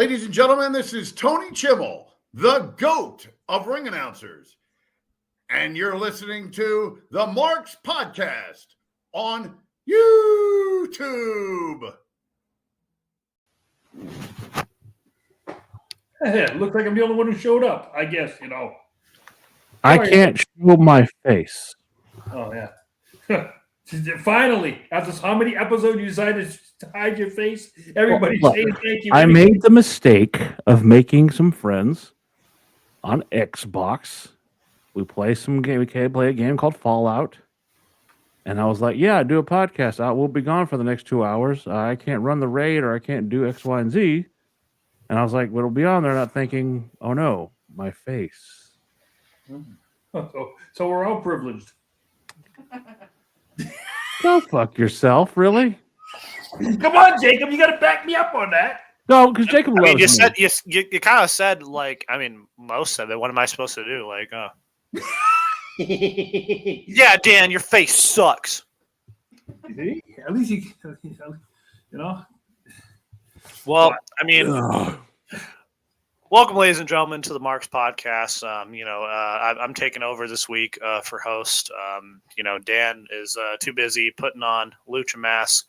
Ladies and gentlemen, this is Tony Chimmel, the GOAT of ring announcers. And you're listening to the Marks Podcast on YouTube. Looks like I'm the only one who showed up, I guess, I can't show my face. Oh, yeah. Finally, after how many episodes you decided to hide your face? Everybody's saying thank you. I made the mistake of making some friends on Xbox. We play some game. We play a game called Fallout. And I was like, yeah, do a podcast. We'll be gone for the next 2 hours. I can't run the raid or I can't do X, Y, and Z. And I was like, well, it'll be on there, not thinking, oh no, my face. So we're all privileged. Go fuck yourself, really? Come on, Jacob, you got to back me up on that. No, because Jacob loves me. You kind of said, like, I mean, most of it. What am I supposed to do? Like, yeah, Dan, your face sucks. See? At least Well, I mean, welcome, ladies and gentlemen, to the Marks Podcast. I'm taking over this week for host. Dan is too busy putting on Lucha Mask.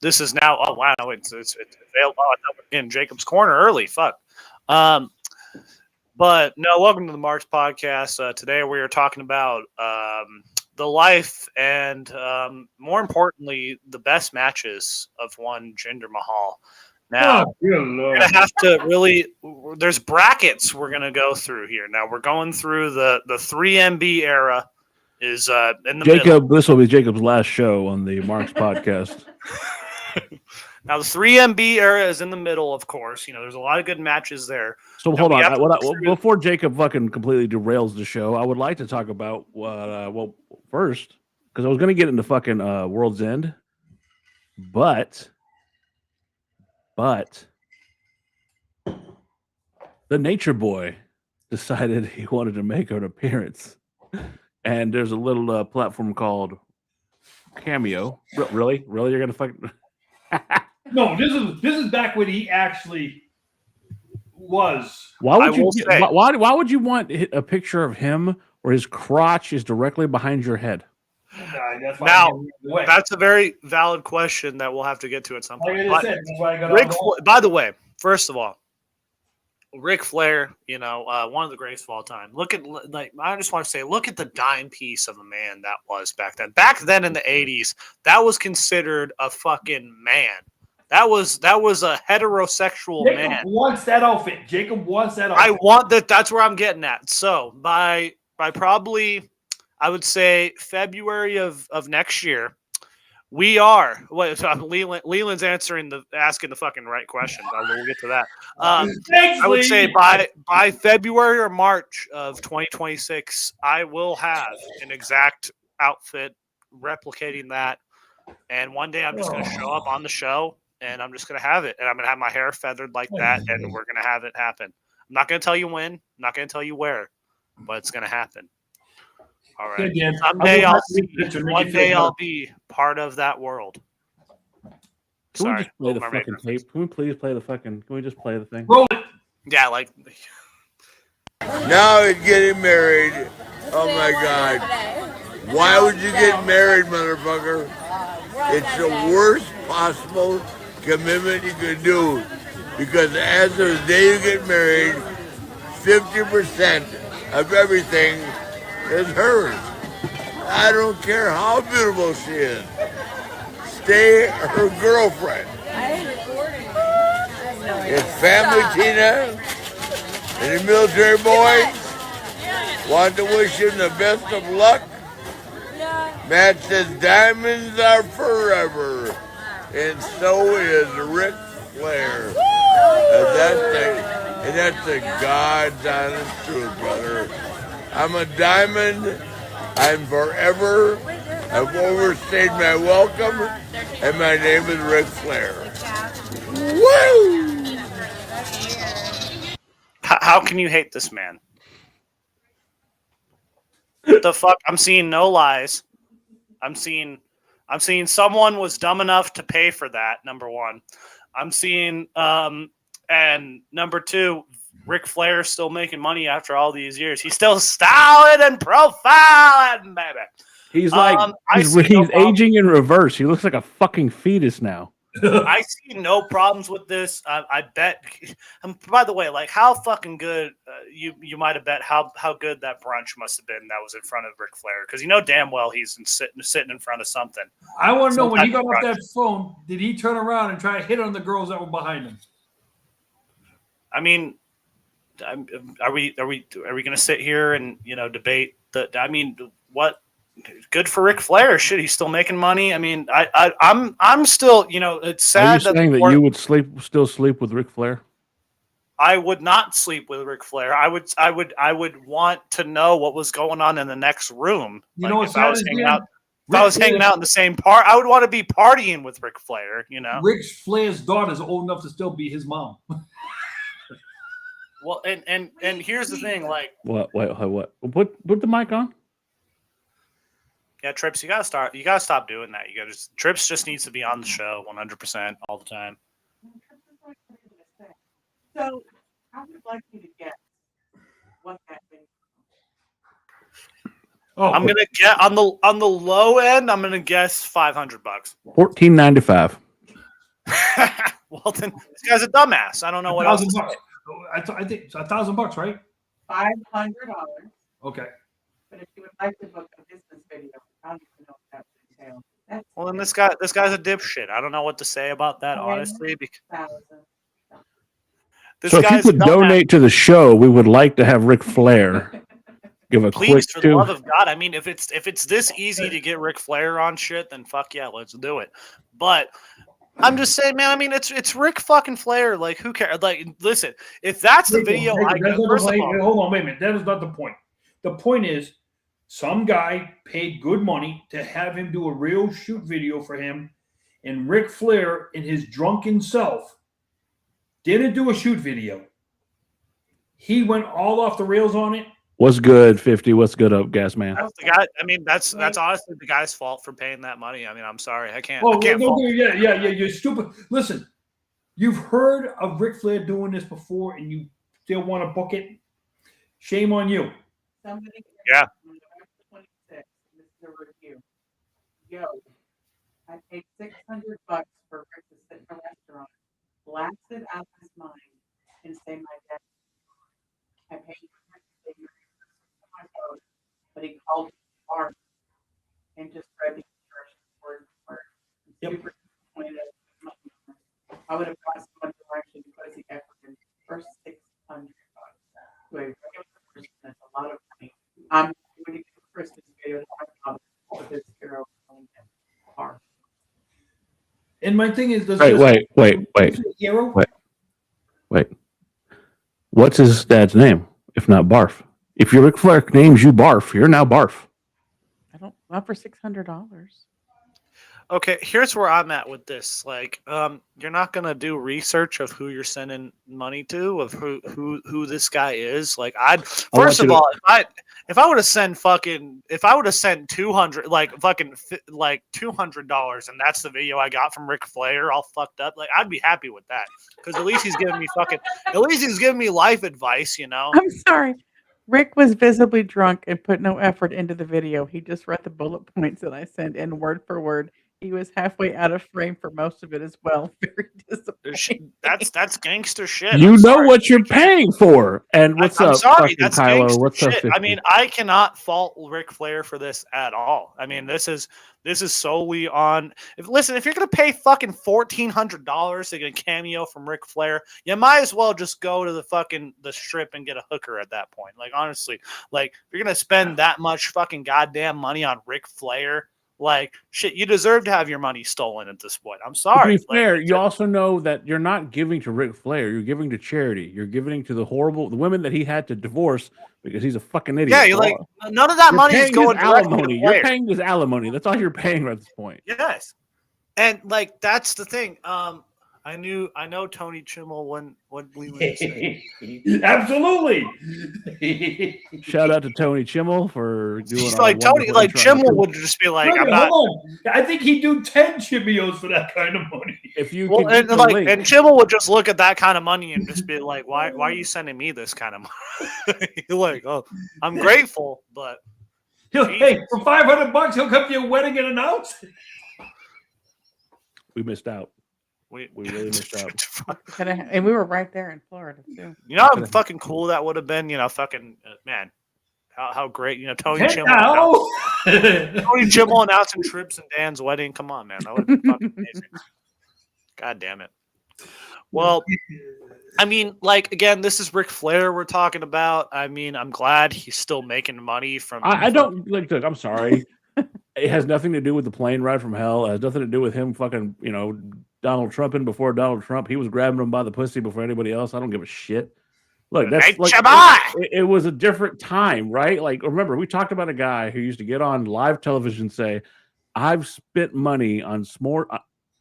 This is now. Oh wow, it's available. I thought we were in Jacob's Corner early. Fuck. But no, welcome to the Marks Podcast. Today we are talking about the life and, more importantly, the best matches of one Jinder Mahal. Now, we're going to have to really – there's brackets we're going to go through here. Now, we're going through the 3MB era is in the middle. This will be Jacob's last show on the Marks Podcast. Now, the 3MB era is in the middle, of course. There's a lot of good matches there. So, hold on. Before Jacob fucking completely derails the show, I would like to talk about first, because I was going to get into fucking World's End, but the Nature Boy decided he wanted to make an appearance, and there's a little platform called Cameo. Really, you're gonna fucking No, this is back when he actually was. Why would you want a picture of him where his crotch is directly behind your head? That's a very valid question that we'll have to get to at some point. By the way, first of all, Ric Flair, one of the greatest of all time. I just want to say, look at the dime piece of a man that was back then. Back then in the 80s, that was considered a fucking man. That was a heterosexual man. Jacob wants that outfit. I want that. That's where I'm getting at. So by probably, I would say February of next year, we are. Leland's asking the fucking right question. We'll get to that. Thanks, I would say by February or March of 2026, I will have an exact outfit replicating that. And one day I'm just going to show up on the show and I'm just going to have it. And I'm going to have my hair feathered like that. And we're going to have it happen. I'm not going to tell you when. I'm not going to tell you where. But it's going to happen. All right. One day I'll be part of that world. Can we just play the fucking tape? Can we please play the fucking? Can we just play the thing? Roll it. Yeah, like. Now he's getting married. Oh my God! Why would you get married, motherfucker? It's the worst possible commitment you could do, because as of the day you get married, 50% of everything is hers. I don't care how beautiful she is. Stay her girlfriend. It's family, Tina, and the military boys. Want to wish him the best of luck. Matt says diamonds are forever, and so is Ric Flair. And that's the God's honest truth, brother. I'm a diamond. I'm forever. I've overstayed my welcome, and my name is Ric Flair. Woo! How can you hate this man? What the fuck? I'm seeing no lies. I'm seeing someone was dumb enough to pay for that. Number one, I'm seeing And number two, Ric Flair still making money after all these years. He's still styling and profiling, baby. He's like he's aging in reverse. He looks like a fucking fetus now. I see no problems with this. I bet. By the way, like how fucking good you might have bet how good that brunch must have been that was in front of Ric Flair, because you know damn well he's sitting in front of something. I want to know, when he got off that phone, did he turn around and try to hit on the girls that were behind him? I mean, are we going to sit here and debate that? I mean, what? Good for Ric Flair. Shit, he's still making money. I mean, I'm still, it's sad. Are you saying that you would still sleep with Ric Flair? I would not sleep with Ric Flair. I would want to know what was going on in the next room. You know, if I was hanging out in the same part, I would want to be partying with Ric Flair. Ric Flair's daughter is old enough to still be his mom. Well, and here's the thing, like what? Put the mic on. Yeah, Trips, you gotta stop doing that. Trips just needs to be on the show 100% all the time. So I would like you to guess what that means. Oh, I'm gonna get on the low end. I'm gonna guess $500. $14.95. Well, then this guy's a dumbass. I don't know what else. $1,000. I think it's $1,000, right? $500. Okay. But if you would like to book a business video, I don't even know if that would entail. Well, then this guy's a dipshit. I don't know what to say about that, honestly. So if you could donate to the show, we would like to have Ric Flair give a Please, quick for the love of God. I mean, if it's this easy to get Ric Flair on shit, then fuck yeah, let's do it. But I'm just saying, man. I mean, it's Ric fucking Flair. Like, who cares? Like, listen, if that's the video, hold on, wait a minute. That is not the point. The point is, some guy paid good money to have him do a real shoot video for him, and Ric Flair, in his drunken self, didn't do a shoot video. He went all off the rails on it. What's good, 50? What's good up, gas man? That's the guy. I mean, that's honestly the guy's fault for paying that money. I mean, I'm sorry, I can't. Oh, I can't yeah, you're stupid. Listen, you've heard of Ric Flair doing this before, and you still want to book it? Shame on you. Somebody Yeah. On November 26th, this is a review. Yo, I paid $600 for Rick to sit in a restaurant, blast it out of his mind, and say my dad. I paid for Rick to say my phone, but he called me art and just read the instructions word for word. Yep. Super disappointed. I would have got someone to actually put the effort in first $600. To a regular person, that's a lot of money. I'm going to get a Christmas video to talk about with this hero car. And my thing is, Wait. What's his dad's name? If not Barf. If your Ric Flair names you Barf, you're now Barf. Not for $600. Okay, here's where I'm at with this. Like, you're not gonna do research of who you're sending money to, of who this guy is. Like, if I would have sent $200, like $200, and that's the video I got from Ric Flair, all fucked up. Like, I'd be happy with that, because at least he's giving me life advice, you know. I'm sorry. Rick was visibly drunk and put no effort into the video. He just read the bullet points that I sent in word for word. He was halfway out of frame for most of it as well. Very disappointing. That's gangster shit. You know what you're paying for. And what's I'm up, sorry, that's Kylo? What's shit. up, 50? I mean, I cannot fault Ric Flair for this at all. I mean, this is solely on. If you're gonna pay fucking $1,400 to get a cameo from Ric Flair, you might as well just go to the strip and get a hooker at that point. Like, honestly, like, if you're gonna spend that much fucking goddamn money on Ric Flair, like, shit, you deserve to have your money stolen at this point. I'm sorry. To be fair, you also know that you're not giving to Ric Flair. You're giving to charity. You're giving to the women that he had to divorce because he's a fucking idiot. Yeah, you're like, none of that money is going alimony. You're paying his alimony. That's all you're paying at this point. Yes. And, like, that's the thing. I know Tony Chimmel when we were the same. Absolutely. Shout out to Tony Chimmel for doing. He's our like Tony, wonderful like intro. Chimmel would just be like, Wait, I'm not. hold on. I think he'd do 10 Chimeos for that kind of money. If you Well, can get and the like, link, and Chimmel would just look at that kind of money and just be like, why are you sending me this kind of money? Like, oh, I'm grateful, but Hey, for $500, he'll come to your wedding and announce it. we missed out. we really missed out. And we were right there in Florida too. You know how fucking cool that would have been. You know, fucking man, how great. You know, Tony Chimmel. Now. Tony Chimmel announcing Trips and Dan's wedding. Come on, man, that would have been fucking amazing. God damn it. Well, I mean, like again, this is Ric Flair we're talking about. I mean, I'm glad he's still making money from. I don't like. Look, I'm sorry. It has nothing to do with the plane ride from hell. It has nothing to do with him fucking, Donald Trumping before Donald Trump. He was grabbing him by the pussy before anybody else. I don't give a shit. Look, that's Hey, like Shabbat! it was a different time, right? Like, remember, we talked about a guy who used to get on live television and say, I've spent money on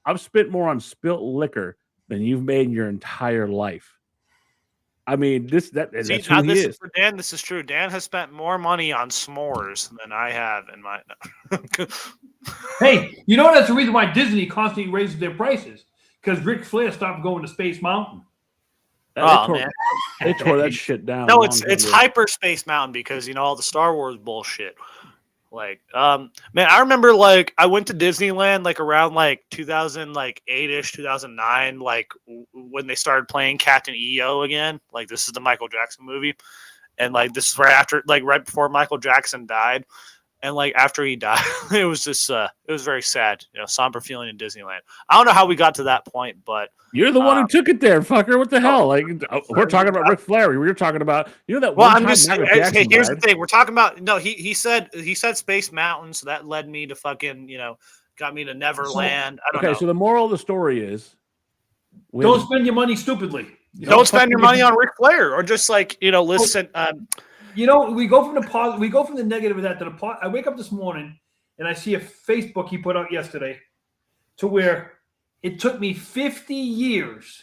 I've spent more on spilt liquor than you've made in your entire life. I mean, that's who he is. For Dan, this is true. Dan has spent more money on s'mores than I have in my. Hey, you know that's the reason why Disney constantly raises their prices, because Ric Flair stopped going to Space Mountain. They tore that shit down. No, it's Hyperspace Mountain because all the Star Wars bullshit. Like, man, I remember like I went to Disneyland like around like 2008-ish, 2009, like when they started playing Captain EO again. Like this is the Michael Jackson movie, and like this is right before Michael Jackson died, and like after he died, it was just it was very sad, somber feeling in Disneyland. I don't know how we got to that point, but you're the one who took it there, fucker. What the hell? Like we're talking about Ric Flair. We were talking about that. Well, one I'm just time hey, here's the thing. We're talking about he said Space Mountain, so that led me to fucking got me to Neverland. I don't know. So the moral of the story is, don't spend your money stupidly. Don't spend your money on Ric Flair, or just like listen. We go from the negative of that to the pot. I wake up this morning and I see a Facebook he put out yesterday, to where it took me 50 years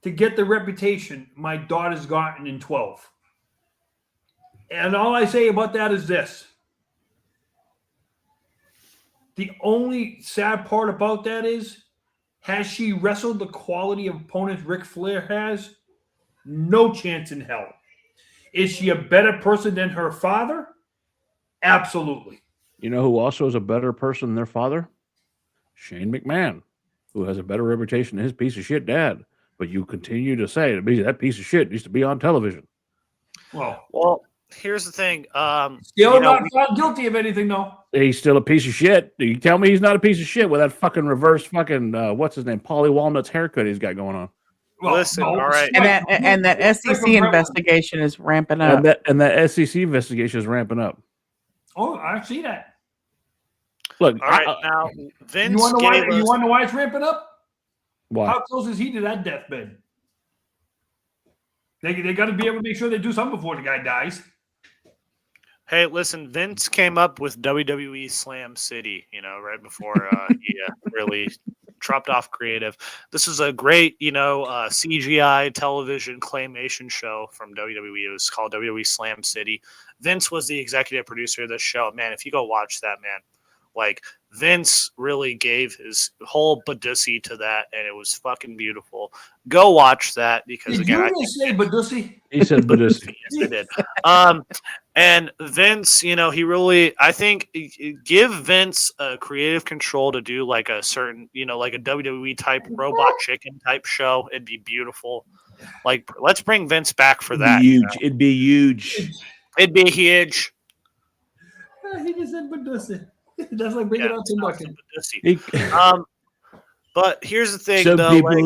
to get the reputation my daughter's gotten in 12. And all I say about that is this. The only sad part about that is, has she wrestled the quality of opponents Ric Flair has? No chance in hell. Is she a better person than her father? Absolutely. You know who also is a better person than their father? Shane McMahon, who has a better reputation than his piece of shit dad. But you continue to say that piece of shit used to be on television. Well, here's the thing. Still not found guilty of anything, though. He's still a piece of shit. You tell me he's not a piece of shit with that fucking reverse fucking what's his name, Paulie Walnut's haircut he's got going on. Well, listen, all right, and that SEC investigation is ramping up. And that SEC investigation is ramping up. Oh, I see that. Look, all right, now Vince. You want to know why it's ramping up? Why? How close is he to that deathbed? They got to be able to make sure they do something before the guy dies. Hey, listen, Vince came up with WWE Slam City, right before he really dropped off creative. This is a great, CGI television claymation show from WWE. It was called WWE Slam City. Vince was the executive producer of this show. Man, if you go watch that, man, like Vince really gave his whole Badussi to that, and it was fucking beautiful. Go watch that because Did again, you say Badussi? He said Badussi. Yes, I did. And Vince, he really, I think, give Vince creative control to do like a certain, like a WWE type Robot Chicken type show. It'd be beautiful. Like, let's bring Vince back for that. Huge. It'd be huge. It'd be huge. He just said Badussi. That's like bringing out Timbuktu. But here's the thing,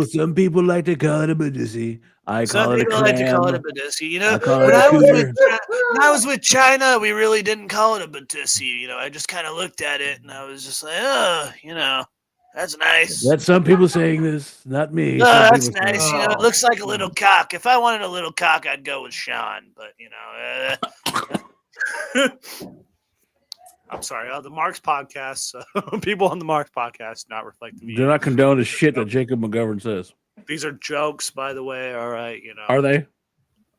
some people like to call it a Badussi. I call it a clam. Like to call it a Badussi. When I was with China, we really didn't call it a Badussi. I just kind of looked at it and I was just like, that's nice. That's some people saying this, not me. Oh, that's nice. It looks like a little cock. If I wanted a little cock, I'd go with Sean. But I'm sorry, the Marks podcast. People on the Marks podcast not reflect the views. Do not condone the shit that Jacob McGovern says. These are jokes, by the way. All right, you know. Are they?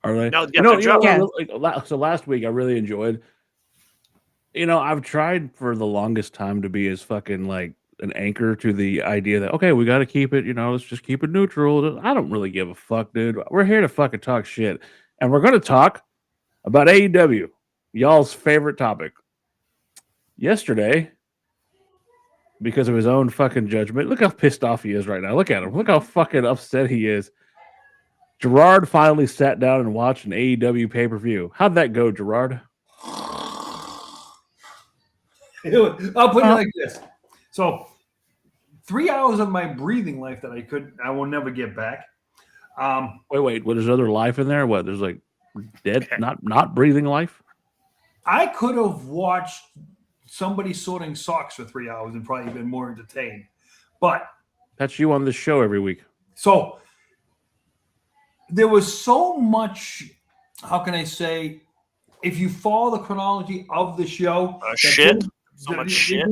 Are they? No, yeah, No, they're jokes. like, so last week I really enjoyed. I've tried for the longest time to be as fucking like an anchor to the idea that okay, we got to keep it. Let's just keep it neutral. I don't really give a fuck, dude. We're here to fucking talk shit, and we're gonna talk about AEW, y'all's favorite topic. Yesterday, because of his own fucking judgment, look how pissed off he is right now. Look at him. Look how fucking upset he is. Gerard finally sat down and watched an AEW pay-per-view. How'd that go, Gerard? I'll put it like this. So 3 hours of my breathing life that I will never get back. Wait. What, there's other life in there? What? There's like dead, not breathing life? I could have watched somebody sorting socks for 3 hours and probably been more entertained. But That's you on this show every week. so there was so much, how can I say, if you follow the chronology of the show, Shit. So much shit.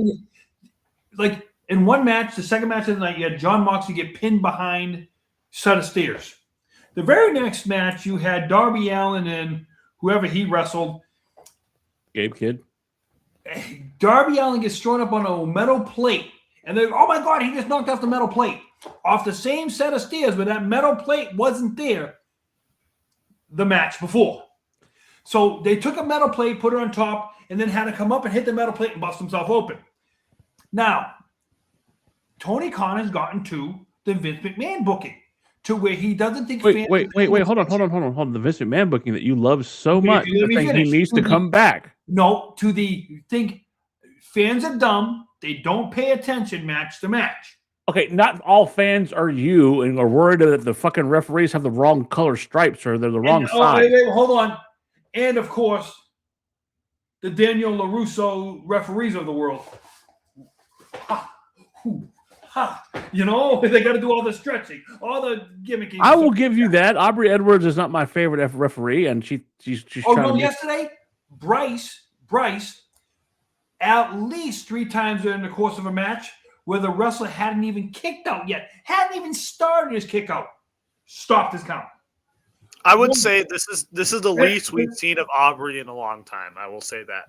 Like in one match, the second match of the night, you had John Moxley get pinned behind a set of stairs. The very next match, you had Darby Allin and whoever he wrestled. Gabe Kidd. Darby Allin gets thrown up on a metal plate. And they're, oh my God, he just knocked off the metal plate. Off the same set of stairs where that metal plate wasn't there the match before. So they took a metal plate, put it on top, and then had to come up and hit the metal plate and bust himself open. Now, Tony Khan has gotten to the Vince McMahon booking to where he doesn't think Wait, hold on. The Vince McMahon booking that you love so much. Let me I think he finish. needs to come back. No, to the think fans are dumb. They don't pay attention match to match. Okay, not all fans are you and are worried that the fucking referees have the wrong color stripes or they're the wrong side. Wait, hold on. And of course, the Daniel LaRusso referees of the world. You know, they got to do all the stretching, all the gimmicking. I will give you that. Aubrey Edwards is not my favorite referee, and she's Oh trying no! to. Yesterday, Bryce, at least 3 times during the course of a match where the wrestler hadn't even kicked out yet, hadn't even started his kick out, stopped his count. I would say this is the least we've seen of Aubrey in a long time. I will say that.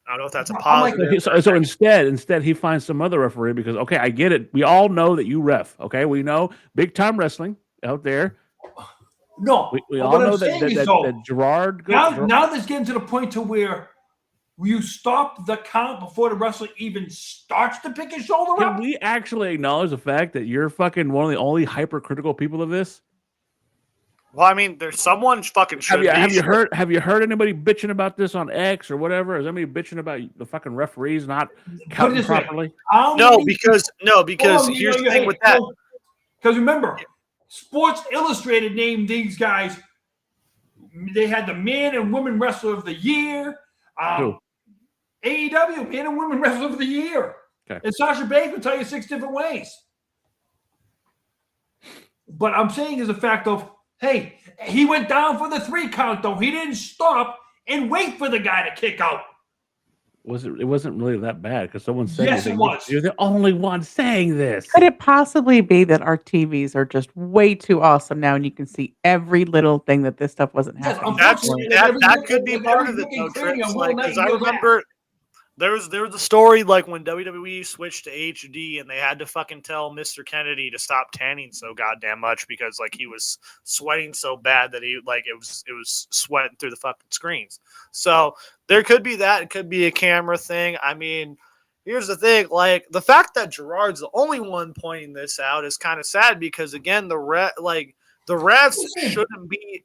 I don't know if that's a positive. So instead, he finds some other referee because okay, I get it. We all know that you ref. Okay, we know big time wrestling out there. No, we all know that Gerard. Now this getting to the point to where you stop the count before the wrestler even starts to pick his shoulder up. Can we actually acknowledge the fact that you're fucking one of the only hypercritical people of this? Well, I mean, there's someone fucking. Have you heard anybody bitching about this on X or whatever? Is anybody bitching about the fucking referees not counting properly? No, because here's the thing with that. Because remember, Sports Illustrated named these guys. They had the Man and Women Wrestler of the Year. AEW Man and Women Wrestler of the Year. Okay. And Sasha Banks will tell you 6 different ways. But I'm saying is the fact of, hey, he went down for the 3 count, though. He didn't stop and wait for the guy to kick out. It wasn't really that bad because someone said yes, it was. You're the only one saying this. Could it possibly be that our TVs are just way too awesome now and you can see every little thing that this stuff wasn't happening? That could be part of it, though, Trips. Because I remember there was a story like when WWE switched to HD and they had to fucking tell Mr. Kennedy to stop tanning so goddamn much because like he was sweating so bad that he like it was sweating through the fucking screens. So there could be that. It could be a camera thing. I mean, here's the thing: like the fact that Gerard's the only one pointing this out is kind of sad because again, the refs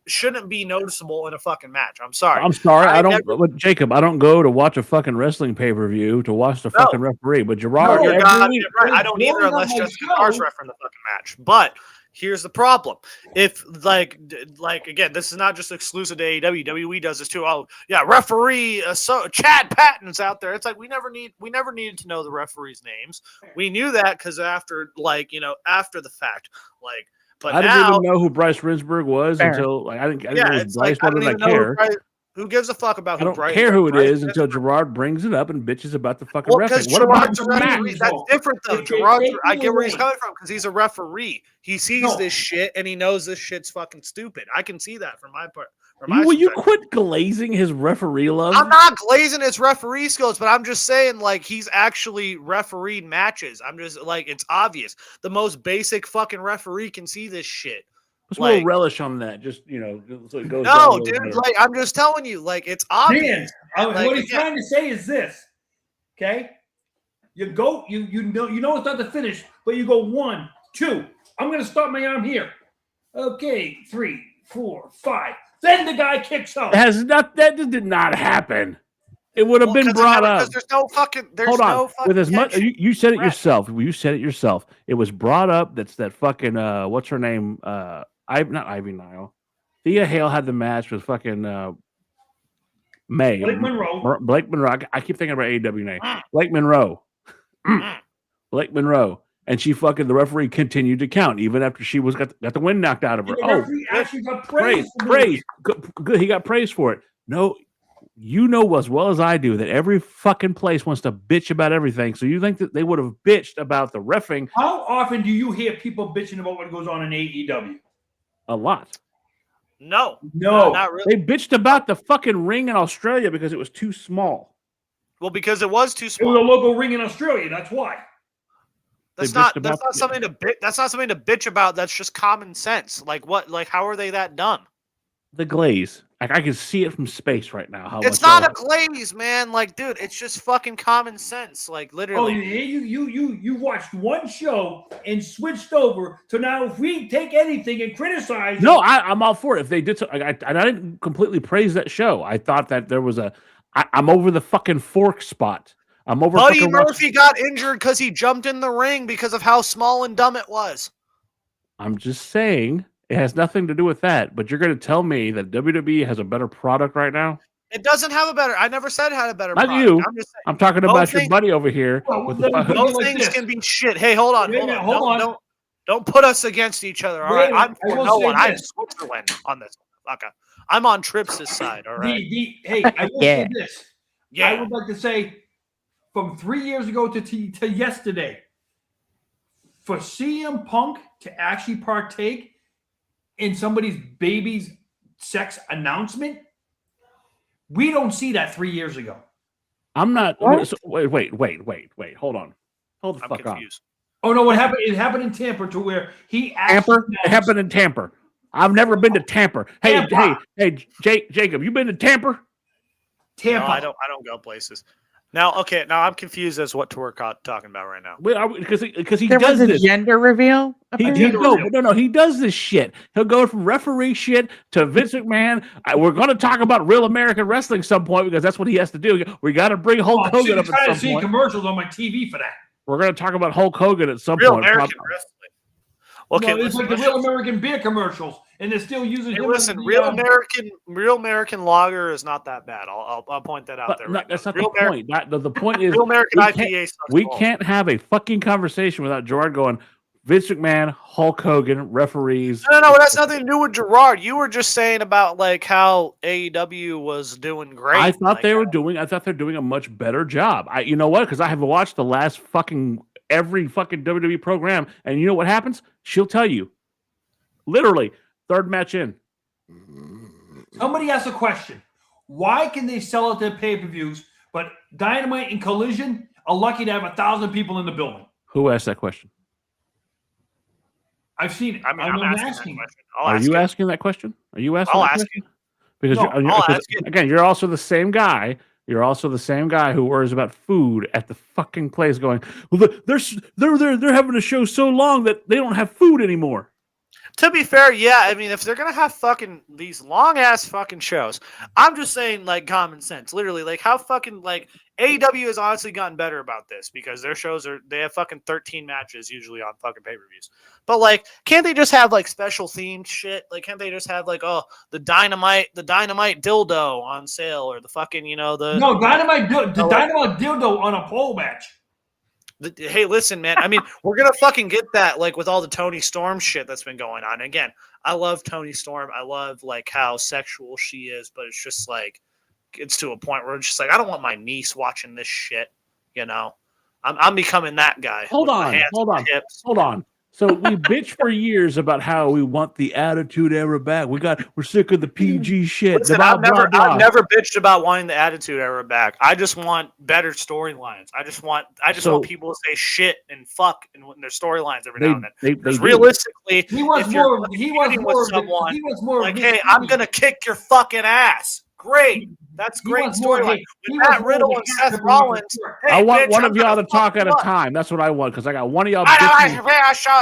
shouldn't be noticeable in a fucking match. I'm sorry. Jacob, I don't go to watch a fucking wrestling pay-per-view to watch the fucking referee. But Gerard, right. I don't either unless Jessica Carr's refereeing the fucking match. But here's the problem. If like again, this is not just exclusive to AEW. WWE does this too. Oh yeah, referee. So Chad Patton's out there. It's like we never needed to know the referees' names. We knew that because after the fact, like. But I didn't even know who Bryce Rinsberg was until I didn't know Bryce. Why did I care? Who gives a fuck about I who don't Bryce? care who it Bryce is until Gerard brings it up and bitches about the fucking Well, referee. because What about Gerard's the a match? referee. That's different, though. If they Gerard's, take I you get where he's away- coming from because he's a referee. He sees No. this shit and he knows this shit's fucking stupid. I can see that from my part. Will you quit glazing his referee love? I'm not glazing his referee skills, but I'm just saying, like, he's actually refereed matches. I'm just like, it's obvious. The most basic fucking referee can see this shit. Let's put a like- relish on that. Just so it goes. down a No, little dude, better. like, I'm just telling you, like, it's obvious. Dan, Like, what he's again- trying to say is this. Okay, you go. You know it's not the finish, but you go 1, 2. I'm gonna start my arm here. Okay, 3, 4, 5. Then the guy kicks out. That did not happen. It would have Well, been 'cause brought up. because there's no fucking. There's Hold on. no fucking With as much tension. you said it Correct. yourself. You said it yourself. It was brought up. That's that fucking what's her name? Not Ivy Nile. Thea Hale had the match with fucking May. Blake Monroe. Blake Monroe. I keep thinking about AEW name. Blake Monroe. Blake Monroe. And she fucking the referee continued to count even after she got the wind knocked out of her. The Oh, referee actually got praise, praise. for doing praise. it. Good. He got praise for it. No, you know as well as I do that every fucking place wants to bitch about everything. So you think that they would have bitched about the reffing How often do you hear people bitching about what goes on in AEW? a lot? No, No. not really. They bitched about the fucking ring in Australia because it was too small. Well, because it was too It was a small. local ring in Australia. That's why. That's They not. bitched That's about- not something to bitch. That's not something to bitch about. That's just common sense. Like what? Like how are they that dumb? The glaze. Like I can see it from space right now. How It's much not a glaze, man. Like, dude, it's just fucking common sense. Like Oh, literally. you watched one show and switched over to now. If we take anything and criticize, No, I'm all for it. If they did, I didn't completely praise that show. I thought that there was I'm over the fucking fork spot. I'm over. Buddy fucking Murphy got injured because he jumped in the ring because of how small and dumb it was. I'm just saying it has nothing to do with that. But you're going to tell me that WWE has a better product right now? It doesn't have a better. I never said it had a better. Not product. you. I'm just saying I'm talking Both about your things- buddy over here. Well, with let the me fucking- put it both like things this. can be shit. Hey, hold on, Wait a hold minute, on. hold on. Don't put us against each other. All Wait right, a I'm minute, I for will no say one. I'm this. Switzerland on this. Okay, I'm on Trips' side. All right. Hey, I will say this. I Yeah. would like to say, from 3 years ago to yesterday, for CM Punk to actually partake in somebody's baby's sex announcement, we don't see that 3 years ago. I'm not. What? Wait. Hold on. Hold the I'm fuck on. confused. Oh no! What happened? It happened in Tampa to where he actually Tampa? It announced- happened in Tampa. I've never been to Tampa. Hey, Tampa. hey, Jacob, you been to Tampa? Tampa. No, I don't go places. Now, okay, now I'm confused as what we're talking about right now. Because he There does was a this. gender reveal. He apparently? no. He does this shit. He'll go from referee shit to Vince McMahon. We're going to talk about Real American Wrestling some point because that's what he has to do. We got to bring Oh, Hulk I'm Hogan up tired at of some seeing point. commercials on my TV for that. We're going to talk about Hulk Hogan at some Real point. American wrestling. Okay, No, it's like the listen, Real American beer commercials, and they're still using. hey, him listen, as the, Real American Lager is not that bad. I'll point that out But there. no, Right that's now. not the point. The point is Real American we IPA. Sucks we balls. can't have a fucking conversation without Gerard going Vince McMahon, Hulk Hogan, referees. No, that's nothing to do with Gerard. You were just saying about like how AEW was doing great. I thought Like, they're doing a much better job. You know what? Because I have watched the last every fucking WWE program, and you know what happens? She'll tell you. Literally, third match in. Somebody asked a question: why can they sell out their pay-per-views, but Dynamite and Collision are lucky to have 1,000 people in the building? Who asked that question? I've seen it. I mean, I'm I'm asking that question. Are you asking that question? Are you asking? I'll that ask question? Because No, you're, I'll because, ask it. again, you're also the same guy. You're also the same guy who worries about food at the fucking place. Going, well, they're having a show so long that they don't have food anymore. To be fair, yeah. I mean, if they're gonna have fucking these long ass fucking shows, I'm just saying like common sense. Literally, like how fucking like AEW has honestly gotten better about this because their shows they have fucking 13 matches usually on fucking pay-per-views. But like, can't they just have like special themed shit? Like, can't they just have like the dynamite dildo on sale or the fucking the No, Dynamite dildo on a pole match. Hey, listen, man. I mean, we're gonna fucking get that, like, with all the Tony Storm shit that's been going on. Again, I love Tony Storm. I love like how sexual she is, but it's just like it's to a point where it's just like I don't want my niece watching this shit. You know, I'm becoming that guy. Hold with my on, hands hold on on, my hips. hold on. So we bitch for years about how we want the Attitude Era back. We're sick of the PG shit. Listen, blah, blah, blah. I've never bitched about wanting the Attitude Era back. I just want better storylines. I just want people to say shit and fuck in their storylines every now and then. Because realistically, He wants if you're more. He wants competing more. with someone, He wants more. like, hey, I'm gonna kick your fucking ass. Great, that's great storyline. With Matt Riddle and Seth Rollins, hey, I want bitch, one I'm of y'all to gonna talk fuck at you a up. time. That's what I want because I got one of y'all. bitching-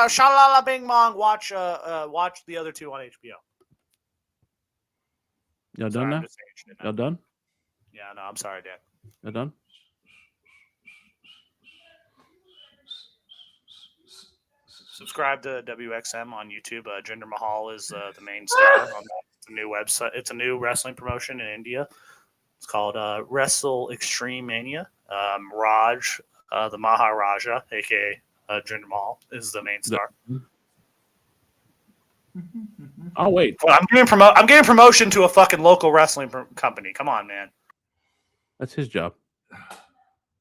Shalala Bing Bong. Watch the other two on HBO. Y'all Sorry, done I'm now? just saying shit now. Y'all done? Yeah, no, I'm sorry, Dan. Y'all done? Subscribe to WXM on YouTube. Jinder Mahal is the main star on that. It's a new website. It's a new wrestling promotion in India. It's called Wrestle Extreme Mania. Raj, the Maharaja, aka Jinder Mahal, is the main star. Oh wait, Well, I'm giving promotion to a fucking local wrestling company. Come on, man. that's his job.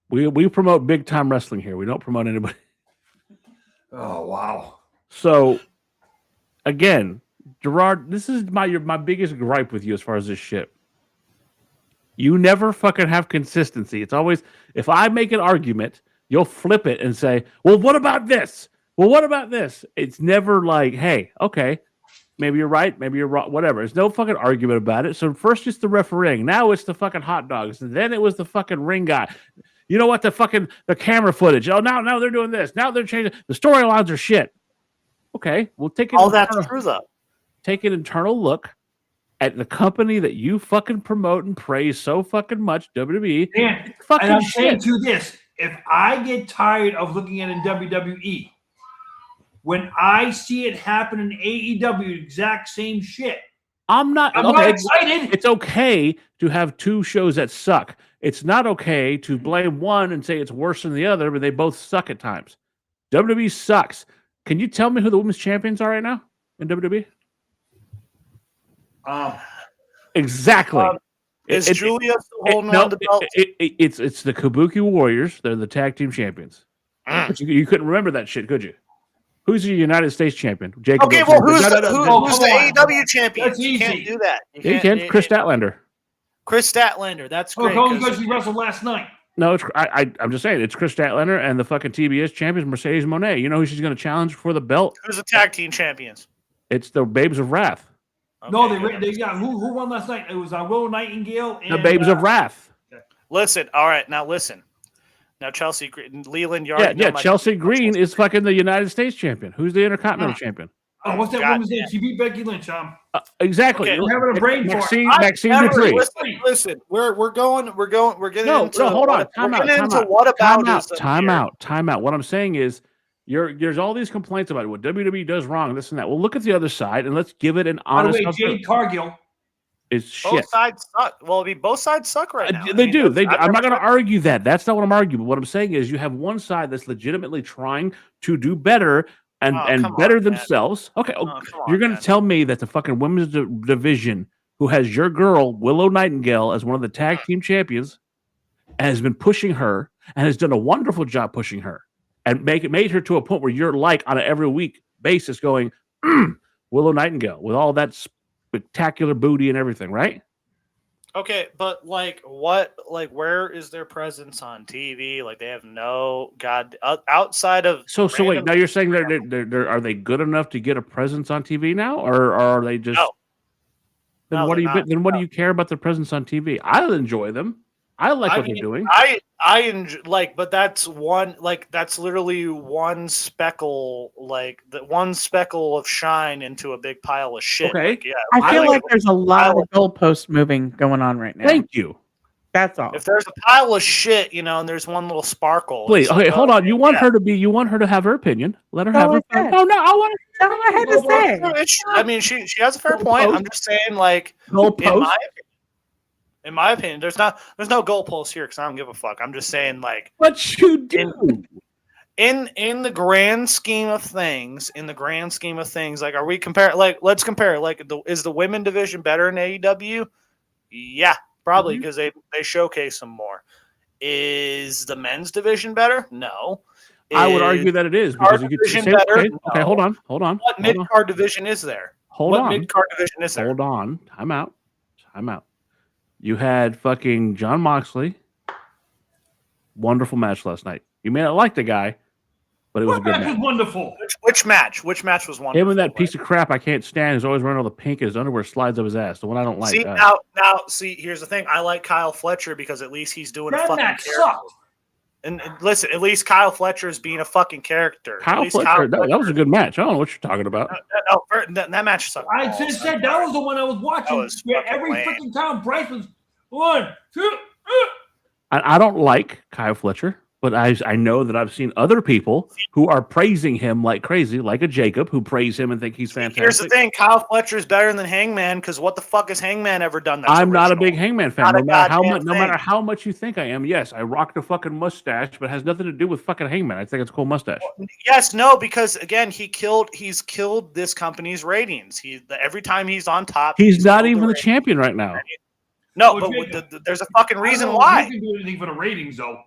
We promote big time wrestling here. We don't promote anybody. Oh wow. So again, Gerard, this is my biggest gripe with you as far as this shit. You never fucking have consistency. It's always if I make an argument, you'll flip it and say, "Well, what about this? Well, what about this?" It's never like, "Hey, okay, maybe you're right, maybe you're wrong, whatever." There's no fucking argument about it. So first it's the refereeing, now it's the fucking hot dogs, and then it was the fucking ring guy. You know what? The camera footage. Oh, now they're doing this. Now they're changing. The storylines are shit. Okay, we'll take it. All that's true, though. Take an internal look at the company that you fucking promote and praise so fucking much, WWE. Dan, It's fucking and I'm shit. saying to this: if I get tired of looking at it in WWE, when I see it happen in AEW, exact same shit. I'm not not excited. It's okay to have two shows that suck. It's not okay to blame one and say it's worse than the other, but they both suck at times. WWE sucks. Can you tell me who the women's champions are right now in WWE? Exactly. Is Julia still holding on to the belt? It's the Kabuki Warriors. They're the tag team champions. But you couldn't remember that shit, could you? Who's the United States champion? Jacob. Okay, well, who's the come on. AEW champion? That's You can't easy. do that. You can. Chris Statlander. Chris Statlander. That's great. Only because he wrestled last night. No, I'm just saying it's Chris Statlander and the fucking TBS champions Mercedes Moné. You know who she's going to challenge for the belt? Who's the tag team champions? It's the Babes of Wrath. No, Okay, they got who won last night? It was Willow Nightingale and The Babes of Wrath. Listen. All right, now listen. Now Chelsea Leland. You already Yeah. know my- Chelsea Green is fucking the United States champion. Who's the Intercontinental champion? Oh, what's that God woman's name? damn. She beat Becky Lynch. Exactly. Okay. We're having a brain fart. Maxine Never- Dupree. Listen. We're getting No, into hold on. what- Time we're out. getting Time into out. what about is Time here. out. Time out. What I'm saying is, there's all these complaints about what WWE does wrong, this and that. Well, look at the other side and let's give it an By the honest. way, Jade Cargill. It's Both shit. sides suck. Well, both sides suck right now. They do. that's- I'm not going to never- argue that. That's not what I'm arguing. But what I'm saying is, you have one side that's legitimately trying to do better and Oh, come better on, man. themselves. Okay, Oh, come you're on, going man. to tell me that the fucking women's division, who has your girl Willow Nightingale as one of the tag team champions, has been pushing her and has done a wonderful job pushing her, and made her to a point where you're like on an every week basis going, Willow Nightingale with all that spectacular booty and everything, right? Okay, but where is their presence on TV? Like, they have no outside of So wait. random- Now you're saying they're are they good enough to get a presence on TV now, or are they just? No. Then No, what do they're you? not. Then what do you care about their presence on TV? I'll enjoy them. I like what they're doing. I enjoy, but that's that's literally one speckle, the one speckle of shine into a big pile of shit. Okay. Like, yeah, I feel like there's a lot like- of goalpost moving going on right now. Thank you. That's all. if there's a pile of shit, and there's one little sparkle. Please. it's Okay, like, hold oh, on. You want yeah. her to be? You want her to have her opinion? Let her That's have all her. I said. No, I want That's all I had to say. No, I mean, she has a fair point. I'm just saying, like, goalpost. in my opinion, there's no goalposts here because I don't give a fuck. I'm just saying, like, What you do? in the grand scheme of things, like, are we compare? Like, let's compare. Like, is the women division better in AEW? Yeah, probably, because they showcase them more. Is the men's division better? No. I would argue that it is, because you could say, okay, hold on. What mid-card division is there? What mid-card division is there? Hold on. Time out. You had fucking John Moxley. Wonderful match last night. You may not like the guy, but it was a good match. Was wonderful. Which match? Which match was wonderful? Him and that piece of crap I can't stand who's always running all the pink and his underwear slides up his ass. The one I don't like. See, see, here's the thing. I like Kyle Fletcher because at least he's doing a fucking character. Sucked. And listen, at least Kyle Fletcher is being a fucking character. Kyle Fletcher, that was a good match. I don't know what you're talking about. That match sucked. I just said that was the one I was watching. Where every freaking time Bryce was 1, 2. I don't like Kyle Fletcher, but I know that I've seen other people who are praising him like crazy, like a Jacob, who praise him and think he's fantastic. Here's the thing: Kyle Fletcher is better than Hangman, because what the fuck has Hangman ever done? I'm not a big Hangman fan. No matter how much you think I am, yes, I rock the fucking mustache, but it has nothing to do with fucking Hangman. I think it's a cool mustache. Yes, no, because again, he's killed this company's ratings. Every time he's on top, he's not even the champion right now. No, but there's a fucking reason why. You can do anything for the ratings, though.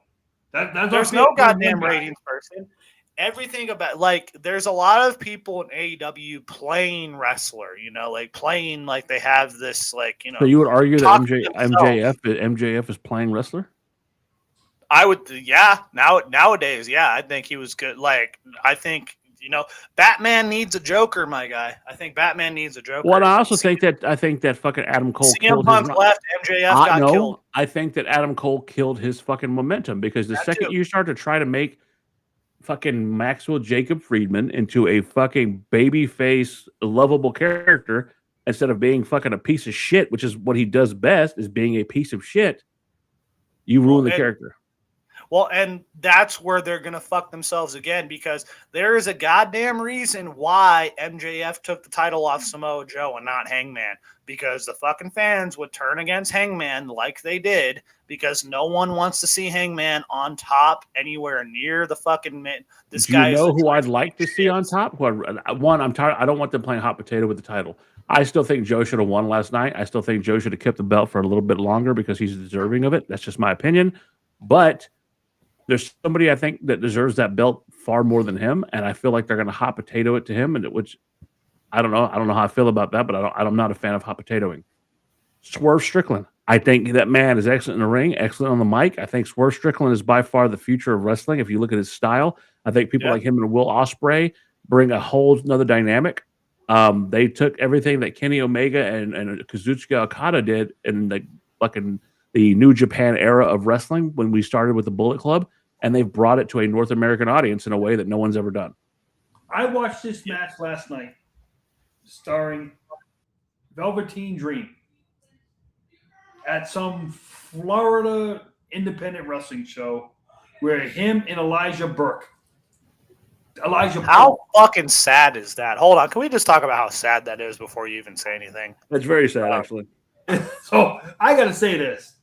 There's no goddamn ratings person. Everything about, like, there's a lot of people in AEW playing wrestler, like playing like they have this, like, So you would argue that MJF is playing wrestler? I would, yeah. Nowadays, yeah, I think he was good. Like, I think, Batman needs a Joker, my guy. I think Batman needs a Joker. Well, I also think that fucking Adam Cole killed Punk left, MJF got killed. I think that Adam Cole killed his fucking momentum, because the second you start to try to make fucking Maxwell Jacob Friedman into a fucking babyface, lovable character, instead of being fucking a piece of shit, which is what he does best, is being a piece of shit, you ruin the character. Well, and that's where they're going to fuck themselves again, because there is a goddamn reason why MJF took the title off Samoa Joe and not Hangman, because the fucking fans would turn against Hangman like they did, because no one wants to see Hangman on top anywhere near the fucking this guy. You know who I'd like to see on top? One, I'm tired. I don't want them playing hot potato with the title. I still think Joe should have won last night. I still think Joe should have kept the belt for a little bit longer, because he's deserving of it. That's just my opinion. But there's somebody I think that deserves that belt far more than him, and I feel like they're going to hot potato it to him, and which I don't know. I don't know how I feel about that, but I'm not a fan of hot potatoing. Swerve Strickland. I think that man is excellent in the ring, excellent on the mic. I think Swerve Strickland is by far the future of wrestling. If you look at his style, I think people like him and Will Ospreay bring a whole another dynamic. They took everything that Kenny Omega and Kazuchika Okada did in the New Japan era of wrestling when we started with the Bullet Club, and they've brought it to a North American audience in a way that no one's ever done. I watched this match last night starring Velveteen Dream at some Florida independent wrestling show where him and Elijah Burke. How fucking sad is that? Hold on. Can we just talk about how sad that is before you even say anything? That's very sad, actually. So I got to say this.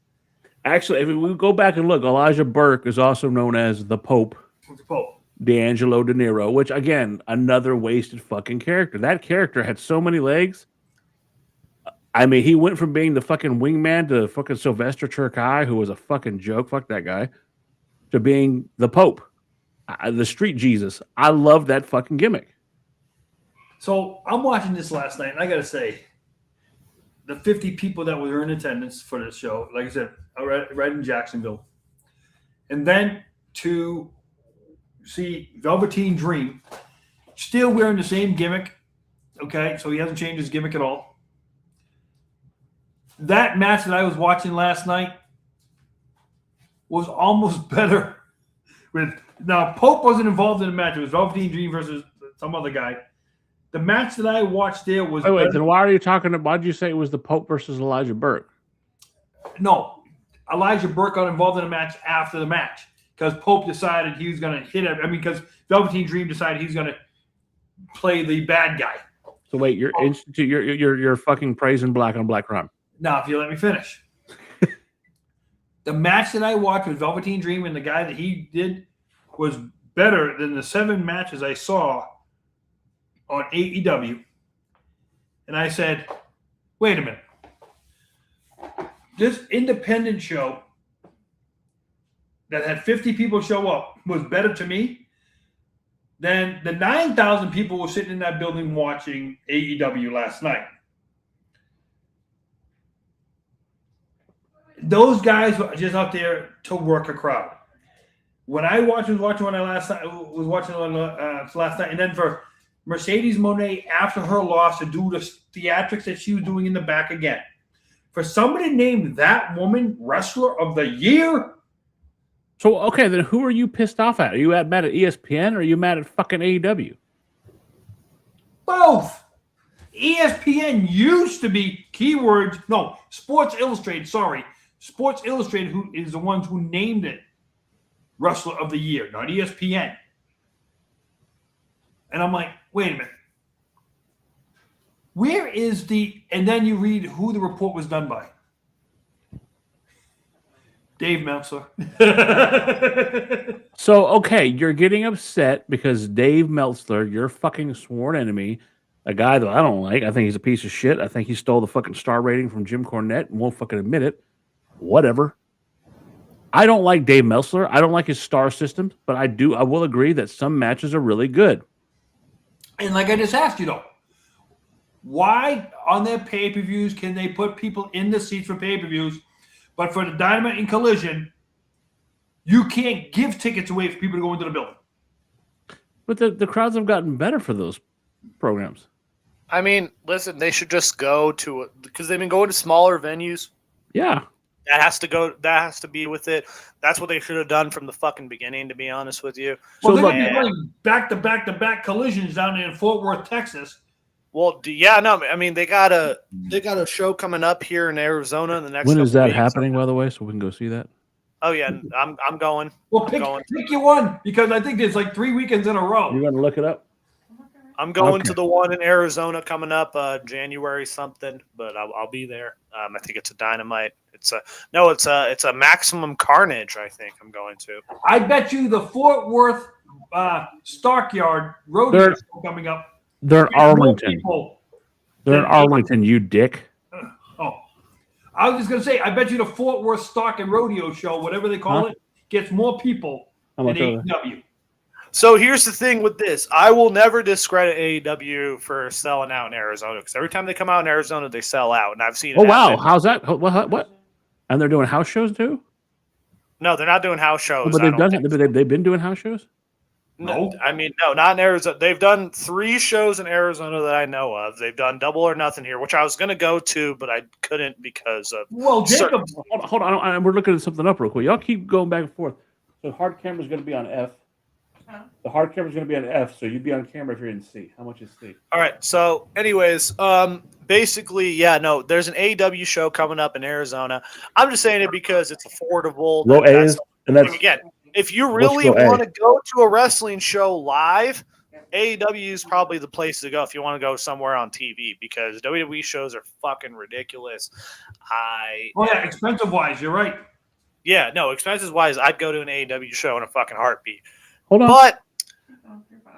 Actually, if we go back and look, Elijah Burke is also known as the Pope. The Pope. D'Angelo De Niro, which, again, another wasted fucking character. That character had so many legs. I mean, he went from being the fucking wingman to fucking Sylvester Terkay, who was a fucking joke, fuck that guy, to being the Pope, the street Jesus. I love that fucking gimmick. So I'm watching this last night, and I got to say, the 50 people that were in attendance for this show, like I said, right in Jacksonville, and then to see Velveteen Dream still wearing the same gimmick. Okay, so he hasn't changed his gimmick at all. That match that I was watching last night was almost better. Now, Pope wasn't involved in the match. It was Velveteen Dream versus some other guy. The match that I watched there was... Wait, then why are you talking about... Why did you say it was the Pope versus Elijah Burke? No. Elijah Burke got involved in the match after the match because Pope decided he was going to hit him. I mean, because Velveteen Dream decided he's going to play the bad guy. So wait, you're fucking praising black on black crime. Now, if you let me finish. The match that I watched with Velveteen Dream and the guy that he did was better than the 7 matches I saw on AEW. And I said, wait a minute. This independent show that had 50 people show up was better to me than the 9,000 people who were sitting in that building watching AEW last night. Those guys were just out there to work a crowd. When I was watching last night, and then for Mercedes Moné after her loss to do the theatrics that she was doing in the back again, for somebody named that woman Wrestler of the Year. So, okay, then who are you pissed off at? Are you mad at ESPN or are you mad at fucking AEW? Both. ESPN used to be Sports Illustrated, sorry. Sports Illustrated, who is the ones who named it Wrestler of the Year, not ESPN. And I'm like, wait a minute. Where is and then you read who the report was done by. Dave Meltzer. So, okay, you're getting upset because Dave Meltzer, your fucking sworn enemy, a guy that I don't like. I think he's a piece of shit. I think he stole the fucking star rating from Jim Cornette and won't fucking admit it. Whatever. I don't like Dave Meltzer. I don't like his star system, but I will agree that some matches are really good. And like I just asked you, though, why on their pay-per-views can they put people in the seats for pay-per-views, but for the Dynamite and Collision, you can't give tickets away for people to go into the building? But the crowds have gotten better for those programs. I mean, listen, they should just go to because they've been going to smaller venues. Yeah. That has to be with it. That's what they should have done from the fucking beginning, to be honest with you. Well, So they're look- running back-to-back collisions down there in Fort Worth, Texas. Well, yeah, no, I mean they got a show coming up here in Arizona in the next. When is couple that weeks. happening, by the way, so we can go see that? Oh yeah, I'm going. Well, I'm pick going. your one because I think there's like 3 weekends in a row. You're going to look it up? I'm going Okay. to the one in Arizona coming up January something, but I'll be there. I think it's a Dynamite. It's a Maximum Carnage. I think I'm going to. I bet you the Fort Worth Stockyard Rodeo They're- show coming up. They're in More Arlington. people. They're in Arlington, you dick. Oh, I was just gonna say, I bet you the Fort Worth Stock and Rodeo show, whatever they call it, gets more people How than much are they? AEW. So here's the thing with this. I will never discredit AEW for selling out in Arizona because every time they come out in Arizona, they sell out, and I've seen. Oh, it wow. happen. How's that? What? And they're doing house shows, too? No, they're not doing house shows. But I they've don't done. think. They've been doing house shows? No, I mean, no, not in Arizona. They've done 3 shows in Arizona that I know of. They've done Double or Nothing here, which I was going to go to, but I couldn't because of. Well, Jacob, Hold on. We're looking at something up real quick. Y'all keep going back and forth. So hard camera's going to be on F. The hard camera's going to be on F, so you'd be on camera if you're in C. How much is C? All right. So, anyways, basically, yeah, no, there's an AEW show coming up in Arizona. I'm just saying it because it's affordable. Low A That's- is, and that's again, if you really go A. want to go to a wrestling show live, AEW is probably the place to go if you want to go somewhere on TV because WWE shows are fucking ridiculous. expensive wise, you're right. Yeah, no, expenses wise, I'd go to an AEW show in a fucking heartbeat. hold on. But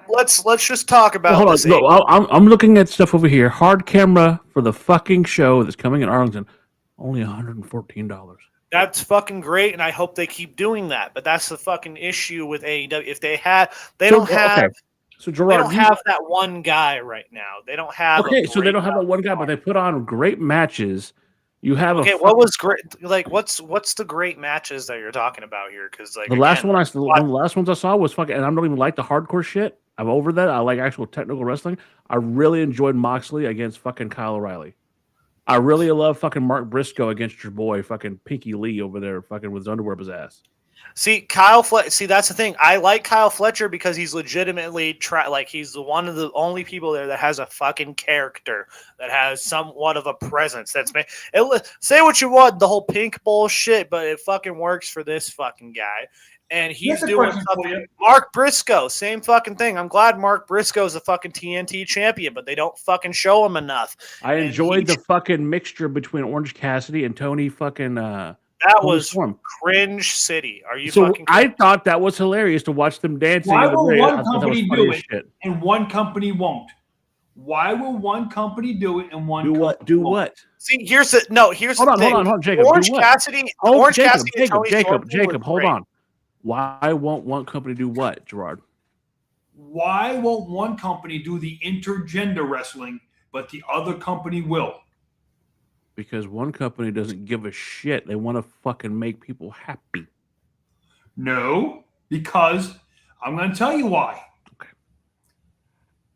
let's just talk about Hold on. this. No, I'm looking at stuff over here. Hard camera for the fucking show that's coming in Arlington. Only $114. That's fucking great, and I hope they keep doing that. But that's the fucking issue with AEW. If they don't have So Gerard, they don't have that one guy right now. They don't have. okay, so they don't have that one guy, but they put on great matches. You have Okay, a what was great? Like, what's the great matches that you're talking about here? Because like the last again, one the last ones I saw was fucking, and I don't even like the hardcore shit. I'm over that. I like actual technical wrestling. I really enjoyed Moxley against fucking Kyle O'Reilly. I really love fucking Mark Briscoe against your boy fucking Pinky Lee over there fucking with his underwear up his ass. See, that's the thing. I like Kyle Fletcher because he's legitimately he's one of the only people there that has a fucking character, that has somewhat of a presence. Say what you want, the whole pink bullshit, but it fucking works for this fucking guy. And he's Here's a doing question for something. you. Mark Briscoe, same fucking thing. I'm glad Mark Briscoe's a fucking TNT champion, but they don't fucking show him enough. I And enjoyed he- the fucking mixture between Orange Cassidy and Tony fucking That Tony was Storm. cringe city. Are you So fucking I kidding? thought that was hilarious to watch them dancing. Why in the will ring. one I thought that was company funny do as it shit. and one company won't? Why will one company do it and one Do what? company Do won't? what? See, here's the Hold thing. on, Jacob. Orange do what? Cassidy, Oh, Orange Jacob, Cassidy and Tony Storm Jacob, hold great. on. Why won't one company do what, Gerard? Why won't one company do the intergender wrestling, but the other company will? Because one company doesn't give a shit. They want to fucking make people happy. No, because I'm going to tell you why. Okay.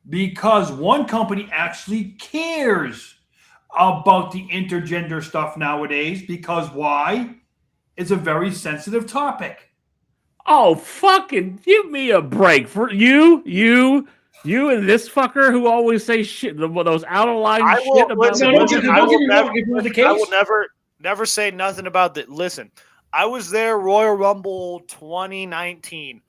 Because one company actually cares about the intergender stuff nowadays. Because why? It's a very sensitive topic. Oh, fucking give me a break. For you and this fucker who always say shit, those out of line I shit will about listen. No, listen, don't I get will me never. wrong, if it was the I will case- never say nothing about that. Listen, I was there Royal Rumble 2019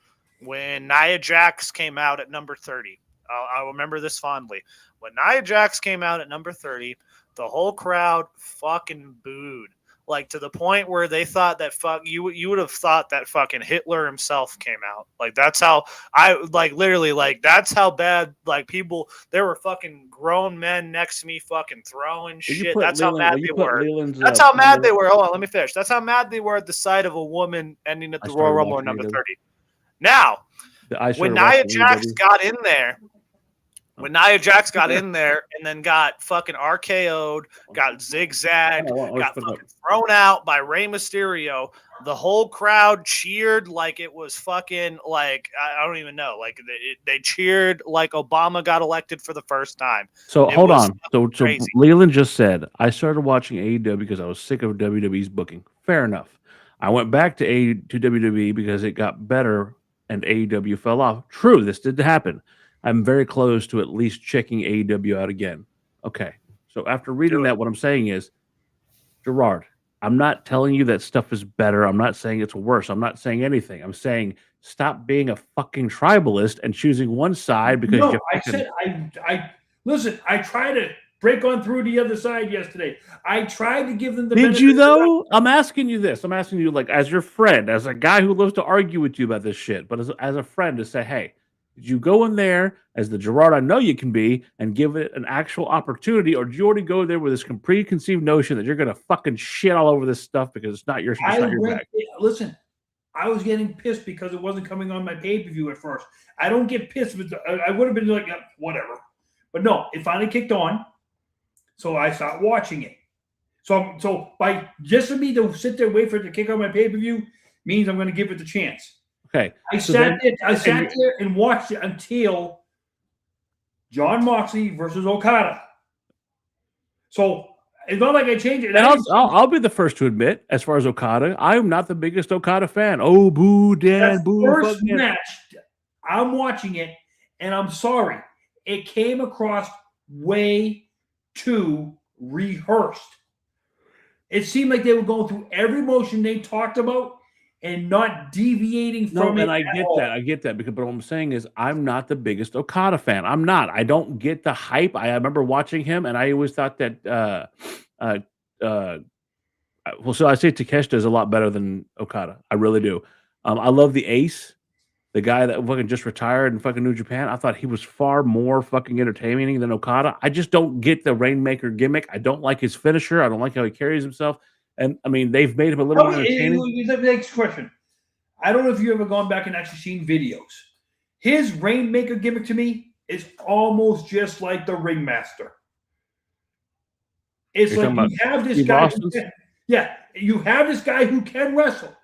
when Nia Jax came out at number 30. I'll remember this fondly. When Nia Jax came out at number 30, the whole crowd fucking booed. Like to the point where they thought that you would have thought that fucking Hitler himself came out. Like that's how that's how bad people. There were fucking grown men next to me fucking throwing shit. That's how mad they were. That's how mad they were. Hold on, let me finish. That's how mad they were at the sight of a woman ending at the Royal Rumble at number 30. Now, when Nia Jax got in there. When Nia Jax got in there and then got fucking RKO'd, got zigzagged, got fucking thrown out by Rey Mysterio, the whole crowd cheered like it was fucking I don't even know. Like they cheered like Obama got elected for the first time. So hold on. So crazy. Leland just said, I started watching AEW because I was sick of WWE's booking. Fair enough. I went back to WWE because it got better and AEW fell off. True, this did happen. I'm very close to at least checking AEW out again. Okay. So after reading that, what I'm saying is, Gerard, I'm not telling you that stuff is better. I'm not saying it's worse. I'm not saying anything. I'm saying stop being a fucking tribalist and choosing one side because no, I said I listen, I tried to break on through the other side yesterday. I tried to give them the Did you though? I'm asking you this. I'm asking you like as your friend, as a guy who loves to argue with you about this shit, but as a friend to say, hey, did you go in there as the Gerard I know you can be and give it an actual opportunity, or did you already go there with this preconceived notion that you're going to fucking shit all over this stuff because it's not your bag? Listen, I was getting pissed because it wasn't coming on my pay-per-view at first. I don't get pissed. I would have been like, whatever. But no, it finally kicked on. So I stopped watching it. So by just for me to sit there and wait for it to kick on my pay-per-view means I'm going to give it the chance. Okay. I sat there and watched it until Jon Moxley versus Okada. So it's not like I changed it. And I'll be the first to admit, as far as Okada, I'm not the biggest Okada fan. Oh, boo, Dan, boo. First match, I'm watching it, and I'm sorry. It came across way too rehearsed. It seemed like they were going through every motion they talked about and not deviating from it. And I get that because, but what I'm saying is, I'm not the biggest Okada fan. I'm not. I don't get the hype. I remember watching him, and I always thought that. So I say Takeshita is a lot better than Okada. I really do. I love the Ace, the guy that fucking just retired in fucking New Japan. I thought he was far more fucking entertaining than Okada. I just don't get the Rainmaker gimmick. I don't like his finisher. I don't like how he carries himself. And I mean, they've made him a little more entertaining. The next question. I don't know if you've ever gone back and actually seen videos. His Rainmaker gimmick to me is almost just like the Ringmaster. It's like you have this guy. You have this guy who can wrestle.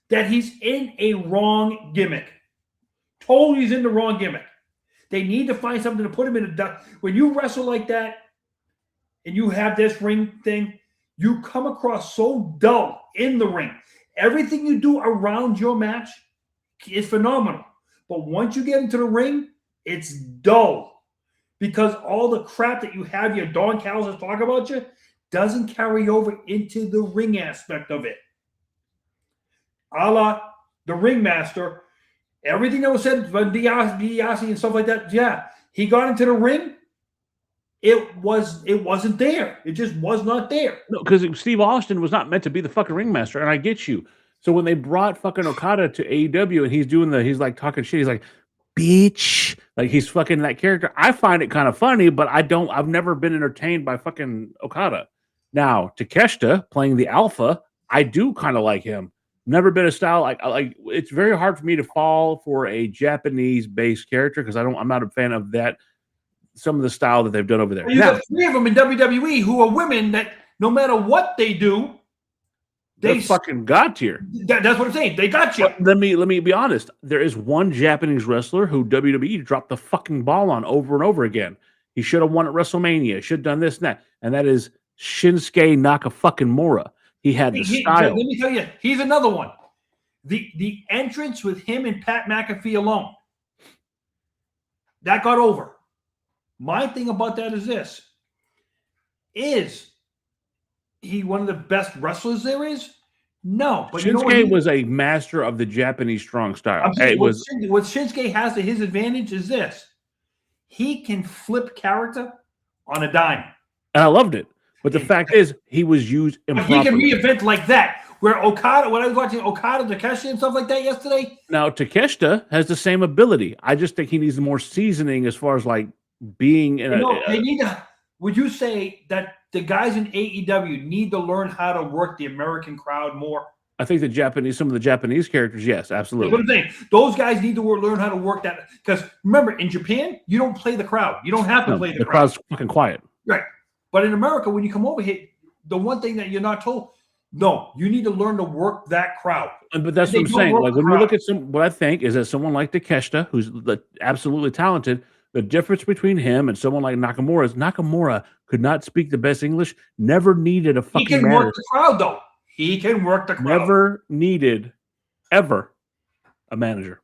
That he's in a wrong gimmick. Totally he's in the wrong gimmick. They need to find something to put him in a. When you wrestle like that and you have this ring thing, you come across so dull in the ring. Everything you do around your match is phenomenal. But once you get into the ring, it's dull. Because all the crap that you have your Don Callis talk about you doesn't carry over into the ring aspect of it. A la the Ringmaster, everything that was said by DiBiase and stuff like that, yeah. He got into the ring, It wasn't there. It just was not there. No, because Steve Austin was not meant to be the fucking ringmaster, and I get you. So when they brought fucking Okada to AEW and he's like talking shit, he's like, bitch. Like he's fucking that character. I find it kind of funny, but I've never been entertained by fucking Okada. Now, Takeshita playing the alpha, I do kind of like him. Never been a style like it's very hard for me to fall for a Japanese based character because I'm not a fan of that. Some of the style that they've done over there. You got 3 of them in WWE who are women that no matter what they do, they fucking got tier. That's what I'm saying. They got you. Let me be honest. There is one Japanese wrestler who WWE dropped the fucking ball on over and over again. He should have won at WrestleMania. Should have done this and that. And that is Shinsuke Nakamura. He had the style. Let me tell you, he's another one. The entrance with him and Pat McAfee alone, that got over. My thing about that is this. Is he one of the best wrestlers there is? No. But Shinsuke was a master of the Japanese strong style. What Shinsuke has to his advantage is this. He can flip character on a dime. And I loved it. But the fact is, he was used improperly. He can reinvent like that. Where Okada, when I was watching Okada, Takeshi, and stuff like that yesterday. Now, Takeshita has the same ability. I just think he needs more seasoning as far as like being in they need to. Would you say that the guys in AEW need to learn how to work the American crowd more? I think some of the Japanese characters, yes, absolutely. What I'm saying, those guys need to learn how to work that. Because remember, in Japan, you don't play the crowd. You don't have to play the crowd. Crowd's fucking quiet. Right. But in America, when you come over here, the one thing that you're not told, no, you need to learn to work that crowd. But that's what I'm saying. Like when you look at what I think is that someone like Takeshita, who's absolutely talented, the difference between him and someone like Nakamura is Nakamura could not speak the best English, never needed a fucking He can work the crowd, though. He can work the crowd. Never needed, ever, a manager.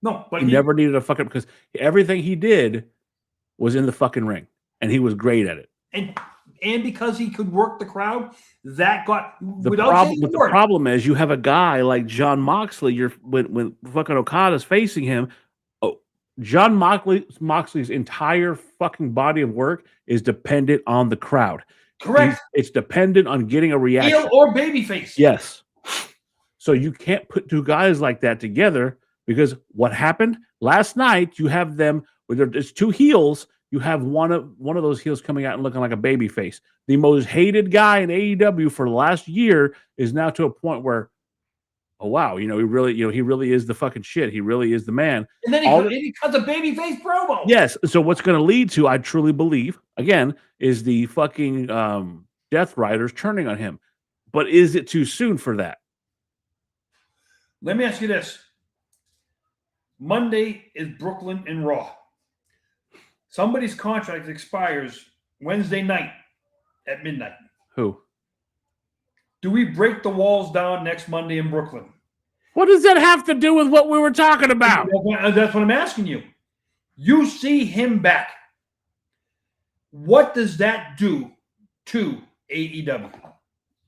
No, but he never needed a fucking, because everything he did was in the fucking ring, and he was great at it. And because he could work the crowd, that got the problem is you have a guy like Jon Moxley. When fucking Okada's facing him, Jon Moxley's entire fucking body of work is dependent on the crowd. Correct. It's dependent on getting a reaction. Heel or babyface. Yes. So you can't put two guys like that together because what happened last night? You have them where there's two heels. You have one of those heels coming out and looking like a baby face. The most hated guy in AEW for the last year is now to a point where, oh wow, he really is the fucking shit. He really is the man. And then he cuts a baby face promo. Yes. So what's going to lead to, I truly believe, again, is the fucking Death Riders turning on him. But is it too soon for that? Let me ask you this. Monday is Brooklyn and Raw. Somebody's contract expires Wednesday night at midnight. Who? Do we break the walls down next Monday in Brooklyn? What does that have to do with what we were talking about? That's what I'm asking you. You see him back. What does that do to AEW?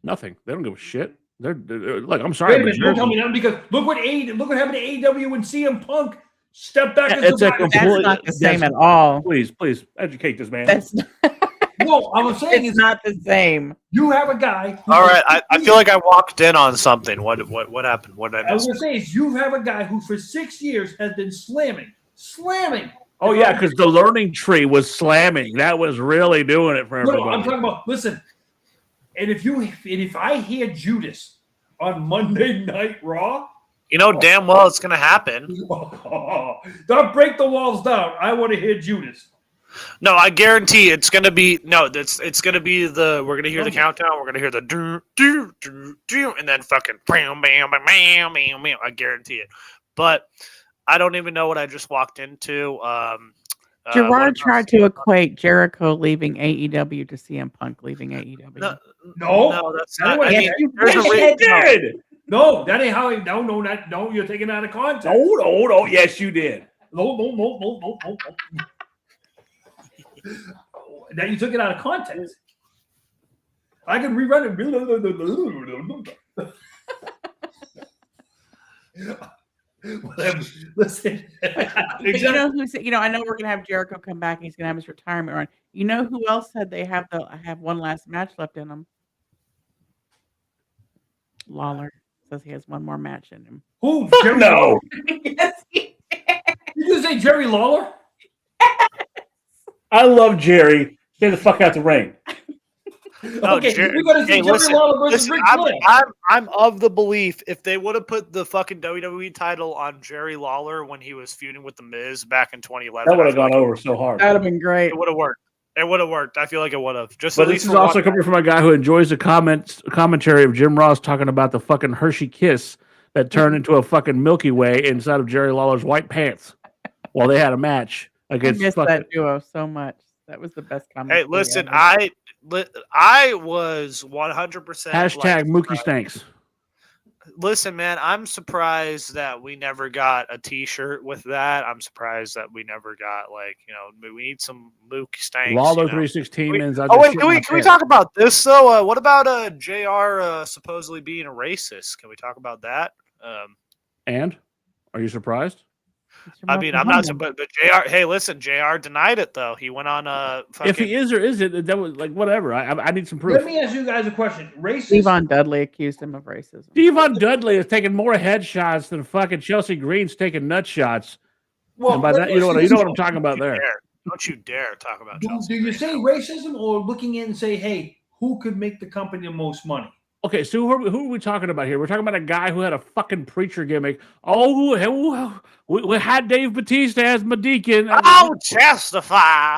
Nothing. They don't give a shit. They're like, I'm sorry. Wait a minute, don't tell me that because look what happened to AEW when CM Punk stepped back. That's not the same at all. Please educate this man. That's not, no, I'm saying it's not the same. You have a guy. All right, I feel like I walked in on something. What happened? What did I miss? I was saying is you have a guy who for 6 years has been slamming. Oh yeah, because the learning tree was slamming. That was really doing it for everybody. No, I'm talking about. Listen, and if I hear Judas on Monday Night Raw, you know damn well it's gonna happen. Don't break the walls down. I want to hear Judas. No, I guarantee it's gonna be it's gonna be we're gonna hear the countdown. We're gonna hear the do do do do, and then fucking bam bam bam bam bam bam. I guarantee it. But I don't even know what I just walked into. Gerard tried to equate Jericho leaving AEW to CM Punk leaving AEW. No, that's not. Yes, you did. No, that ain't how. No, you're taking it out of context. No. Yes, you did. No. Now you took it out of context. I can rerun it. Whatever. Listen. But you know who's? You know, I know we're gonna have Jericho come back. And he's gonna have his retirement run. You know who else said they have one last match left in them? Lawler says he has one more match in him. Who? Fuck Jerry no. Lawler? Yes, he Did you say Jerry Lawler? I love Jerry. Get the fuck out the ring. Okay, Jerry- we got to see hey, Jerry listen, Lawler versus Listen, Ric I'm, Flair. I'm of the belief if they would have put the fucking WWE title on Jerry Lawler when he was feuding with The Miz back in 2011, That would I have feel gone like over so hard. That'd have been great. It would have worked. It would have worked. I feel like it would have. Just But at this least is for also one coming from a guy who enjoys the commentary of Jim Ross talking about the fucking Hershey Kiss that turned into a fucking Milky Way inside of Jerry Lawler's white pants while they had a match I against missed fucking. that duo so much. That was the best comment. Hey, listen, I was 100% Hashtag Mookie Stanks. Listen, man, I'm surprised that we never got a T-shirt with that. I'm surprised that we never got we need some Mookie Stanks. Lawler you know? 316 means I Oh just wait, shit can my we pants. talk about this though? What about JR supposedly being a racist? Can we talk about that? And are you surprised? I mean, I'm not, but JR. Hey, listen, JR denied it though. He went on fucking. If he is or isn't, that was like whatever. I need some proof. Let me ask you guys a question. Racist? Devon Dudley accused him of racism. Devon Dudley is taking more headshots than fucking Chelsea Green's taking nut shots. And by that, you know what I'm talking about there. Don't you dare talk about Do Chelsea you Green. say racism or looking in and say, hey, who could make the company the most money? Okay, so who are we talking about here? We're talking about a guy who had a fucking preacher gimmick. Oh, we had Dave Bautista as my deacon. I'll testify.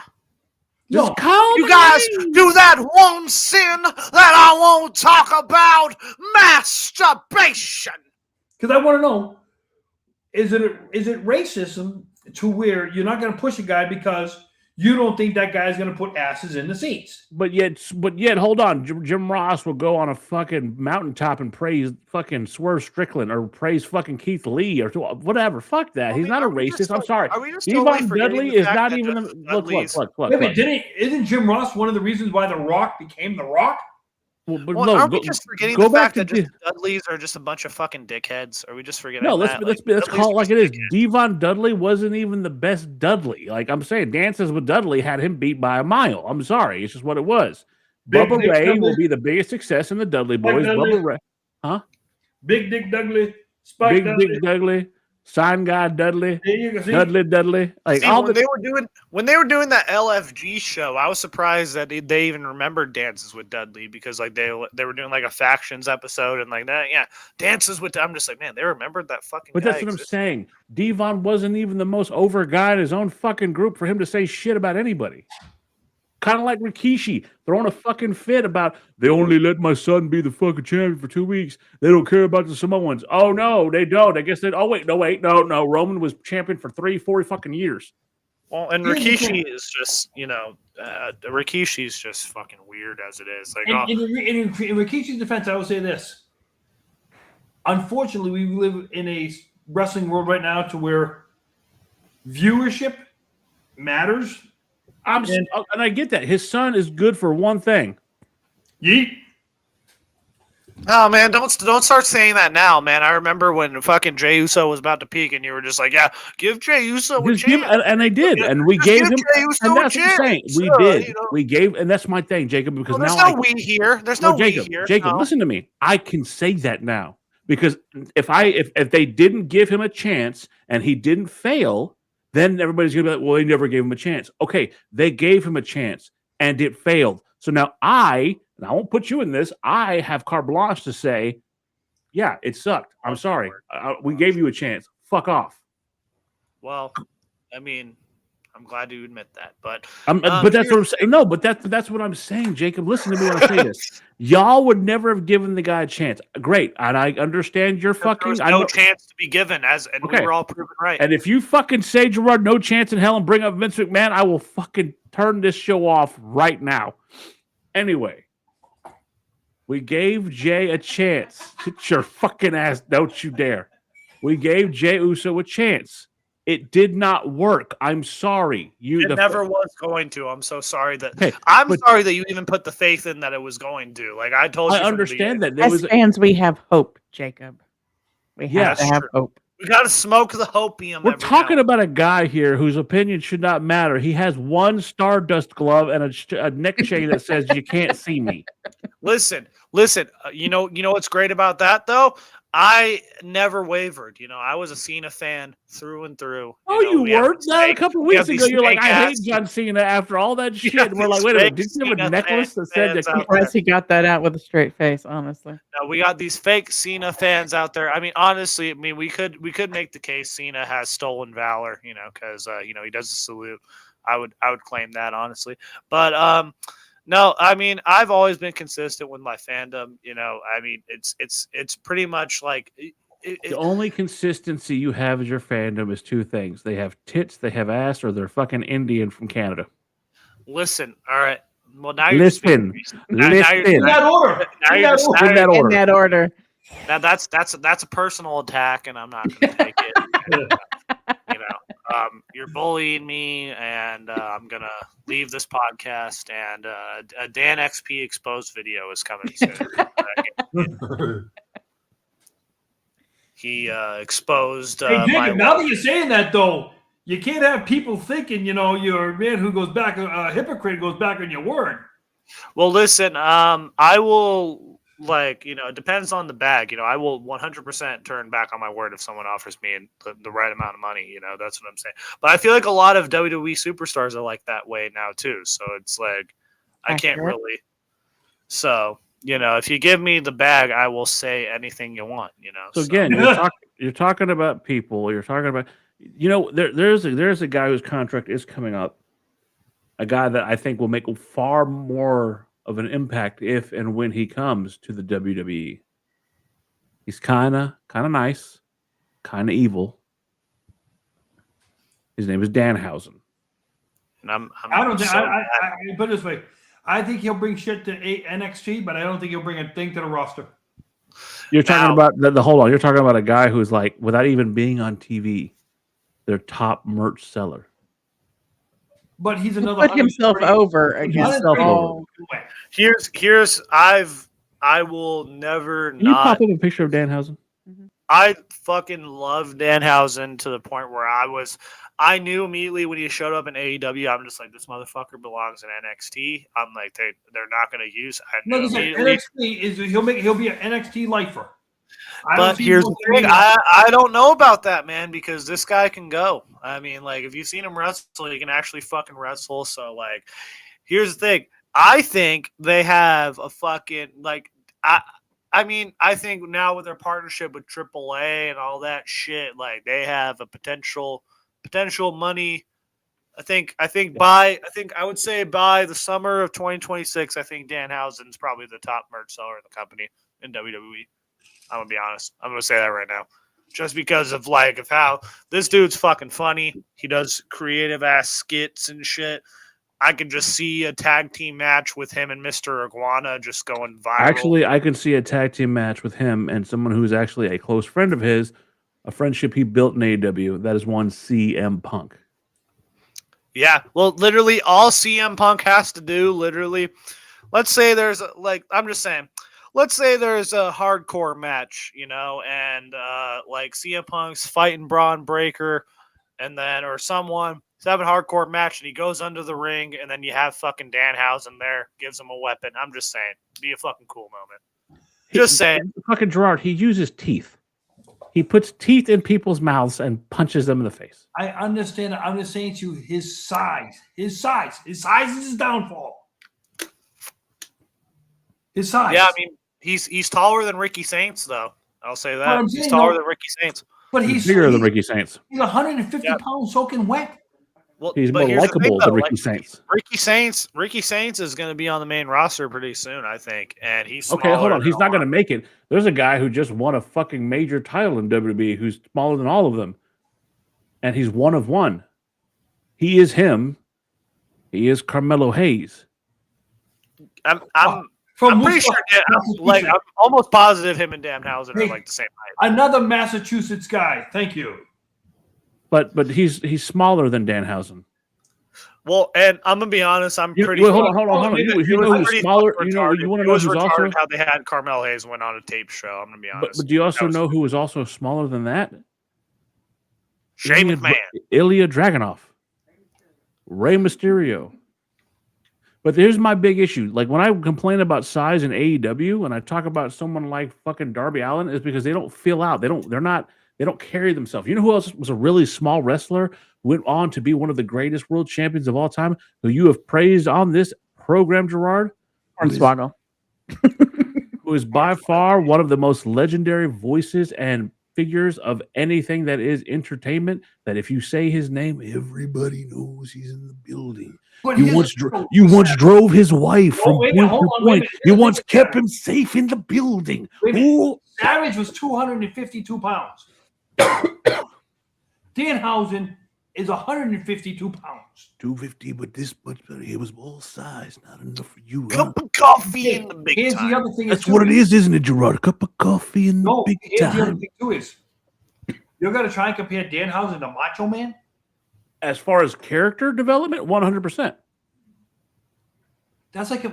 Just call You my guys name. do that one sin that I won't talk about: masturbation. Because I want to know, is it racism to where you're not going to push a guy because you don't think that guy's going to put asses in the seats? But yet, hold on. Jim Ross will go on a fucking mountaintop and praise fucking Swerve Strickland or praise fucking Keith Lee or whatever. Fuck that. He's not a racist. I'm sorry. Are we just totally Devon forgetting Dudley the is fact not that even the Justin look. Dudley's- Look. Wait a minute, isn't Jim Ross one of the reasons why The Rock became The Rock? But Well, no, aren't we just forgetting go the back fact that to just Dudleys are just a bunch of fucking dickheads? Are we just forgetting No, that? let's Dudleys call it are like just it is. dickheads. Devon Dudley wasn't even the best Dudley. Like I'm saying, Dances with Dudley had him beat by a mile. I'm sorry, it's just what it was. Big Bubba Dick Ray Dudley. will be the biggest success in the Dudley boys. Dudley. Bubba Ray, Big Dick Dudley, Spike Big Dudley. Dick Dudley, Sign Guy Dudley, There you go. See? Dudley. Like See, all when the they were doing that LFG show, I was surprised that they even remembered Dances with Dudley because like they were doing like a factions episode and like that. Yeah, Dances with. I'm just like, man, they remembered that fucking. But guy that's what I'm existed. saying. Devon wasn't even the most over guy in his own fucking group for him to say shit about anybody. Kind of like Rikishi throwing a fucking fit about they only let my son be the fucking champion for 2 weeks. They don't care about the Samoans. Oh no, they don't. I guess they. Oh wait, no. Roman was champion for 3-4 fucking years. Well, and Here's the Rikishi thing. is just Rikishi's just fucking weird as it is. Like, In Rikishi's defense, I would say this. Unfortunately, we live in a wrestling world right now to where viewership matters. And I get that. His son is good for one thing. Yeet. oh man, don't start saying that now, man. I remember when fucking Jey Uso was about to peak, and you were just like, yeah, give Jey Uso a Just give- chance. and they did, and we Just gave give him. Jey Uso And a that's what I'm saying. chance. We did. You know? We gave, and that's my thing, Jacob. Because Well, there's now no we here. There's no we here. Jacob, no. listen to me. I can say that now because if they didn't give him a chance and he didn't fail, then everybody's gonna be like, well, they never gave him a chance. Okay, they gave him a chance and it failed. So now I won't put you in this. I have carte blanche to say, yeah, it sucked. I'm sorry. We gave you a chance. Fuck off. Well, I mean, I'm glad you admit that, but But that's what I'm saying. No, but that's what I'm saying, Jacob. Listen to me when I say this. Y'all would never have given the guy a chance. Great, and I understand you're there fucking. was I no know, chance to be given, and Okay. we were all proven right. and if you fucking say Gerard, no chance in hell, and bring up Vince McMahon, I will fucking turn this show off right now. Anyway, we gave Jay a chance. Sit your fucking ass. Don't you dare. We gave Jey Uso a chance. It did not work. I'm sorry. It never was going to. I'm so sorry that Okay, I'm but- sorry that you even put the faith in that it was going to. Like I told you, I from the understand beginning. that. There As was fans, we have hope, Jacob. We have Yes. to have True. hope. We got to smoke the hopium. We're every talking now about a guy here whose opinion should not matter. He has one Stardust glove and a neck chain that says "You can't see me." Listen. You know what's great about that though? I never wavered. You know, I was a Cena fan through and through. Oh, you we have weren't? these Not a fake- couple we have weeks ago, these you're like, fake I hate ass- John Cena after all that shit. have And we're like, these wait a minute, fake did you have a Cena necklace that said fans that? out Surprised he got that out with a straight face, honestly. No, we got these fake Cena fans out there. I mean, honestly, we could make the case Cena has stolen valor, because he does the salute. I would claim that honestly, but no, I mean, I've always been consistent with my fandom. I mean, it's pretty much like The only consistency you have as your fandom is two things: they have tits, they have ass, or they're fucking Indian from Canada. Listen, all right. Well, now you're just Listen, now you're- listen. In that order. now In you're that just- order. now In you're- that order. Now that's a personal attack, and I'm not going to take it. You're bullying me, and I'm going to leave this podcast. And a Dan XP exposed video is coming soon. He exposed Hey, my. Jacob, now that you're saying that, though, you can't have people thinking, you're a man who goes back, a hypocrite goes back on your word. Well, listen, I will, it depends on the bag. I will 100% turn back on my word if someone offers me the right amount of money. That's what I'm saying. But I feel like a lot of WWE superstars are like that way now, too. So it's like, I can't Accurate. really. So, if you give me the bag, I will say anything you want, So again, you're talking about people. You're talking about, there's a guy whose contract is coming up. A guy that I think will make far more of an impact if and when he comes to the WWE. He's kind of nice, kind of evil. His name is Danhausen. And I'm I don't think, so I put it this way. I think he'll bring shit to NXT, but I don't think he'll bring a thing to the roster. You're talking Now- about the hold on. You're talking about a guy who's like, without even being on TV, their top merch seller. But he's He another put himself 130 over against himself all. away. here's I will never Can you not. pop up a picture of Danhausen? I fucking love Danhausen to the point where I knew immediately when he showed up in AEW, I'm just like, this motherfucker belongs in NXT. I'm like, they're not going to use. I knew Like I said, immediately. NXT is he'll be an NXT lifer. I don't But see here's him the thing, I don't know about that, man, because this guy can go. I mean, like, if you've seen him wrestle, he can actually fucking wrestle. So, like, here's the thing. I think they have a fucking, like, I mean, I think now with their partnership with AAA and all that shit, like, they have a potential money. I would say by the summer of 2026, I think Danhausen's probably the top merch seller in the company in WWE. I'm gonna be honest. I'm gonna say that right now, just because of how this dude's fucking funny. He does creative ass skits and shit. I could just see a tag team match with him and Mr. Iguana just going viral. Actually, I can see a tag team match with him and someone who's actually a close friend of his, a friendship he built in AEW. That is one CM Punk. Yeah, well, literally all CM Punk has to do, let's say there's let's say there's a hardcore match, and like CM Punk's fighting Braun Breaker, and then or someone having a hardcore match, and he goes under the ring, and then you have fucking Danhausen there, gives him a weapon. I'm just saying, be a fucking cool moment. Just saying. Fucking Gerard, he uses teeth. He puts teeth in people's mouths and punches them in the face. I understand. I'm just saying to you, his size is his downfall. His size. Yeah, I mean, he's taller than Ricky Saints, though. I'll say But that. I'm He's saying, taller though- than Ricky Saints. but He's bigger than Ricky Saints. He's 150 Yeah. pounds soaking wet. Well, He's but more here's the thing, likable than though, Ricky like, Saints. Ricky Saints is going to be on the main roster pretty soon, I think, and he's Okay, hold smaller on. He's than not all going to make it. There's a guy who just won a fucking major title in WWE who's smaller than all of them. And he's one of one. He is him. He is Carmelo Hayes. I'm From pretty Woodstock, sure. Massachusetts. I'm almost positive him and Danhausen are Hey. like the same height. Another Massachusetts guy. Thank you. But he's smaller than Danhausen. Well, and I'm gonna be honest. I'm pretty. Wait, hold on. It You know was who's pretty smaller? fucking You know, retarded. you want It to know was who's retarded also? how they had Carmel Hayes went on a tape show. I'm gonna be honest. But do you also That was- know who was also smaller than that? Shane McMahon. Ilya Dragunov, Rey Mysterio. But here's my big issue. Like when I complain about size in AEW, and I talk about someone like fucking Darby Allin, is because they don't fill out. They don't carry themselves. You know who else was a really small wrestler, went on to be one of the greatest world champions of all time, who you have praised on this program, Gerard? Hornswoggle. Who is by far one of the most legendary voices and figures of anything that is entertainment, that if you say his name, everybody knows he's in the building. But You here's once drove his wife from wait a point minute, to hold on, wait a point. minute. You Here's once the kept thing. him safe in the building. Wait a minute. Who- Savage was 252 pounds. Danhausen is 152 pounds. 250, but this much better. It was all size, not enough for you. Huh? Cup of coffee in the big Here's time. the other thing. That's what it is, isn't it, Gerard? A cup of coffee in the No, big here's the other time. thing too is you're gonna try and compare Danhausen to Macho Man. As far as character development, 100%. That's like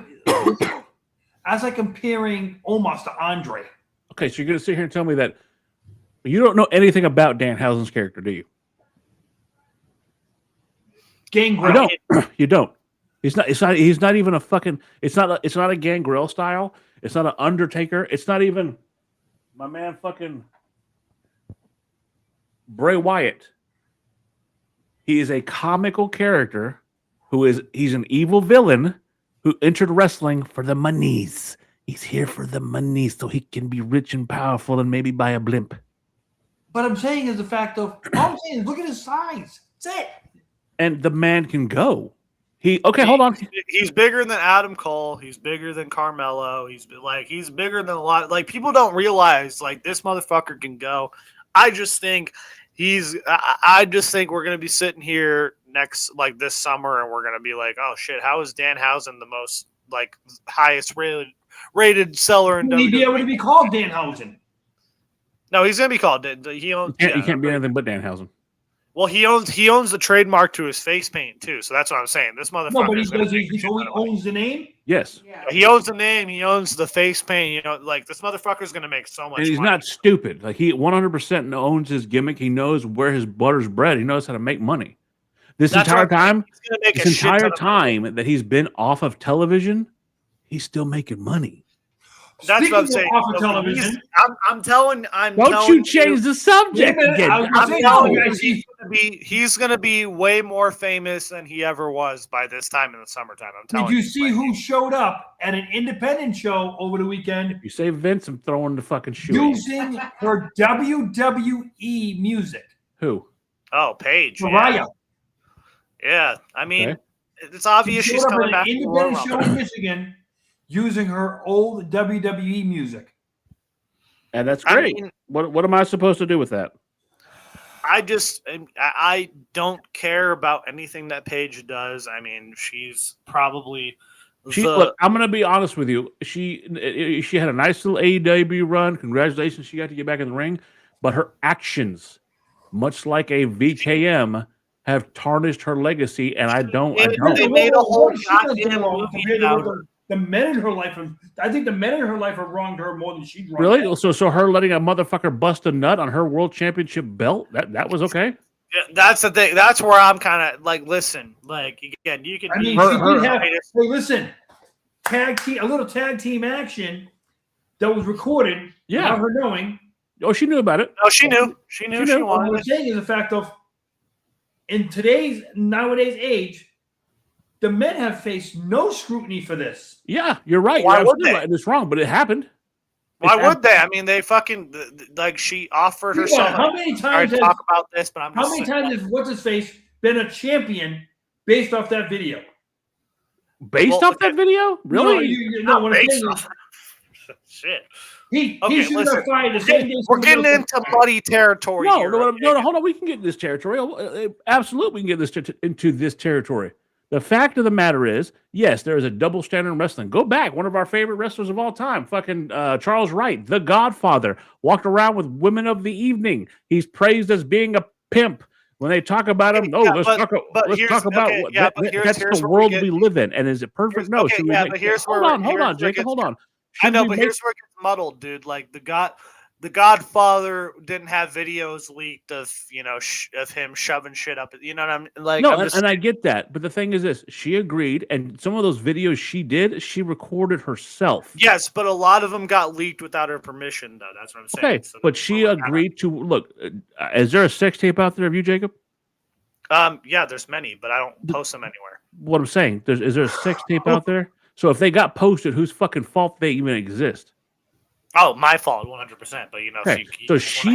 that's like comparing Omos to Andre. Okay, so you're going to sit here and tell me that you don't know anything about Danhausen's character, do you? Gangrel. You don't. You don't. He's not even a fucking. It's not a Gangrel style. It's not an Undertaker. It's not even my man fucking Bray Wyatt. He is a comical character he's an evil villain who entered wrestling for the monies. He's here for the money so he can be rich and powerful and maybe buy a blimp. But I'm saying is the fact of all I'm saying is look at his size. That's it. And the man can go. Hold on. He's bigger than Adam Cole. He's bigger than Carmelo. He's bigger than a lot. Like people don't realize like this motherfucker can go. I just think we're gonna be sitting here this summer and we're gonna be like, oh shit, how is Danhausen the most like highest rated seller in Would he be able WWE? to be called Danhausen? No, he's gonna be called. He owns. You can't be anything but Danhausen. Well, he owns the trademark to his face paint too. So that's what I'm saying. This motherfucker. No, but he he owns the name. Yes. Yeah. He owns the name. He owns the face paint. You know, like this motherfucker's gonna make so much. And he's money. not stupid. Like he 100% owns his gimmick. He knows where his butter's bred. He knows how to make money. This That's entire what I'm saying. time, He's gonna make this a shit ton entire of money. time that he's been off of television, he's still making money. That's what I'm Speaking saying. of off of television, I'm telling. Don't you change the subject Wait a minute, again. I was I'm saying, telling no, you, guys, he's gonna be way more famous than he ever was by this time in the summertime. I'm telling Did you you. see who showed up at an independent show over the weekend You say Vince, I'm throwing the fucking shoe. at you. using her WWE music? Who? Oh, Paige. Mariah. Yeah. I mean, Okay. it's obvious She she's showed up coming at back. an from the Royal independent show Rumble. in Michigan using her old WWE music. And that's I great. mean, What am I supposed to do with that? I don't care about anything that Paige does. I mean, she's probably Look, I'm gonna be honest with you. She had a nice little AEW run. Congratulations, she got to get back in the ring. But her actions, much like a VKM, have tarnished her legacy, and I don't. They made a whole What she does goddamn wrong movie compared to about what her. the men in her life. I think the men in her life have wronged her more than she wronged Really? them. So her letting a motherfucker bust a nut on her world championship belt, that was okay? Yeah, that's the thing. That's where I'm kind of like, listen, like again, you can. I mean, be she did have. greatest. Hey, listen, a little tag team action that was recorded Yeah. without her knowing. Oh, she knew about it. No, she knew. She knew. She She knew. What wanted I'm it. saying is the fact of in nowadays age, the men have faced no scrutiny for this. Yeah, you're right. Why You're would absolutely they? right. And it's wrong, but it happened. Why It would they? I mean, they fucking like she offered Think herself. about it. How many Sorry times to has talk about this, but I'm how just many saying. times has what's his face been a champion based off that video? Based Well, off that video? Really? No, what I'm Based saying is off- Shit. he Okay, should listen. have fired the same day. We're getting somebody else- into muddy territory No, here. no, okay? no, hold on. We can get in this territory. Absolutely, we can get into this territory. The fact of the matter is, yes, there is a double standard in wrestling. Go back. One of our favorite wrestlers of all time, fucking Charles Wright, the Godfather, walked around with women of the evening. He's praised as being a pimp. When they talk about him, Yeah, let's but talk here's- about okay, what yeah, but that's here's the where we world get- we live in. And is it perfect? No. Okay, Should we yeah, make- but here's hold where on, it Jacob. gets- Hold on. I Should know, we but make- here's where it gets muddled, dude. Like the God, The Godfather didn't have videos leaked of of him shoving shit up. You know what I'm like? No, I'm just, and I get that, but the thing is this: she agreed, and some of those videos she did, she recorded herself. yes, but a lot of them got leaked without her permission, though. That's what I'm saying. Okay, but she agreed to look. Is there a sex tape out there of you, Jacob? Yeah, there's many, but I don't post them anywhere. What I'm saying, is there a sex tape out there? So if they got posted, whose fucking fault they even exist? Oh, my fault, 100%. But Okay. So she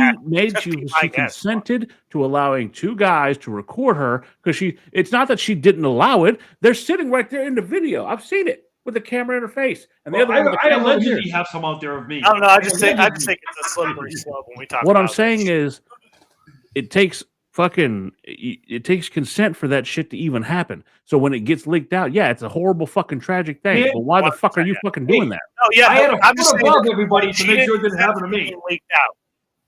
consented to allowing two guys to record her because it's not that she didn't allow it. They're sitting right there in the video. I've seen it with the camera in her face. And the other one with the I camera over allegedly here. have some out there of me. I don't know. I just think it's a slippery slope when we talk. What about I'm saying is, it takes consent for that shit to even happen. So when it gets leaked out, yeah, it's a horrible fucking tragic thing. Yeah, but why the fuck are you fucking doing that? Oh yeah, I had a I'm just foot saying above that everybody to she make sure it didn't didn't happen to consent me. being leaked out.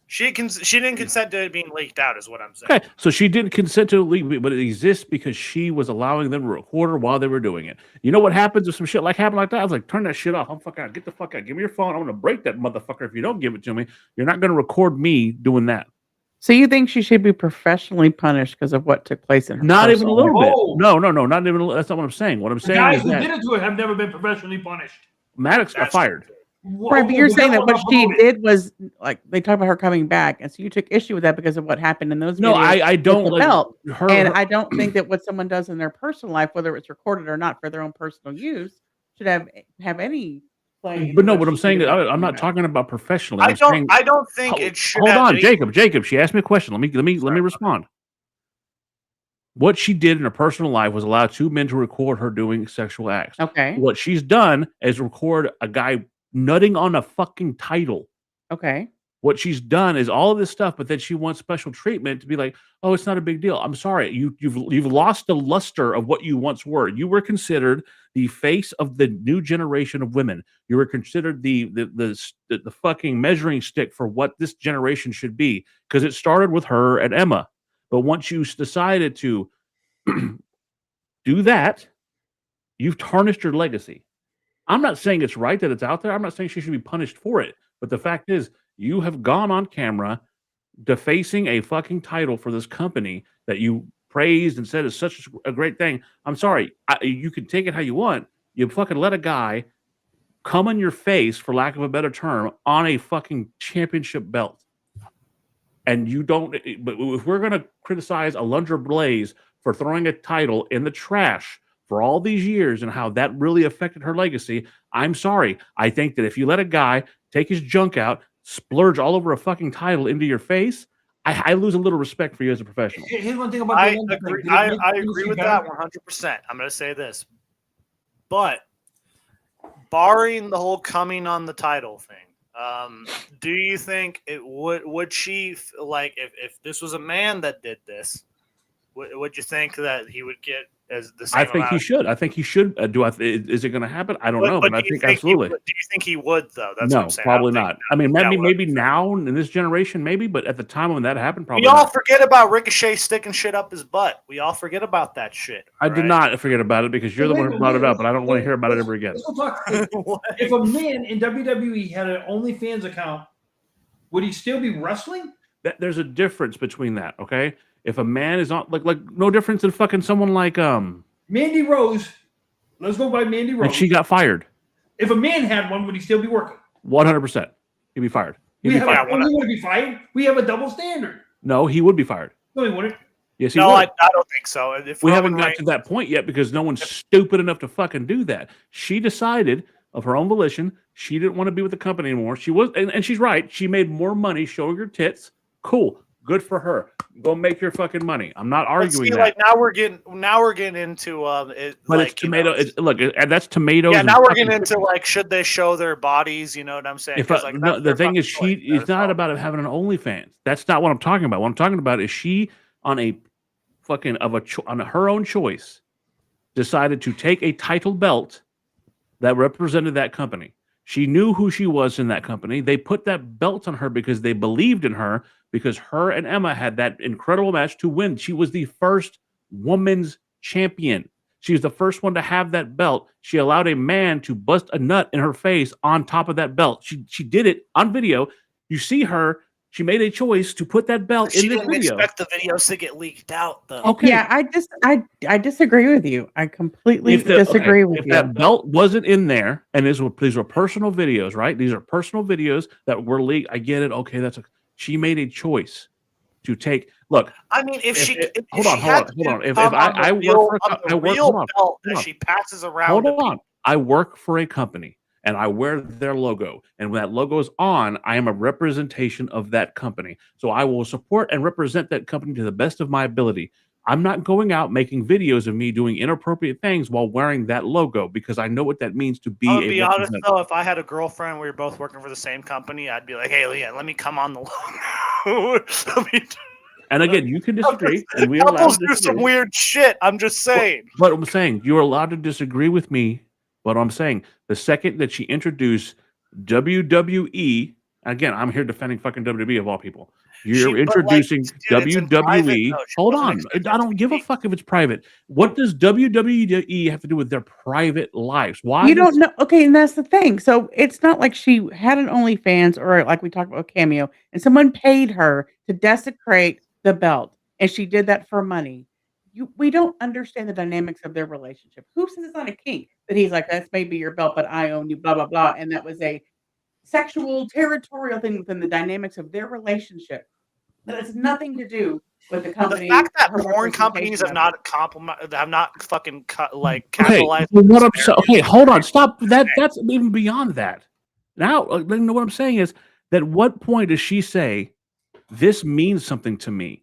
She didn't consent to it being leaked out, is what I'm saying. Okay, so she didn't consent to the leak, but it exists because she was allowing them to record her while they were doing it. You know what happens if some shit happened like that? I was like, turn that shit off. I'm fucking out. Get the fuck out. Give me your phone. I'm gonna break that motherfucker if you don't give it to me. You're not gonna record me doing that. So you think she should be professionally punished because of what took place in her? Not even a little bit. Whoa. No, not even. That's not what I'm saying. What I'm The saying guys is who that did it to her have never been professionally punished. Maddox got fired. Right, but you're saying that what she did was like they talk about her coming back, and so you took issue with that because of what happened in those. No, videos I don't with the like belt. her. And I don't think that what someone does in their personal life, whether it's recorded or not for their own personal use, should have any play. But no, what I'm saying is I'm not talking about professionally. I don't think it should. Hold have on, any- Jacob. She asked me a question. Let me respond. What she did in her personal life was allow two men to record her doing sexual acts. Okay. What she's done is record a guy nutting on a fucking title. Okay. What she's done is all of this stuff, but then she wants special treatment to be like, oh, it's not a big deal. I'm sorry, you've lost the luster of what you once were. You were considered the face of the new generation of women. You were considered the fucking measuring stick for what this generation should be, because it started with her and Emma. But once you decided to do that, you've tarnished your legacy. I'm not saying it's right that it's out there. I'm not saying she should be punished for it. But the fact is, you have gone on camera defacing a fucking title for this company that you praised and said is such a great thing. I'm sorry. You can take it how you want. You fucking let a guy come in your face, for lack of a better term, on a fucking championship belt. And you don't, but if we're going to criticize Alundra Blaze for throwing a title in the trash for all these years and how that really affected her legacy, I'm sorry. I think that if you let a guy take his junk out, splurge all over a fucking title into your face, I lose a little respect for you as a professional. Here's one thing about I the agree. thing. I agree with that 100%. I'm going to say this, but barring the whole coming on the title thing, do you think it would she like if this was a man that did this? Would you think that he would get as the same? I think he should. I think he should. Is it going to happen? I don't know, but I think absolutely. Do you think he would though? That's no, what I'm saying. probably not. I mean, Yeah, maybe now in this generation, maybe, but at the time when that happened, probably. We all not. forget about Ricochet sticking shit up his butt. We all forget about that shit. I did not forget about it because you're the one who brought it up, and I don't want to hear about it ever again. Let's go talk. If a man in WWE had an OnlyFans account, would he still be wrestling? There's a difference between that, okay? If a man is on like no difference than fucking someone like Mandy Rose. Let's go by Mandy Rose. and she got fired. If a man had one, would he still be working? 100%. He'd be fired. He'd be fired. He would be fired. We have a double standard. No, he would be fired. No, he wouldn't. Yes, he No, would. I don't think so. If We Roman haven't got Reigns- to that point yet because no one's stupid enough to fucking do that. She decided of her own volition she didn't want to be with the company anymore. She was, and she's right. She made more money showing her tits. Cool, good for her. Go make your fucking money. I'm not But arguing see, that. like now we're getting into it. But like, it's tomato. Look, that's tomatoes. Yeah, and now we're fucking- getting into like should they show their bodies? You know what I'm saying? If 'Cause, like, no, that's the their thing is, fucking choice. it's not about having an OnlyFans. That's not what I'm talking about. What I'm talking about is she on a fucking on her own choice decided to take a title belt that represented that company. She knew who she was in that company. They put that belt on her because they believed in her, because her and Emma had that incredible match to win. She was the first women's champion. She was the first one to have that belt. She allowed a man to bust a nut in her face on top of that belt. She did it on video. You see her. She made a choice to put that belt She in this didn't video. expect the videos to get leaked out, though. Okay. Yeah, I disagree with you. I completely disagree with if you. that belt wasn't in there, and these were personal videos, right? These are personal videos that were leaked. I get it. Okay, she made a choice to take. Look, I mean, if she hold on. If I work belt that she passes around, hold to on. people. I work for a company and I wear their logo. And when that logo is on, I am a representation of that company. So I will support and represent that company to the best of my ability. I'm not going out making videos of me doing inappropriate things while wearing that logo because I know what that means to be. I'm gonna be honest though, if I had a girlfriend, we were both working for the same company, I'd be like, "Hey, Leah, let me come on the logo." And again, you can disagree, and we are allowed Couples to do some disagree. weird shit. I'm just saying. But I'm saying you're allowed to disagree with me. But I'm saying the second that she introduced WWE, again, I'm here defending fucking WWE of all people. You're introducing WWE. Hold on. I don't give a fuck if it's private. What does WWE have to do with their private lives? Why? You don't know. Okay, and that's the thing. So it's not like she had an OnlyFans or like we talked about Cameo, and someone paid her to desecrate the belt, and she did that for money. We don't understand the dynamics of their relationship. Who says it's not a kink? That he's like, that's maybe your belt, but I own you, blah, blah, blah. And that was a sexual, territorial thing within the dynamics of their relationship. That has nothing to do with the company. The fact that porn companies have not fucking capitalized. Okay, hold on, stop. That's even beyond that. Now, what I'm saying is that what point does she say this means something to me?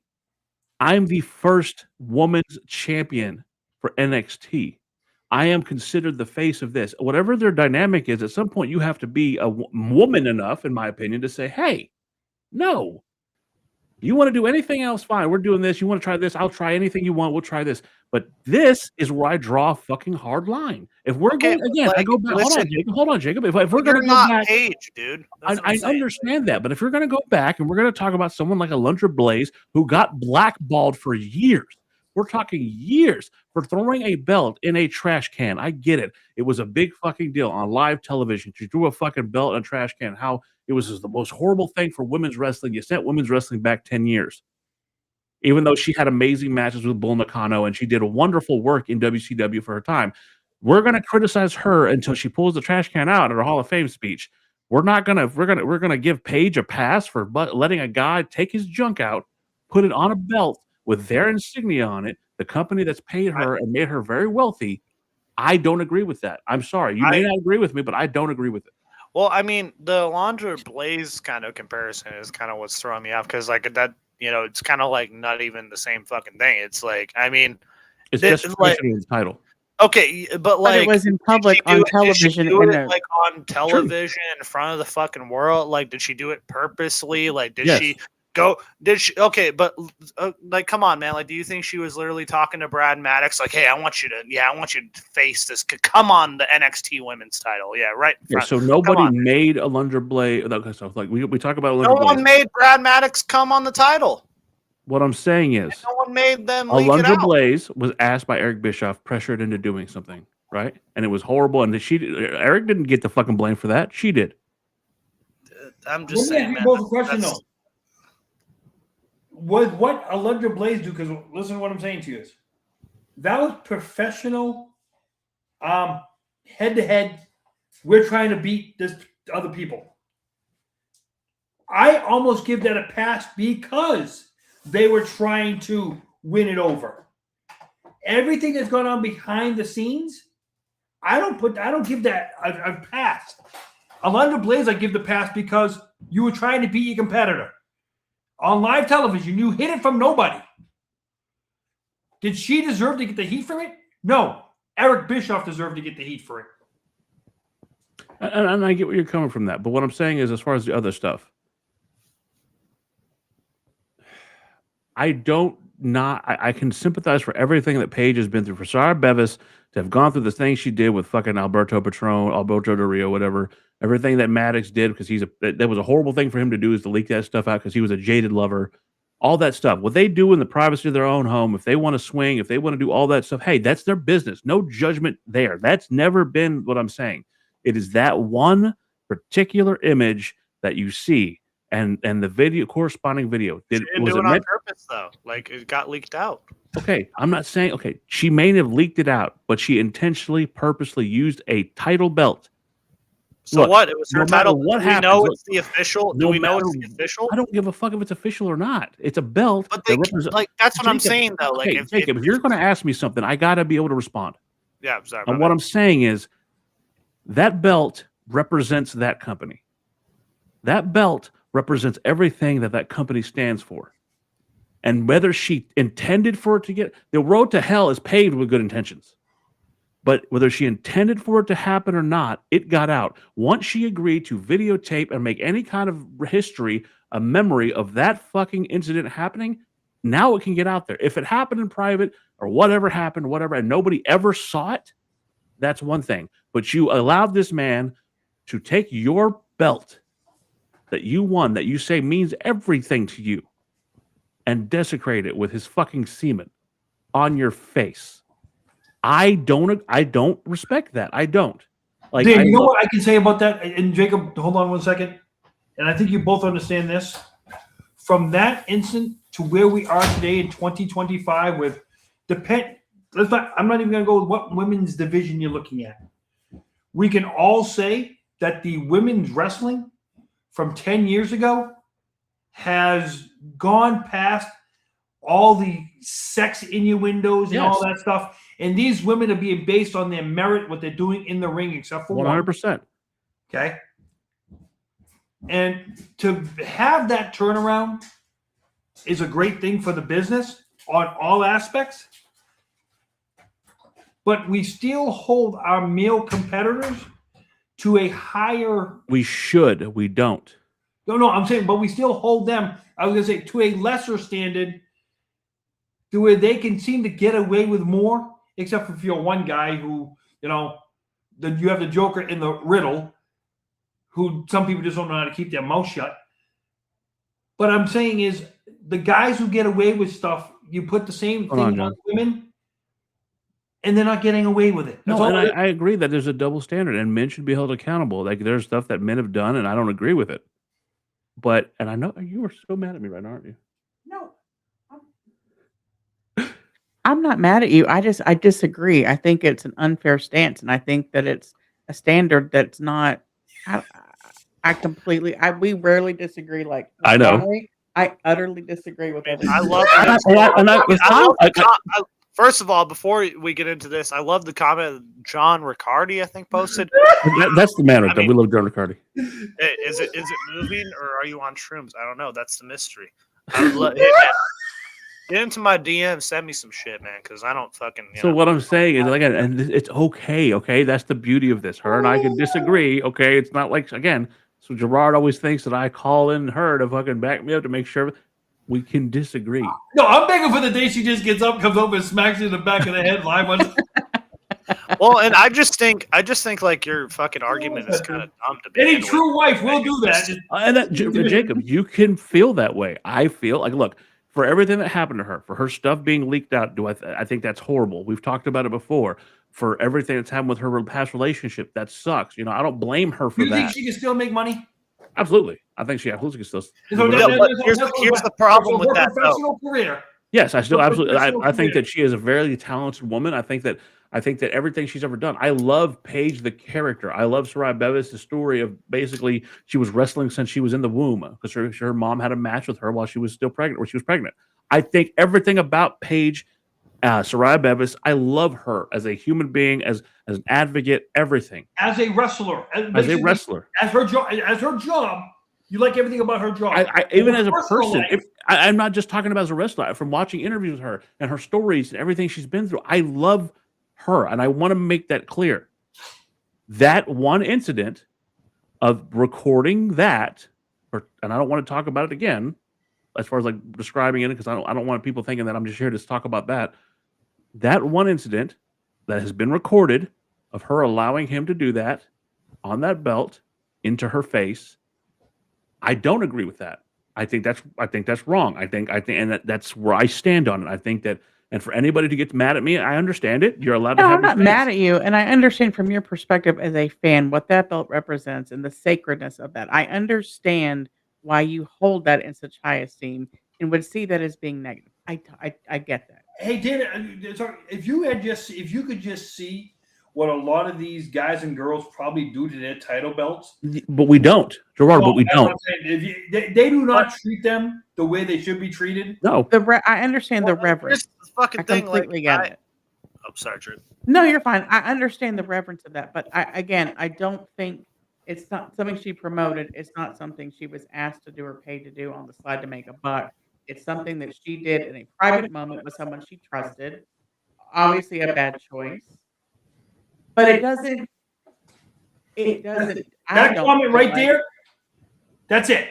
I'm the first woman's champion for NXT. I am considered the face of this. Whatever their dynamic is, at some point you have to be a woman enough, in my opinion, to say, hey, no. You want to do anything else? Fine. We're doing this. You want to try this? I'll try anything you want. We'll try this. But this is where I draw a fucking hard line. If we're going again, I go back. Hold on, Jacob. If we're going to go back, Paige, dude. I understand that. But if you're going to go back and we're going to talk about someone like Alundra Blaze who got blackballed for years, we're talking years for throwing a belt in a trash can. I get it. It was a big fucking deal on live television. She threw a fucking belt in a trash can. How it was the most horrible thing for women's wrestling. You sent women's wrestling back 10 years. Even though she had amazing matches with Bull Nakano and she did a wonderful work in WCW for her time. We're going to criticize her until she pulls the trash can out at her Hall of Fame speech. We're going to give Paige a pass for letting a guy take his junk out, put it on a belt with their insignia on it, the company that's paid her and made her very wealthy. I don't agree with that. I'm sorry. You may not agree with me, but I don't agree with it. Well, I mean, the Alundra Blaze kind of comparison is kind of what's throwing me off because, like, that, you know, it's kind of like not even the same fucking thing. It's like, I mean, it's just like the title. Okay, but like, it was in public on television. Like on television in front of the fucking world. Like, did she do it purposely? Like, did she go? Did she? Okay, but like, come on, man. Like, do you think she was literally talking to Brad Maddox? Like, hey, I want you to face this. Come on, the NXT Women's Title. Yeah, right. Yeah, so nobody made Alundra Blaze. Okay, so like we talk about Alundra Blaze. No one made Brad Maddox come on the title. What I'm saying is, no one made them leak it Alundra out. Blaze was asked by Eric Bischoff, pressured into doing something, right? And it was horrible. And Eric didn't get the fucking blame for that. She did. I'm just saying, man. Both a question though. What Alundra Blaze do? Because listen to what I'm saying to you is that was professional, head to head. We're trying to beat this other people. I almost give that a pass because they were trying to win it over. Everything that's going on behind the scenes, I don't give that a pass. Alundra Blaze, I give the pass because you were trying to beat your competitor. On live television, you hid it from nobody. Did she deserve to get the heat for it? No. Eric Bischoff deserved to get the heat for it. And I get where you're coming from that. But what I'm saying is, as far as the other stuff, I can sympathize for everything that Paige has been through. For Sarah Bevis to have gone through the thing she did with fucking Alberto Patron, Alberto Del Rio, whatever, everything that Maddox did because that was a horrible thing for him to do is to leak that stuff out because he was a jaded lover. All that stuff. What they do in the privacy of their own home, if they want to swing, if they want to do all that stuff, hey, that's their business. No judgment there. That's never been what I'm saying. It is that one particular image that you see. and the corresponding video, She didn't was do it it on meant? purpose though. Like it got leaked out. Okay, I'm not saying, okay, she may have leaked it out, but she intentionally, purposely used a title belt. So Look, what? It was her no matter title. what Do we happens, know look, it's the official? no Do we know it's matter- the official? I don't give a fuck if it's official or not. It's a belt. But that they represents- like that's what I'm Jacob, saying though. Like okay, Jacob, if you're going to ask me something, I got to be able to respond. yeah, sorry. my And what bad. I'm saying is that belt represents that company. That belt represents everything that company stands for. And whether she intended for it to get, the road to hell is paved with good intentions. But whether she intended for it to happen or not, it got out. Once she agreed to videotape and make any kind of history, a memory of that fucking incident happening, now it can get out there. If it happened in private or whatever happened, whatever, and nobody ever saw it, that's one thing. But you allowed this man to take your belt that you won, that you say means everything to you, and desecrate it with his fucking semen on your face. I don't respect that. I don't. Like, Dan, you know what I can say about that? And Jacob, hold on 1 second. And I think you both understand this. From that instant to where we are today in 2025, with I'm not even going to go with what women's division you're looking at. We can all say that the women's wrestling from 10 years ago has gone past all the sex innuendos and all that stuff. And these women are being based on their merit, what they're doing in the ring, except for 100%. Okay. And to have that turnaround is a great thing for the business on all aspects. But we still hold our male competitors to a higher. We should. We don't. No, I'm saying, but we still hold them, I was going to say, to a lesser standard to where they can seem to get away with more, except for if you're one guy who, you have the Joker in the riddle, who some people just don't know how to keep their mouth shut. But I'm saying is the guys who get away with stuff, you put the same thing on women, and they're not getting away with it. No, and I agree that there's a double standard, and men should be held accountable. Like, there's stuff that men have done, and I don't agree with it. But, and I know you are so mad at me right now, aren't you? No. I'm not mad at you. I disagree. I think it's an unfair stance, and I think that it's a standard that's not. We rarely disagree. Like, I know. Sorry, I utterly disagree with that. I love First of all, before we get into this, I love the comment John Riccardi, I think, posted. That's the man right there. We love John Riccardi. Is it moving or are you on shrooms? I don't know. That's the mystery. I would love get into my DM, send me some shit, man, because I don't fucking. So what I'm saying is, again, and it's okay. Okay, that's the beauty of this. Her and I can disagree. Okay, it's not like, again. So Gerard always thinks that I call in her to fucking back me up to make sure we can disagree. No, I'm begging for the day she just gets up, comes over, and smacks you in the back of the head live on. Well, and I just think like your fucking argument is kind of dumb to be. Any true wife will do that. And Jacob, you can feel that way. I feel like, look, for everything that happened to her, for her stuff being leaked out, I think that's horrible. We've talked about it before. For everything that's happened with her past relationship, that sucks. I don't blame her for You that. think she can still make money? Absolutely. I think she absolutely can still. But here's the problem with that. Professional career. Yes, I still absolutely. I think career. that she is a very talented woman. I think that everything she's ever done. I love Paige the character. I love Saraya Bevis, the story of basically she was wrestling since she was in the womb because her mom had a match with her while she was still pregnant, or she was pregnant. I think everything about Paige, Saraya Bevis, I love her as a human being, as an advocate, everything. As a wrestler. As a wrestler. As her job. You like everything about her job. Even as a person, I'm not just talking about as a wrestler. From watching interviews with her and her stories and everything she's been through, I love her, and I want to make that clear. That one incident of recording that, and I don't want to talk about it again, as far as like describing it, because I don't want people thinking that I'm just here to talk about that. That one incident that has been recorded of her allowing him to do that on that belt into her face, I don't agree with that. I think that's wrong. I think, and that's where I stand on it. I think that, and for anybody to get mad at me, I understand it. You're allowed to. I'm not mad at you, and I understand from your perspective as a fan what that belt represents and the sacredness of that. I understand why you hold that in such high esteem and would see that as being negative. I get that. Hey, Dan, if you could just see what a lot of these guys and girls probably do to their title belts. But we don't, Gerard. But we That's what don't. I'm saying. They do not treat them the way they should be treated. No. I understand the reverence. Here's the fucking I thing. completely Like, get it. I'm sorry, Drew. No, you're fine. I understand the reverence of that, but I don't think it's not something she promoted. It's not something she was asked to do or paid to do on the side to make a buck. It's something that she did in a private moment with someone she trusted. Obviously, a bad choice, but it doesn't. It doesn't. I That don't comment feel right like- there, that's it.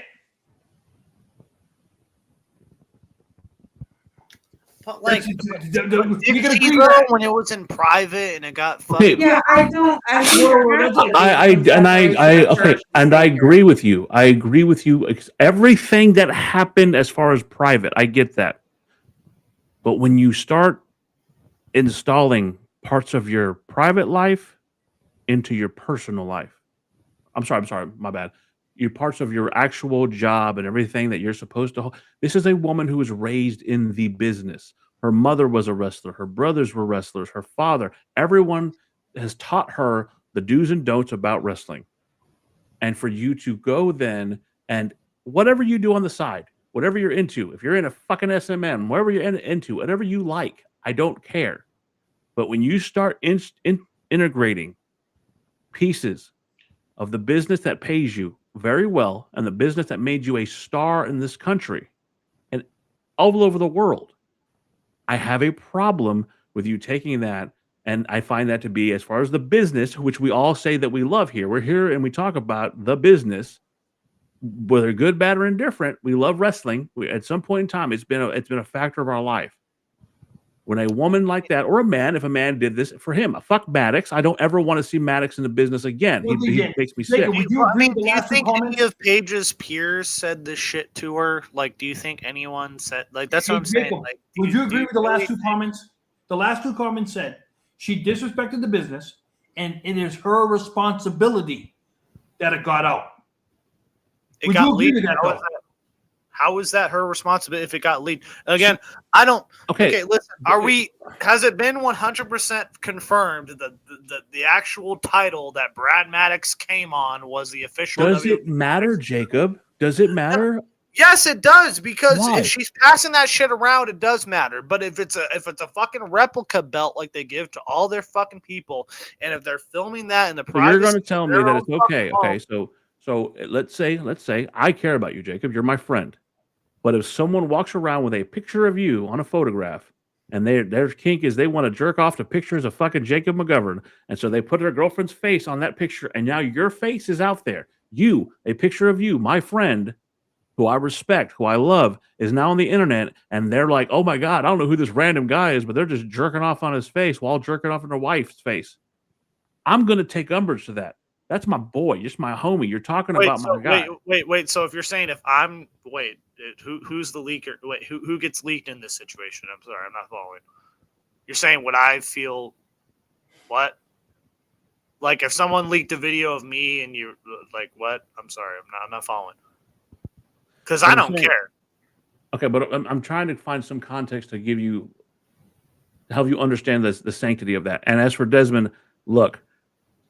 But like, You Dick can agree Cheever, that. when it was in private and it got Okay. fucking. Yeah, I don't. I think Well, there has that's to it. be some separation of church And I and state. agree with you. I agree with you. Everything that happened as far as private, I get that. But when you start installing parts of your private life into your personal life, I'm sorry, my bad. Your parts of your actual job and everything that you're supposed to hold. This is a woman who was raised in the business. Her mother was a wrestler. Her brothers were wrestlers. Her father, everyone has taught her the do's and don'ts about wrestling. And for you to go then and whatever you do on the side, whatever you're into, if you're in a fucking SMM, whatever you're into, whatever you like, I don't care. But when you start integrating pieces of the business that pays you very well and the business that made you a star in this country and all over the world, I have a problem with you taking that. And I find that to be, as far as the business, which we all say that we love here, we're here and we talk about the business, whether good, bad, or indifferent. We love wrestling. At some point in time, it's been a factor of our life. When a woman like that, or a man, if a man did this for him, fuck Maddox. I don't ever want to see Maddox in the business again. Well, He again, makes me Jacob, sick. would you I agree mean, with the do you last two think any comments? of Paige's peers said this shit to her? Like, do you think anyone said like that's what I'm Hey, saying? Jacob, Like, would you agree with the last really two think- comments? The last two comments said she disrespected the business, and it is her responsibility that it got out. It Would got you agree leaked? with that, though? How is that her responsibility if it got leaked? Again, I don't. Okay, listen. Are we? Has it been 100% confirmed that the actual title that Brad Maddox came on was the official? Does it matter, Jacob? Does it matter? Yes, it does, because Why? if she's passing that shit around, it does matter. But if it's a fucking replica belt like they give to all their fucking people, and if they're filming that in the So you're privacy going to tell of me their that own it's okay. fucking Okay, home, so let's say I care about you, Jacob. You're my friend. But if someone walks around with a picture of you on a photograph, and their kink is they want to jerk off to pictures of fucking Jacob McGovern, and so they put their girlfriend's face on that picture, and now your face is out there. You, a picture of you, my friend, who I respect, who I love, is now on the internet, and they're like, oh my God, I don't know who this random guy is, but they're just jerking off on his face while jerking off on their wife's face. I'm going to take umbrage to that. That's my boy, just my homie. You're talking about my guy. Wait. So if you're saying who's the leaker? Wait, who gets leaked in this situation? I'm sorry, I'm not following. You're saying would I feel what? Like if someone leaked a video of me and you like what? I'm sorry, I'm not following. Because I don't care. Okay, but I'm trying to find some context to help you understand the sanctity of that. And as for Desmond, look,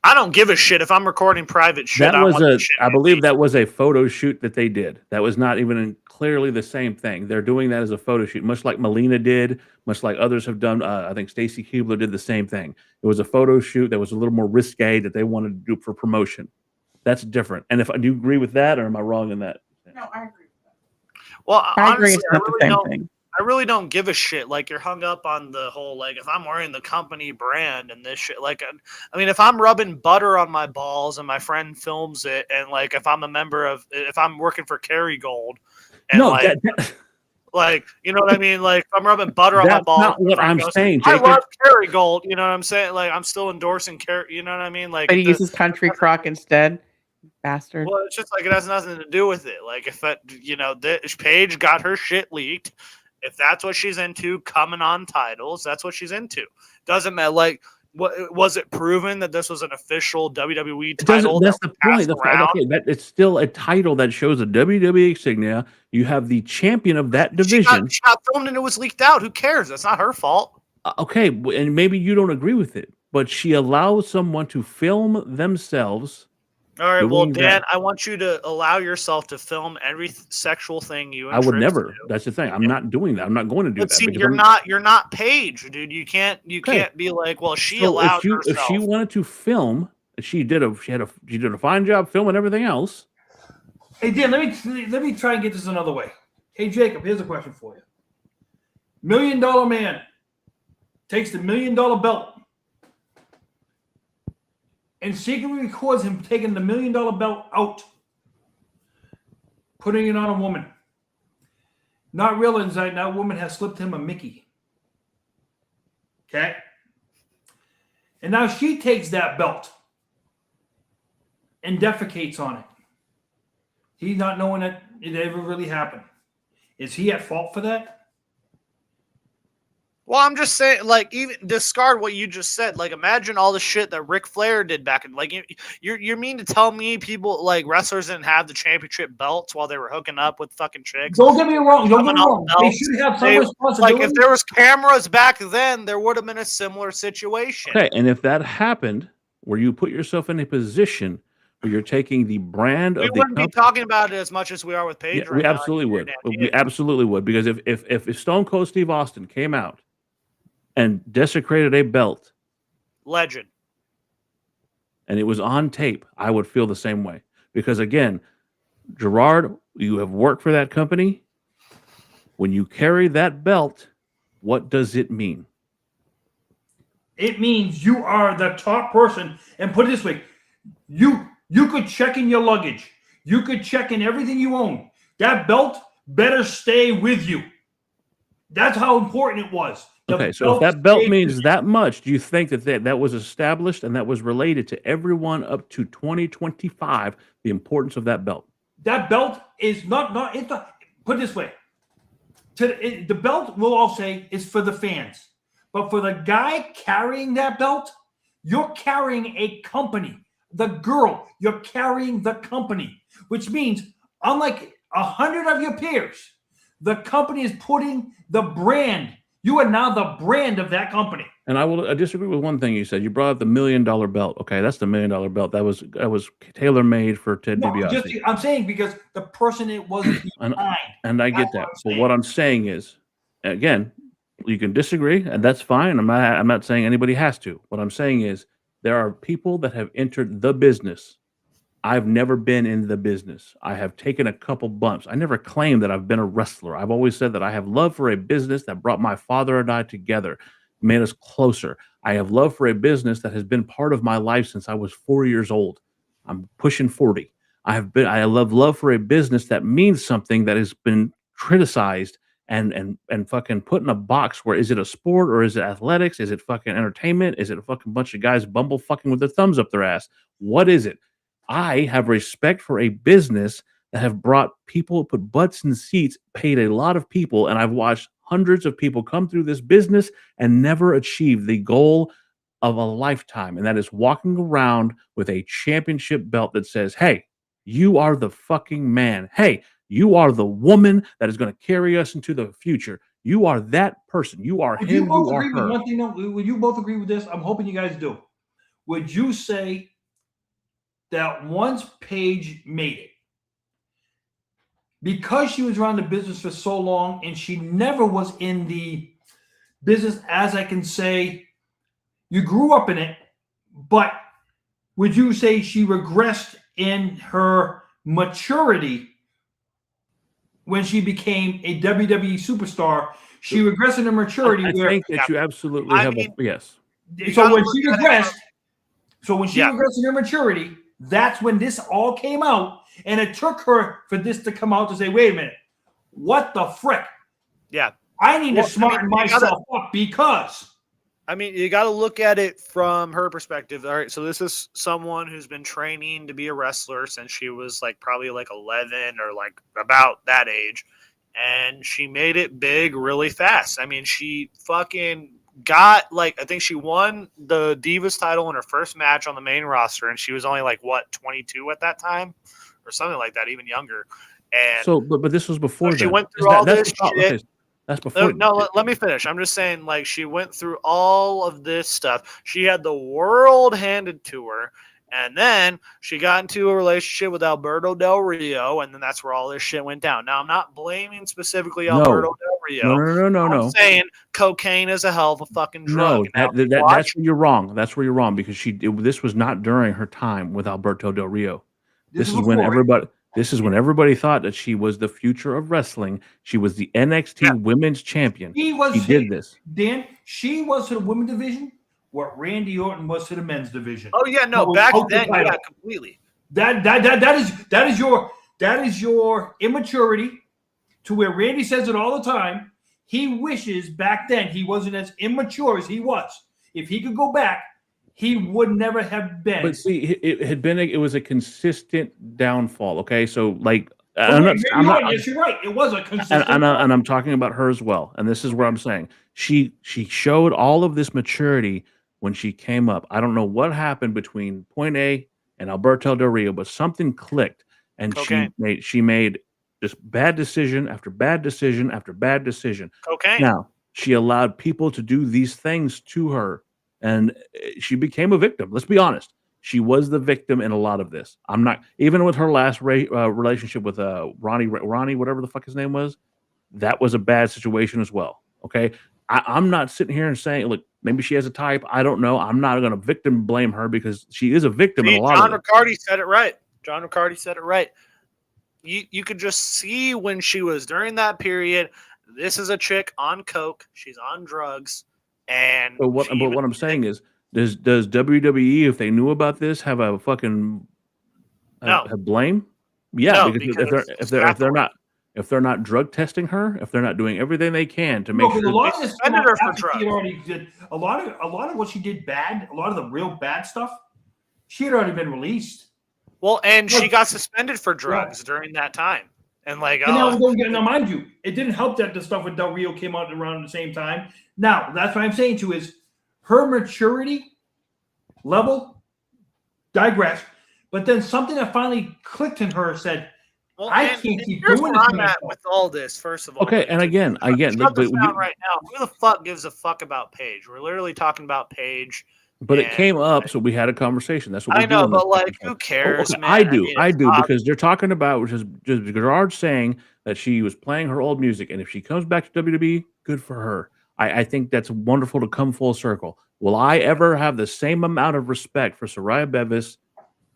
I don't give a shit if I'm recording private shit. I believe that was a photo shoot that they did. That was not even clearly the same thing. They're doing that as a photo shoot, much like Melina did, much like others have done. I think Stacy Keibler did the same thing. It was a photo shoot that was a little more risque that they wanted to do for promotion. That's different. And do you agree with that, or am I wrong in that? No, I agree with that. Well, I agree. honestly, It's not the same thing. I really don't give a shit. Like you're hung up on the whole like if I'm wearing the company brand and this shit. Like I mean, if I'm rubbing butter on my balls and my friend films it, and like if I'm if I'm working for Kerrygold, and No, like you know what I mean. Like if I'm rubbing butter on my that's balls. not what I'm saying, I Jacob. love Kerrygold. You know what I'm saying? Like I'm still endorsing Kerry. You know what I mean? Like But he uses country crock instead. Bastard. well, it's just like it has nothing to do with it. Like if that, this Paige got her shit leaked. If that's what she's into, coming on titles, that's what she's into. Doesn't matter. Like What was it proven that this was an official WWE It doesn't. title? That's that the was point. passed around? Okay, that it's still a title that shows a WWE insignia. You have the champion of that division. She got filmed and it was leaked out. Who cares? That's not her fault. Okay, and maybe you don't agree with it, but she allows someone to film themselves. All right, well, doing Dan, that. I want you to allow yourself to film every sexual thing you. I would Trish never. do. That's the thing. I'm not doing that. I'm not going to do But that. see, because you're not Paige, dude. You can't be like, well, she So allowed if herself. she wanted to film, she did a fine job filming everything else. Hey, Dan, let me try and get this another way. Hey, Jacob, here's a question for you. $1 Million Man takes the $1 Million belt and secretly records him taking the $1 Million belt out, putting it on a woman, not realizing that woman has slipped him a Mickey. Okay? And now she takes that belt and defecates on it. He's not knowing that it ever really happened. Is he at fault for that? Well, I'm just saying, like, even discard what you just said. Like, imagine all the shit that Ric Flair did back in. Like, you mean to tell me people like wrestlers didn't have the championship belts while they were hooking up with fucking chicks? Don't get me wrong. Don't get me Coming wrong. off They belts. should have some They- responsibility. Like, if there was cameras back then, there would have been a similar situation. Okay, and if that happened, where you put yourself in a position where you're taking the brand We of the wouldn't be company, talking about it as much as we are with Paige. yeah, right we now. absolutely would. Dan We did. absolutely would, because if Stone Cold Steve Austin came out and desecrated a belt Legend. and it was on tape, I would feel the same way. Because again, Gerard, you have worked for that company. When you carry that belt, what does it mean? It means you are the top person. And put it this way, you could check in your luggage. You could check in everything you own. That belt better stay with you. That's how important it was. The Okay, so if that belt stayed means with that much, do you think that was established and that was related to everyone up to 2025, the importance of that belt? that belt is not it's not, put it this way. The belt, we'll all say, is for the fans. But for the guy carrying that belt, you're carrying a company. The girl, you're carrying the company, which means, unlike 100 of your peers, the company is putting the brand. You are now the brand of that company. And I disagree with one thing you said. You brought up the $1 Million belt. Okay, that's the $1 Million belt. That was tailor made for Ted No, DiBiase. I'm saying because the person it was behind. And I get That's that. what I'm But saying. what I'm saying is, again, you can disagree, and that's fine. I'm not saying anybody has to. What I'm saying is there are people that have entered the business. I've never been in the business. I have taken a couple bumps. I never claimed that I've been a wrestler. I've always said that I have love for a business that brought my father and I together, made us closer. I have love for a business that has been part of my life since I was 4 years old. I'm pushing 40. I love for a business that means something, that has been criticized and fucking put in a box where, is it a sport or is it athletics? Is it fucking entertainment? Is it a fucking bunch of guys bumble fucking with their thumbs up their ass? What is it? I have respect for a business that have brought people, put butts in seats, paid a lot of people, and I've watched hundreds of people come through this business and never achieve the goal of a lifetime, and that is walking around with a championship belt that says, hey, you are the fucking man. Hey, you are the woman that is going to carry us into the future. You are that person. You are Would him. you both You are agree with her. one thing? Though? Would you both agree with this? I'm hoping you guys do. Would you say that once Paige made it, because she was around the business for so long and she never was in the business, as I can say, you grew up in it, but would you say she regressed in her maturity when she became a WWE superstar? She regressed in her maturity. I where think that you absolutely I have mean, yes. You so gotta when look she at it regressed, regressed in her maturity, that's when this all came out, and it took her for this to come out to say, "Wait a minute, what the frick? Yeah. I need Well, to smarten you gotta- myself up because." I mean, you got to look at it from her perspective. All right, so this is someone who's been training to be a wrestler since she was like probably like 11 or like about that age, and she made it big really fast. I mean, she fucking got I think she won the Divas title in her first match on the main roster, and she was only 22 at that time, or something like that, even younger. And So, but this was before she then. went through all That's this the problem. shit. Okay, that's before. Let me finish. I'm just saying, she went through all of this stuff. She had the world handed to her, and then she got into a relationship with Alberto Del Rio, and then that's where all this shit went down. Now, I'm not blaming specifically Alberto Del Rio. No. I'm saying cocaine is a hell of a fucking drug. No, that's where you're wrong. That's where you're wrong because this was not during her time with Alberto Del Rio. This is when everybody thought that she was the future of wrestling. She was the NXT Women's Champion. She did this. Dan, she was to the women's division what Randy Orton was to the men's division. Oh yeah, no, back then, yeah, completely. That is your immaturity to where Randy says it all the time. He wishes back then he wasn't as immature as he was. If he could go back, he would never have been. But see, it was a consistent downfall. Okay, so yes, you're right. It was a consistent. And I'm talking about her as well. And this is where I'm saying she showed all of this maturity when she came up. I don't know what happened between Point A and Alberto Del Rio, but something clicked, and she made just bad decision after bad decision after bad decision. Okay. Now she allowed people to do these things to her, and she became a victim. Let's be honest. She was the victim in a lot of this. I'm not even with her last relationship with Ronnie, whatever the fuck his name was. That was a bad situation as well. Okay, I'm not sitting here and saying, look, maybe she has a type. I don't know. I'm not going to victim blame her because she is a victim in a lot of it. John Riccardi said it right. John Riccardi said it right. You could just see when she was during that period. This is a chick on coke. She's on drugs, and but what I'm saying is, does WWE, if they knew about this, have a fucking have blame? Yeah, no, because if they're not drug testing her, if they're not doing everything they can to make sure a lot of this suspended her for drugs. A lot of what she did bad, a lot of the real bad stuff, she had already been released. Well, and she got suspended for drugs during that time. And now, mind you, it didn't help that the stuff with Del Rio came out around the same time. Now, that's what I'm saying to is her maturity level digressed, but then something that finally clicked in her said, I can't keep doing this with all this. First of all, okay, and again, shut this down right now. Who the fuck gives a fuck about Paige? We're literally talking about Paige. But it came up, so we had a conversation. That's what I know, but who cares? Okay, man? I do because they're talking about, which is just Gerard's saying that she was playing her old music, and if she comes back to WWE, good for her. I think that's wonderful to come full circle. Will I ever have the same amount of respect for Saraya Bevis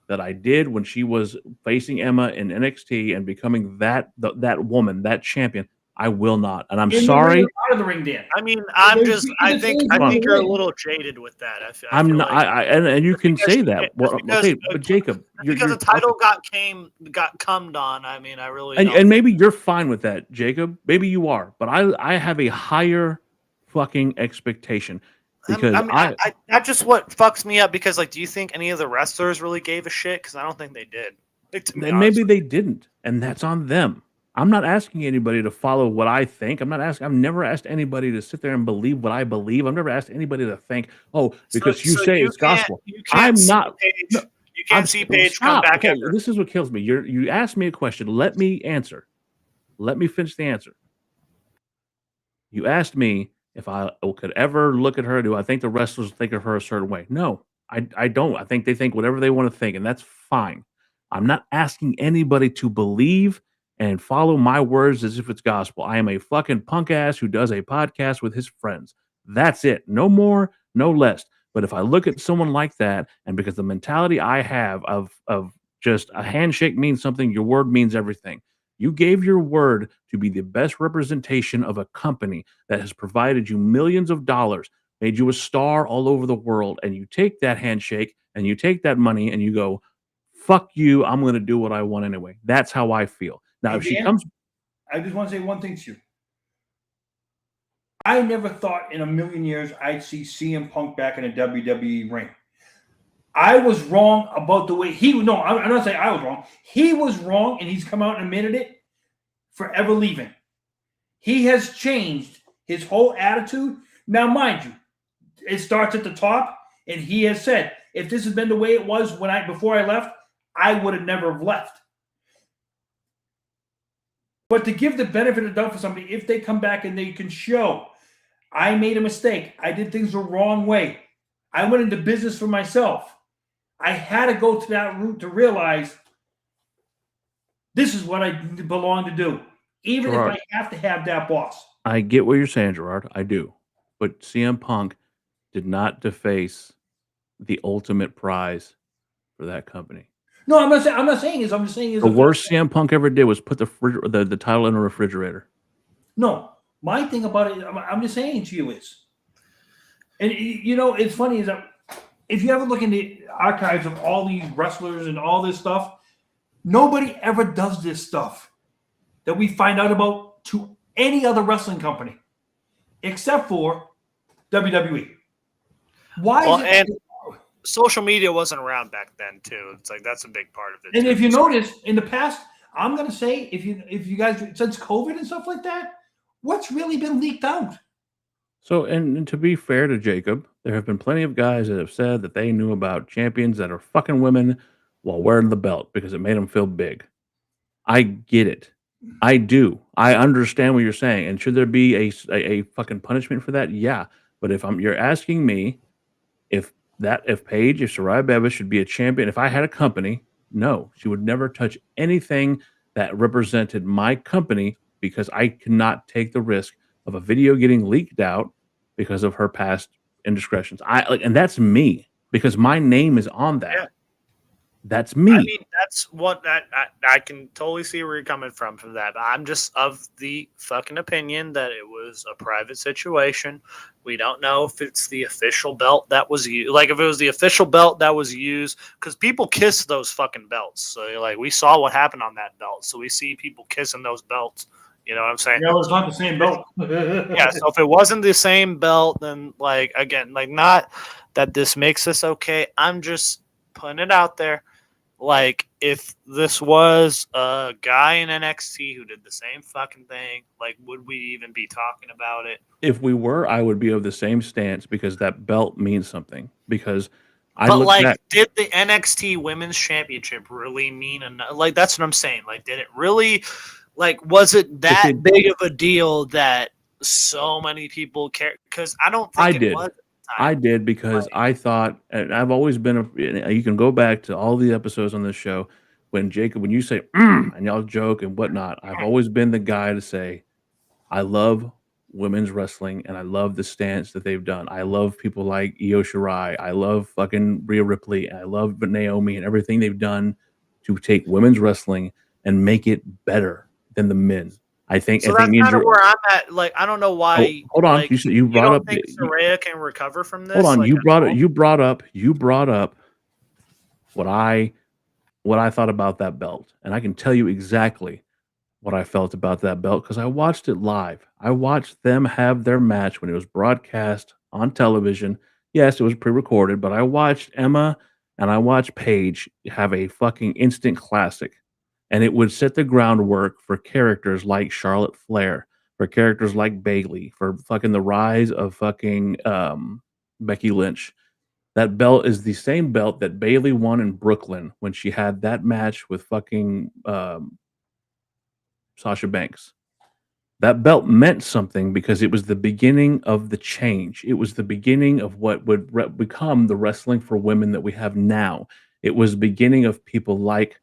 that I did when she was facing Emma in NXT and becoming that woman, that champion? I will not, and I'm sorry. Out of the ring, Dan. I mean, I think you're a little jaded with that. I'm not, and you can say that. Well, okay, but Jacob, because the title got cummed on. I mean, I really and maybe you're fine with that, Jacob. Maybe you are, but I have a higher fucking expectation because that's just what fucks me up. Because do you think any of the wrestlers really gave a shit? Because I don't think they did. And maybe they didn't, and that's on them. I'm not asking anybody to follow what I think. I've never asked anybody to sit there and believe what I believe. I've never asked anybody to think, because you say it's gospel. I'm not. You can't see Paige come back. Okay, this is what kills me. You asked me a question. Let me answer. Let me finish the answer. You asked me if I could ever look at her. Do I think the wrestlers think of her a certain way? No, I don't. I think they think whatever they want to think, and that's fine. I'm not asking anybody to believe and follow my words as if it's gospel. I am a fucking punk ass who does a podcast with his friends. That's it. No more, no less. But if I look at someone like that, and because the mentality I have of just a handshake means something, your word means everything. You gave your word to be the best representation of a company that has provided you millions of dollars, made you a star all over the world, and you take that handshake and you take that money and you go, fuck you, I'm going to do what I want anyway. That's how I feel. Now, if she comes... I just want to say one thing to you. I never thought in a million years I'd see CM Punk back in a WWE ring. I was wrong about the way I'm not saying I was wrong. He was wrong, and he's come out and admitted it, forever leaving. He has changed his whole attitude. Now, mind you, it starts at the top, and he has said, if this had been the way it was before I left, I would have never have left. But to give the benefit of the doubt for somebody, if they come back and they can show, I made a mistake, I did things the wrong way, I went into business for myself, I had to go to that route to realize this is what I belong to do, even Gerard, if I have to have that boss. I get what you're saying, Gerard. I do. But CM Punk did not deface the ultimate prize for that company. No, I'm not saying is. I'm just saying is The worst CM Punk ever did was put the title in a refrigerator. No, my thing about it, I'm just saying to you is, and you know, it's funny is that if you ever look in the archives of all these wrestlers and all this stuff, nobody ever does this stuff that we find out about to any other wrestling company except for WWE. Why? Well, and social media wasn't around back then too. It's like that's a big part of it. And too. if you notice in the past, I'm gonna say if you guys since COVID and stuff like that, what's really been leaked out? So, and to be fair to Jacob, there have been plenty of guys that have said that they knew about champions that are fucking women while wearing the belt because it made them feel big. I get it. I do. I understand what you're saying. And should there be a fucking punishment for that? Yeah. But if you're asking me if Saraya Bevis should be a champion, if I had a company, no, she would never touch anything that represented my company because I cannot take the risk of a video getting leaked out because of her past indiscretions. And that's me because my name is on that. Yeah. That's me. I mean, that's what I can totally see where you're coming from that. But I'm just of the fucking opinion that it was a private situation. We don't know if it's the official belt that was used. Like if it was the official belt that was used, because people kiss those fucking belts. So like we saw what happened on that belt. So we see people kissing those belts. You know what I'm saying? No, it's not the same belt. Yeah. So if it wasn't the same belt, then like again, like not that this makes this okay. I'm just putting it out there. Like, if this was a guy in NXT who did the same fucking thing, like, would we even be talking about it? If we were, I would be of the same stance because that belt means something. Because did the NXT Women's Championship really mean enough? Like, that's what I'm saying. Like, did it really, like, was it that big of a deal that so many people care? Because I don't think it was. I did because I thought, and I've always been you can go back to all the episodes on this show when you say, and y'all joke and whatnot, I've always been the guy to say, I love women's wrestling and I love the stance that they've done. I love people like Io Shirai. I love fucking Rhea Ripley. And I love Naomi and everything they've done to take women's wrestling and make it better than the men. I think that's kind of where I'm at. Like, I don't know why. Hold on, like, you brought up. Think Saraya can recover from this? Hold on, like, you brought up what I thought about that belt, and I can tell you exactly what I felt about that belt because I watched it live. I watched them have their match when it was broadcast on television. Yes, it was pre-recorded, but I watched Emma and I watched Paige have a fucking instant classic. And it would set the groundwork for characters like Charlotte Flair, for characters like Bayley, for fucking the rise of fucking Becky Lynch. That belt is the same belt that Bayley won in Brooklyn when she had that match with fucking Sasha Banks. That belt meant something because it was the beginning of the change. It was the beginning of what would become the wrestling for women that we have now. It was the beginning of people like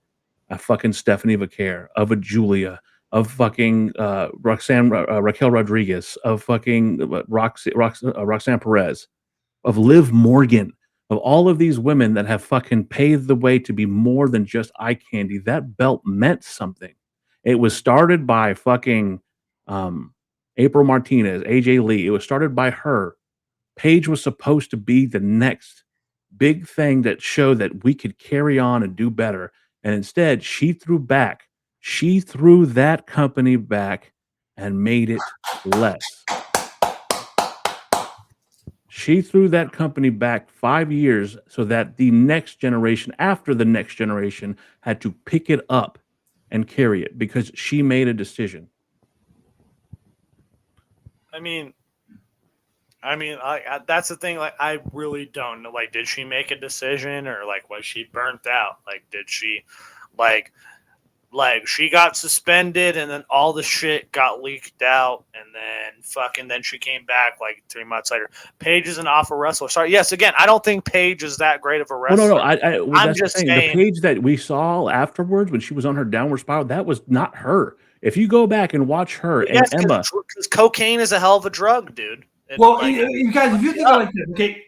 a fucking Stephanie Vaquer, of a Julia, of fucking Raquel Rodriguez, of fucking Roxanne Perez, of Liv Morgan, of all of these women that have fucking paved the way to be more than just eye candy. That belt meant something. It was started by fucking April Martinez, AJ Lee. It was started by her. Paige was supposed to be the next big thing that showed that we could carry on and do better. And instead, she threw back. She threw that company back and made it less. She threw that company back 5 years so that the next generation, after the next generation, had to pick it up and carry it because she made a decision. I mean, I mean, that's the thing. Like, I really don't know. Like, did she make a decision, or like was she burnt out? Like, did she, like she got suspended, and then all the shit got leaked out, and then she came back like 3 months later. Paige is an awful wrestler. Sorry, yes, again, I don't think Paige is that great of a wrestler. No. I'm that's just the saying, the Paige that we saw afterwards when she was on her downward spiral, that was not her. If you go back and watch her and Emma, because cocaine is a hell of a drug, dude. Well, you guys, if you think like this, okay,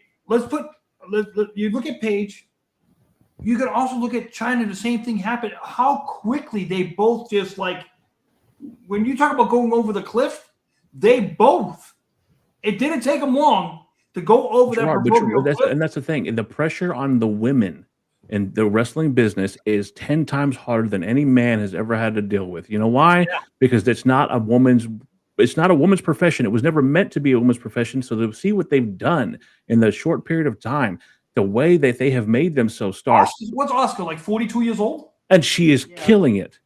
you look at Paige. You could also look at China. The same thing happened. How quickly they both just like, when you talk about going over the cliff, they both. It didn't take them long to go over that proverbial cliff. And that's the thing. And the pressure on the women in the wrestling business is 10 times harder than any man has ever had to deal with. You know why? Yeah. Because it's not a woman's profession. It was never meant to be a woman's profession. So to see what they've done in the short period of time, the way that they have made themselves stars. What's Oscar, like 42 years old? And she is killing it.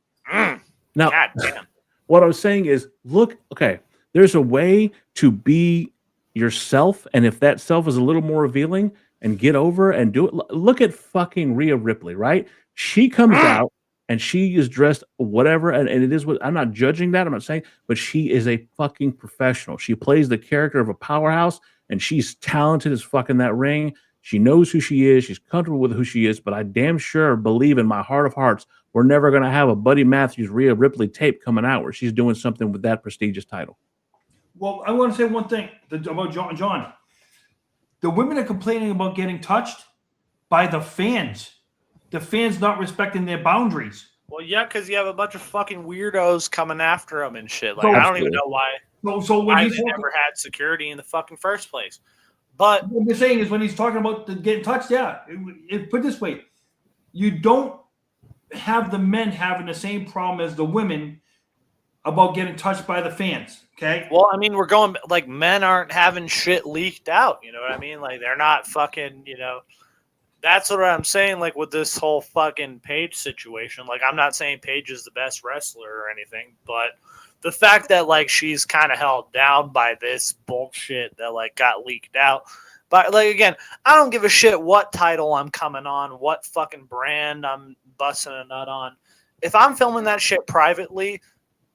Now, what I was saying is, look, okay, there's a way to be yourself. And if that self is a little more revealing and get over and do it. Look at fucking Rhea Ripley, right? She comes out and she is dressed whatever. And it is what I'm not judging that. I'm not saying, but she is a fucking professional. She plays the character of a powerhouse and she's talented as fuck in that ring. She knows who she is. She's comfortable with who she is, but I damn sure believe in my heart of hearts, we're never going to have a Buddy Matthews, Rhea Ripley tape coming out where she's doing something with that prestigious title. Well, I want to say one thing about John. The women are complaining about getting touched by the fans. The fans not respecting their boundaries. Well, yeah, because you have a bunch of fucking weirdos coming after them and shit. Like, I don't even know why. So when they never had security in the fucking first place. But what they're saying is when he's talking about getting touched, put it this way, you don't have the men having the same problem as the women about getting touched by the fans. Okay. Well, I mean, we're going like men aren't having shit leaked out. You know what I mean? Like they're not fucking. That's what I'm saying. Like with this whole fucking Paige situation. Like I'm not saying Paige is the best wrestler or anything, but the fact that like she's kind of held down by this bullshit that like got leaked out. But like again, I don't give a shit what title I'm coming on, what fucking brand I'm busting a nut on. If I'm filming that shit privately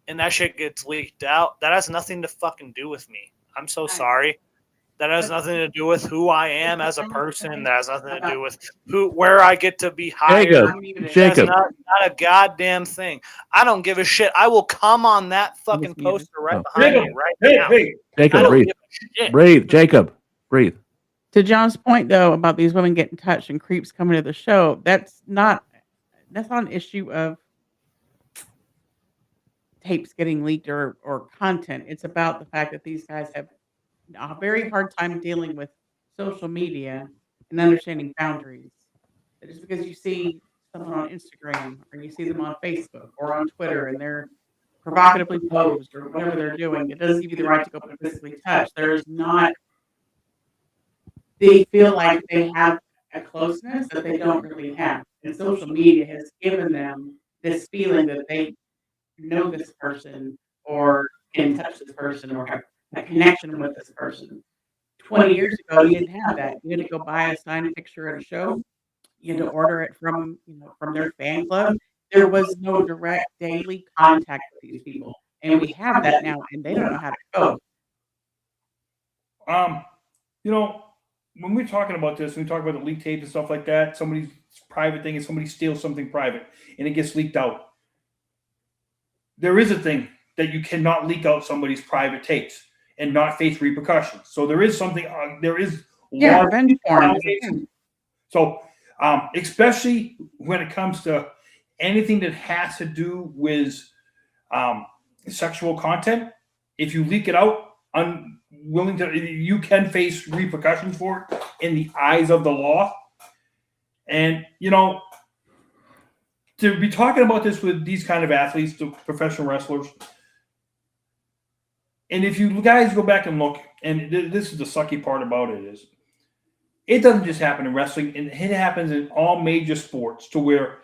and that shit gets leaked out, that has nothing to fucking do with me. I'm so sorry. That has nothing to do with who I am as a person. That has nothing to do with where I get to be hired. Jacob. That's not a goddamn thing. I don't give a shit. I will come on that fucking poster right behind me right now. Jacob, breathe. Jacob, breathe. To John's point, though, about these women getting touched and creeps coming to the show, that's not an issue of tapes getting leaked or content. It's about the fact that these guys have a very hard time dealing with social media and understanding boundaries. Just because you see someone on Instagram or you see them on Facebook or on Twitter and they're provocatively posed or whatever they're doing, it doesn't give you the right to go and physically touch. They feel like they have a closeness that they don't really have. And social media has given them this feeling that they know this person or can touch this person or have a connection with this person. 20 years ago, you didn't have that. You had to go buy a signed picture at a show. You had to order it from their fan club. There was no direct daily contact with these people. And we have that now, and they don't know how to cope. When we're talking about this, when we talk about the leak tape and stuff like that, somebody's private thing and somebody steals something private and it gets leaked out. There is a thing that you cannot leak out somebody's private tapes and not face repercussions. So there is something, revenge porn. So especially when it comes to anything that has to do with sexual content, if you leak it out, you can face repercussions for it in the eyes of the law. And, to be talking about this with these kind of athletes, the professional wrestlers, and if you guys go back and look, and this is the sucky part about it, is it doesn't just happen in wrestling, it happens in all major sports to where,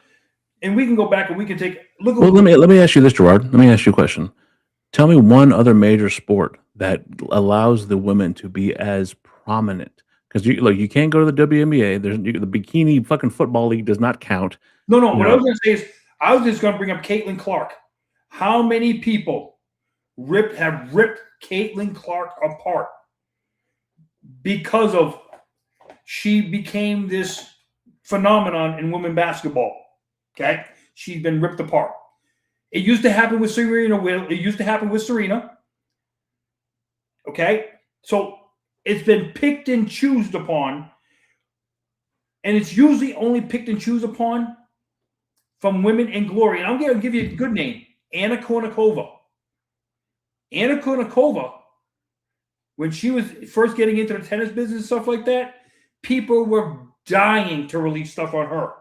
and we can go back and we can take, let me ask you this, Gerard. Let me ask you a question. Tell me one other major sport that allows the women to be as prominent. Because you can't go to the WNBA. The bikini fucking football league does not count. No. What I No. was going to say is, I was just going to bring up Caitlin Clark. How many people have ripped Caitlin Clark apart because of she became this phenomenon in women basketball? Okay, she's been ripped apart. It used to happen with Serena. It used to happen with Serena. Okay, so it's been picked and choosed upon, and it's usually only picked and choosed upon from women in glory. And I'm going to give you a good name, Anna Kournikova. Anna Kournikova, when she was first getting into the tennis business and stuff like that, people were dying to release stuff on her.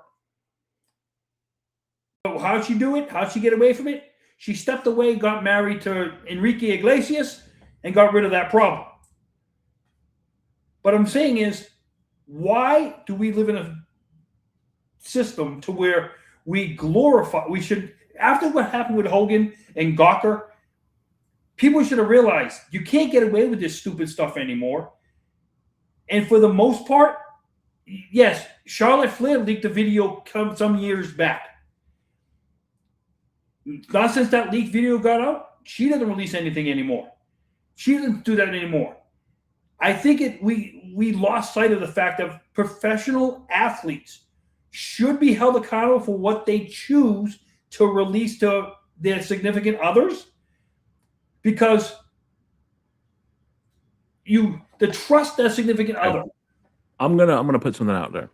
So how'd she do it? How'd she get away from it? She stepped away, got married to Enrique Iglesias, and got rid of that problem. What I'm saying is, why do we live in a system to where we glorify? We should, after what happened with Hogan and Gawker, people should have realized you can't get away with this stupid stuff anymore. And for the most part, yes, Charlotte Flair leaked a video some years back. Not since that leaked video got out, she doesn't release anything anymore. She doesn't do that anymore. I think we lost sight of the fact that professional athletes should be held accountable for what they choose to release to their significant others, because the trust that significant other. I'm gonna put something out there.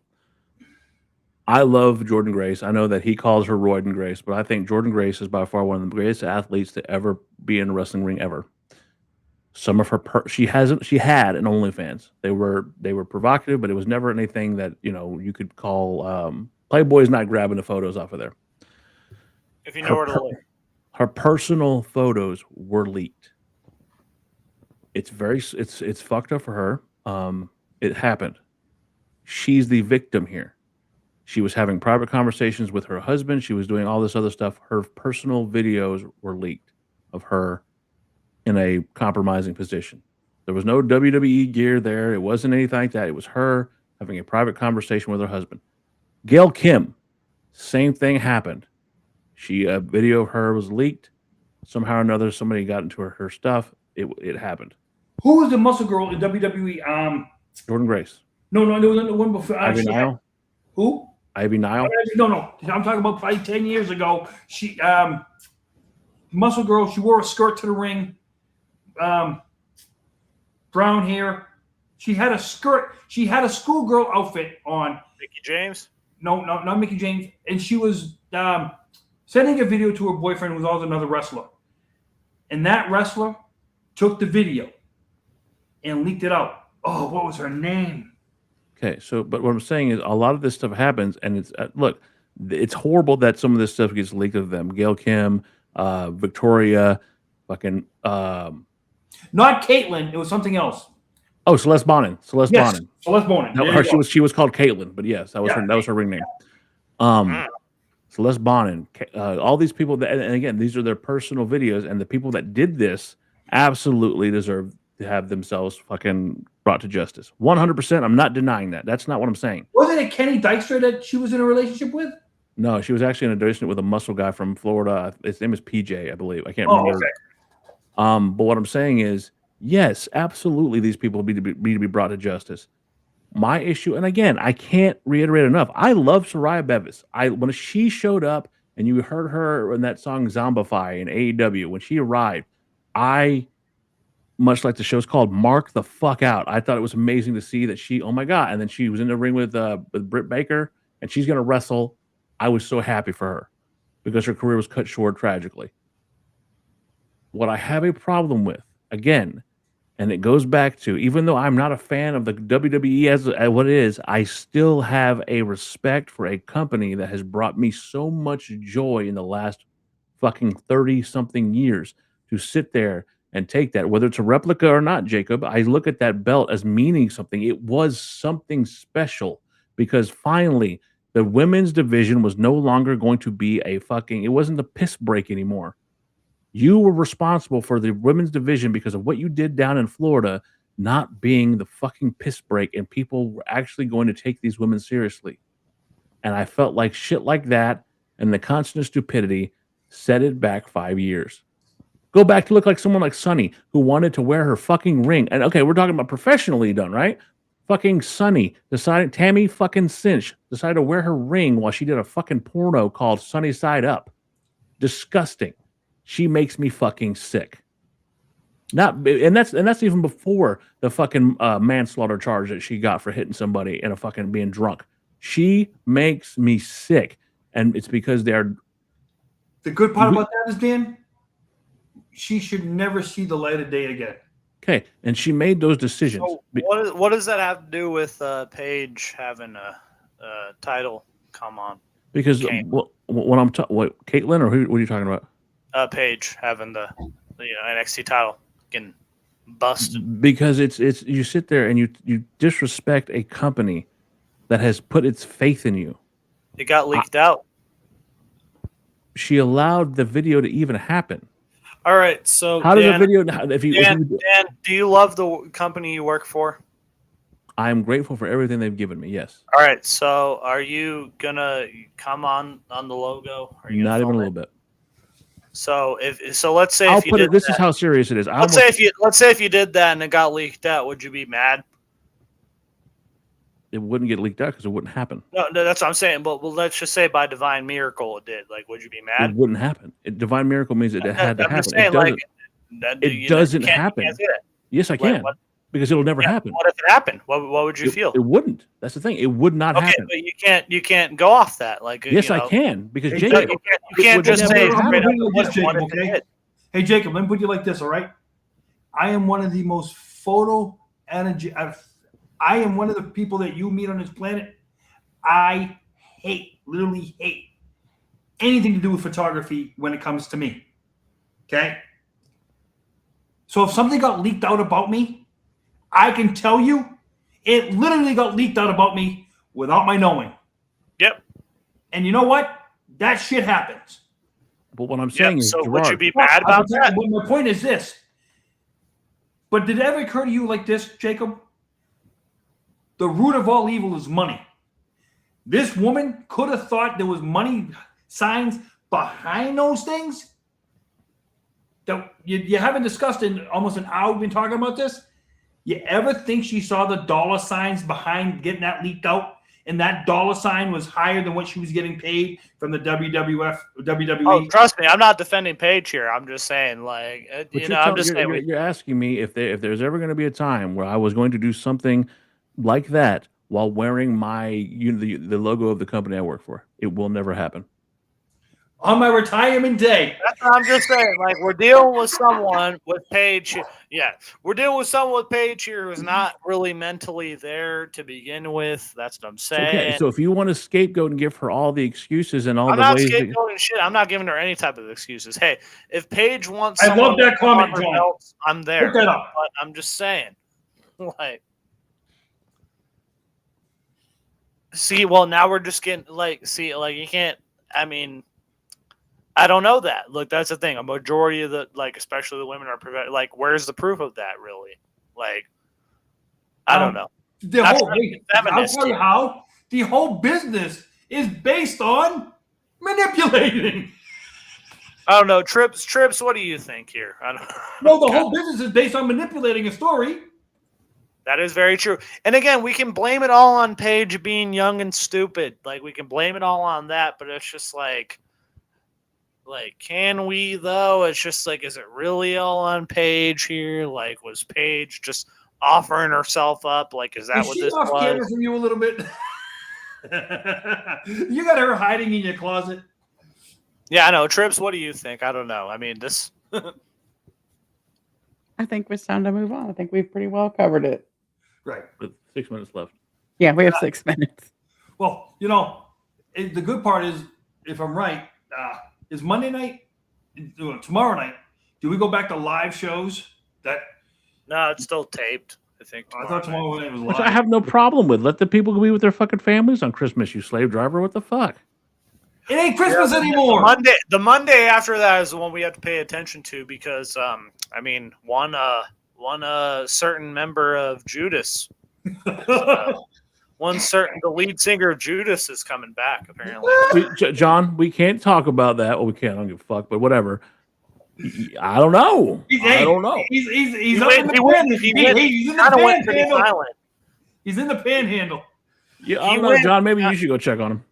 I love Jordan Grace. I know that he calls her Royden Grace, but I think Jordan Grace is by far one of the greatest athletes to ever be in a wrestling ring ever. Some of her she had an OnlyFans. They were provocative, but it was never anything that you could call Playboy's not grabbing the photos off of there. If you know where to look. Her personal photos were leaked. It's fucked up for her. It happened. She's the victim here. She was having private conversations with her husband. She was doing all this other stuff. Her personal videos were leaked of her in a compromising position. There was no WWE gear there. It wasn't anything like that. It was her having a private conversation with her husband. Gail Kim, same thing happened. A video of her was leaked. Somehow or another, somebody got into her stuff. It happened. Who was the muscle girl in WWE? Jordan Grace. No, there was the one before. Ivy Nile. Who? Ivy Nile. No. I'm talking about probably 10 years ago. She, muscle girl. She wore a skirt to the ring. Brown hair. She had a skirt. She had a schoolgirl outfit on. Mickie James? No, not Mickie James. And she was sending a video to her boyfriend, who was also another wrestler. And that wrestler took the video and leaked it out. Oh, what was her name? Okay, but what I'm saying is a lot of this stuff happens, and it's look, it's horrible that some of this stuff gets leaked of them. Gail Kim, Victoria, fucking. Not Caitlyn. It was something else. Oh, Celeste Bonin. Celeste Bonin. Celeste Bonin. No, she was called Caitlyn, but yes, that was her ring name. Celeste Bonin. All these people and again, these are their personal videos, and the people that did this absolutely deserve to have themselves fucking brought to justice. 100%. I'm not denying that. That's not what I'm saying. Wasn't it Kenny Dykstra that she was in a relationship with? No, she was actually in a relationship with a muscle guy from Florida. His name is PJ, I believe. I can't remember. Okay. But what I'm saying is, yes, absolutely, these people need to be brought to justice. My issue, and again, I can't reiterate enough. I love Soraya Bevis. When she showed up and you heard her in that song Zombify in AEW, when she arrived, much like the show's called, mark the fuck out. I thought it was amazing to see that oh my God. And then she was in the ring with Britt Baker, and she's going to wrestle. I was so happy for her because her career was cut short tragically. What I have a problem with, again, and it goes back to, even though I'm not a fan of the WWE as what it is, I still have a respect for a company that has brought me so much joy in the last fucking 30-something years to sit there and take that, whether it's a replica or not, Jacob. I look at that belt as meaning something. It was something special because finally the women's division was no longer going to be it wasn't a piss break anymore. You were responsible for the women's division because of what you did down in Florida, not being the fucking piss break, and people were actually going to take these women seriously. And I felt like shit like that and the constant stupidity set it back 5 years. Go back to look like someone like Sunny, who wanted to wear her fucking ring. And okay, we're talking about professionally done, right? Fucking Sunny Tammy fucking Cinch decided to wear her ring while she did a fucking porno called Sunny Side Up. Disgusting. She makes me fucking sick. And that's even before the fucking manslaughter charge that she got for hitting somebody and a fucking being drunk. She makes me sick, and it's because they're. The good part about that is, Dan, she should never see the light of day again. Okay, and she made those decisions. So what does that have to do with Paige having a title come on? Because when I'm what Caitlyn or what are you talking about? Paige having the NXT title getting busted. Because it's you sit there and you disrespect a company that has put its faith in you. It got leaked out. She allowed the video to even happen. All right, so how did the video? Dan, do you love the company you work for? I'm grateful for everything they've given me. Yes. All right, so are you gonna come on the logo? Not even a little bit. So let's say if you did this is how serious it is. Let's say if you did that and it got leaked out, would you be mad? It wouldn't get leaked out because it wouldn't happen. No, that's what I'm saying. But let's just say by divine miracle it did. Like, would you be mad? It wouldn't happen. Divine miracle means it had to happen. Saying, it doesn't happen. Yes, I can. Because it'll never happen. What if it happened? What would you feel? It wouldn't. That's the thing. It would not happen. But you can't go off that. Like, yes, I can, because Jacob, you can't just say straight up, okay? Hey Jacob, let me put you like this, all right? I am one of the most photo energy. I am one of the people that you meet on this planet. I literally hate anything to do with photography when it comes to me. Okay? So if something got leaked out about me, I can tell you it literally got leaked out about me without my knowing. Yep. And you know what? That shit happens. But what I'm saying is, so Gerard, would you be mad about that? My point is this. But did it ever occur to you like this, Jacob? The root of all evil is money. This woman could have thought there was money signs behind those things. That you haven't discussed in almost an hour. We've been talking about this. You ever think she saw the dollar signs behind getting that leaked out, and that dollar sign was higher than what she was getting paid from the WWE? Oh, trust me, I'm not defending Paige here. I'm just saying, like, I'm just saying. You're asking me if there's ever going to be a time where I was going to do something like that while wearing the logo of the company I work for. It will never happen. On my retirement day. That's what I'm just saying. Like, we're dealing with someone with Paige. Yeah, we're dealing with someone with Paige here who's not really mentally there to begin with. That's what I'm saying. Okay, so if you want to scapegoat and give her all the excuses and all I'm the not ways, scapegoating shit. I'm not giving her any type of excuses. Hey, if Paige wants, I love that comment, John. Belts, I'm there. Put that up. But I'm just saying, like. See, well, now we're just getting you can't. I mean, I don't know that. Look, that's the thing. A majority of especially the women are where's the proof of that really? Like, I don't know. I'll tell you how. The whole business is based on manipulating. I don't know. Trips. What do you think here? No, the whole business is based on manipulating a story. That is very true. And again, we can blame it all on Paige being young and stupid. Like, we can blame it all on that, but it's just like, can we though? It's just like, is it really all on Paige here? Like, was Paige just offering herself up? Like, is that what this was? Camera from you a little bit. You got her hiding in your closet. Yeah, I know. Trips, what do you think? I don't know. I mean, this. I think it's time to move on. I think we've pretty well covered it. Right. with 6 minutes left. Yeah, we have 6 minutes. Well, the good part is, if I'm right, is Monday night, tomorrow night, do we go back to live shows? No, it's still taped. I think. I thought tomorrow night was live. Which I have no problem with. Let the people be with their fucking families on Christmas, you slave driver. What the fuck? It ain't Christmas The anymore. Monday after that is the one we have to pay attention to because I mean one certain member of Judas, the lead singer of Judas is coming back apparently. John, we can't talk about that. Well, we can't. I don't give a fuck. But whatever. I don't know. I don't know. He's up in the panhandle. He's in the panhandle. He's in the panhandle. Yeah, I don't know, John. Maybe you should go check on him.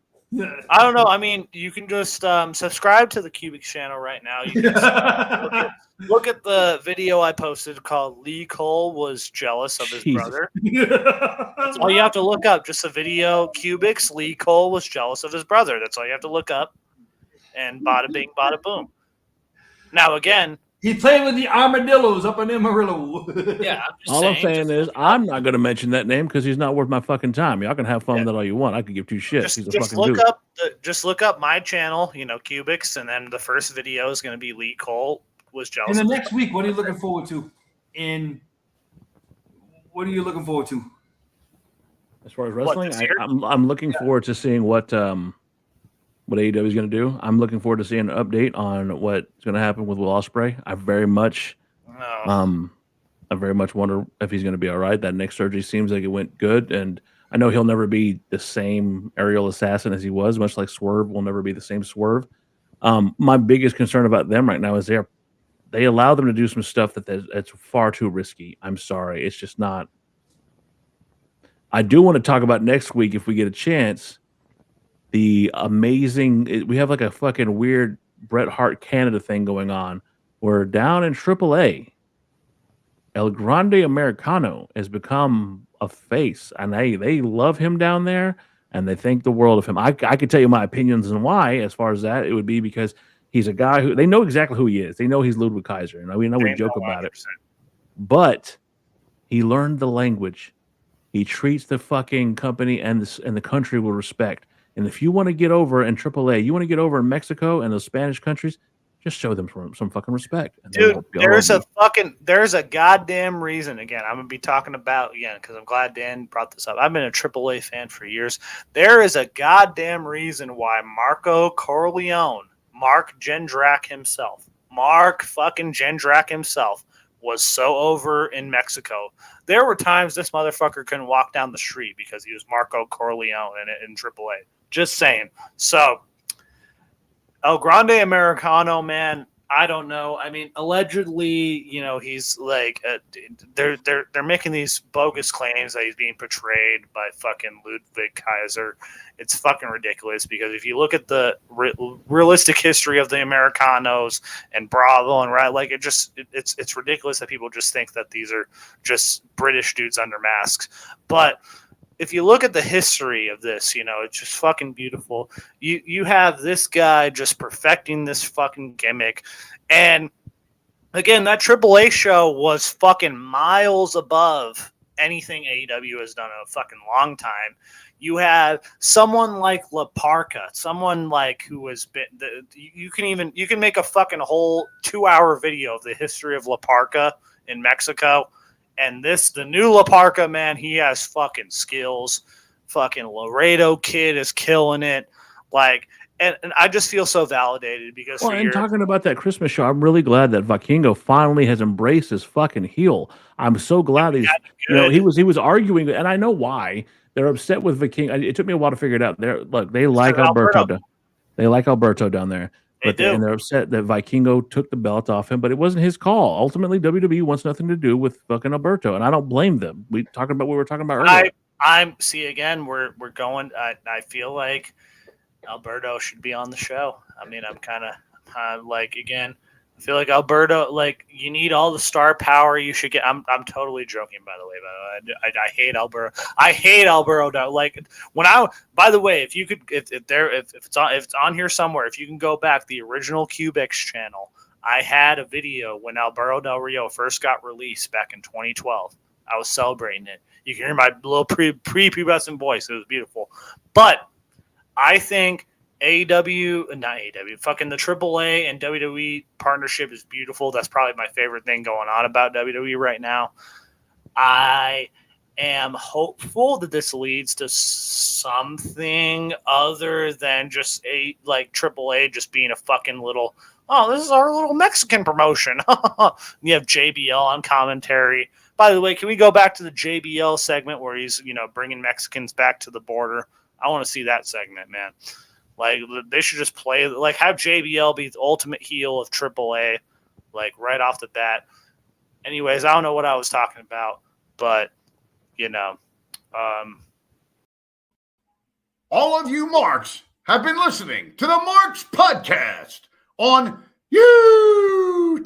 I don't know. I mean, you can just subscribe to the Cubics channel right now. You can look at the video I posted called "Lee Cole was jealous of his brother." That's all you have to look up. Just a video. Cubics. Lee Cole was jealous of his brother. That's all you have to look up. And bada bing, bada boom. Now again, he's playing with the armadillos up in Amarillo. Yeah. I'm saying is, I'm not going to mention that name because he's not worth my fucking time. Y'all can have fun with that all you want. I could give two shits. He's a fucking dude. Just look up my channel, Cubics, and then the first video is going to be Lee Cole was jealous. And the next week, what are you looking forward to? What are you looking forward to? As far as wrestling, I'm looking forward to seeing what AEW is going to do. I'm looking forward to seeing an update on what's going to happen with Will Ospreay. I very much wonder if he's going to be all right. That neck surgery seems like it went good, and I know he'll never be the same aerial assassin as he was, much like Swerve will never be the same Swerve. My biggest concern about them right now is they allow them to do some stuff that's far too risky. I'm sorry. It's just not. I do want to talk about next week if we get a chance. The amazing, we have like a fucking weird Bret Hart Canada thing going on. We're down in AAA. El Grande Americano has become a face, and they love him down there, and they think the world of him. I could tell you my opinions and why. As far as that, it would be because he's a guy who they know exactly who he is. They know he's Ludwig Kaiser, and we joke about it, but he learned the language. He treats the fucking company and the country with respect. And if you want to get over in AAA, you want to get over in Mexico and those Spanish countries, just show them some fucking respect. Dude, there's a goddamn reason. Again, I'm gonna be talking about because I'm glad Dan brought this up. I've been a AAA fan for years. There is a goddamn reason why Marco Corleone, Mark fucking Jindrak himself, was so over in Mexico. There were times this motherfucker couldn't walk down the street because he was Marco Corleone in AAA. Just saying. So, El Grande Americano, man, I don't know. I mean, allegedly, he's like, they're making these bogus claims that he's being portrayed by fucking Ludwig Kaiser. It's fucking ridiculous because if you look at the realistic history of the Americanos and Bravo and it's ridiculous that people just think that these are just British dudes under masks. But if you look at the history of this, it's just fucking beautiful. You have this guy just perfecting this fucking gimmick. And again, that AAA show was fucking miles above anything AEW has done in a fucking long time. You have someone like La Parka, someone like who has been you can make a fucking whole 2-hour video of the history of La Parka in Mexico. And the new La Parka, man, he has fucking skills. Fucking Laredo Kid is killing it. And I just feel so validated because talking about that Christmas show, I'm really glad that Vikingo finally has embraced his fucking heel. I'm so glad he was arguing, and I know why. They're upset with Vikingo. It took me a while to figure it out. They like Alberto. They like Alberto down there. And they're upset that Vikingo took the belt off him, but it wasn't his call. Ultimately, WWE wants nothing to do with fucking Alberto, and I don't blame them. We were talking about earlier. We're going. I feel like Alberto should be on the show. I mean, I'm kind of again. I feel like Alberto, you need all the star power you should get. I'm totally joking, by the way. I hate Alberto. I hate Alberto. By the way, if you could, if it's on here somewhere, if you can go back, the original Cubics channel, I had a video when Alberto Del Rio first got released back in 2012. I was celebrating it. You can hear my little pre-pubescent voice. It was beautiful. But I think fucking the AAA and WWE partnership is beautiful. That's probably my favorite thing going on about WWE right now. I am hopeful that this leads to something other than just AAA just being a fucking little, oh, this is our little Mexican promotion. You have JBL on commentary. By the way, can we go back to the JBL segment where he's, bringing Mexicans back to the border? I want to see that segment, man. Like, they should just play, have JBL be the ultimate heel of AAA, right off the bat. Anyways, I don't know what I was talking about, but, All of you Marks have been listening to the Marks Podcast on YouTube.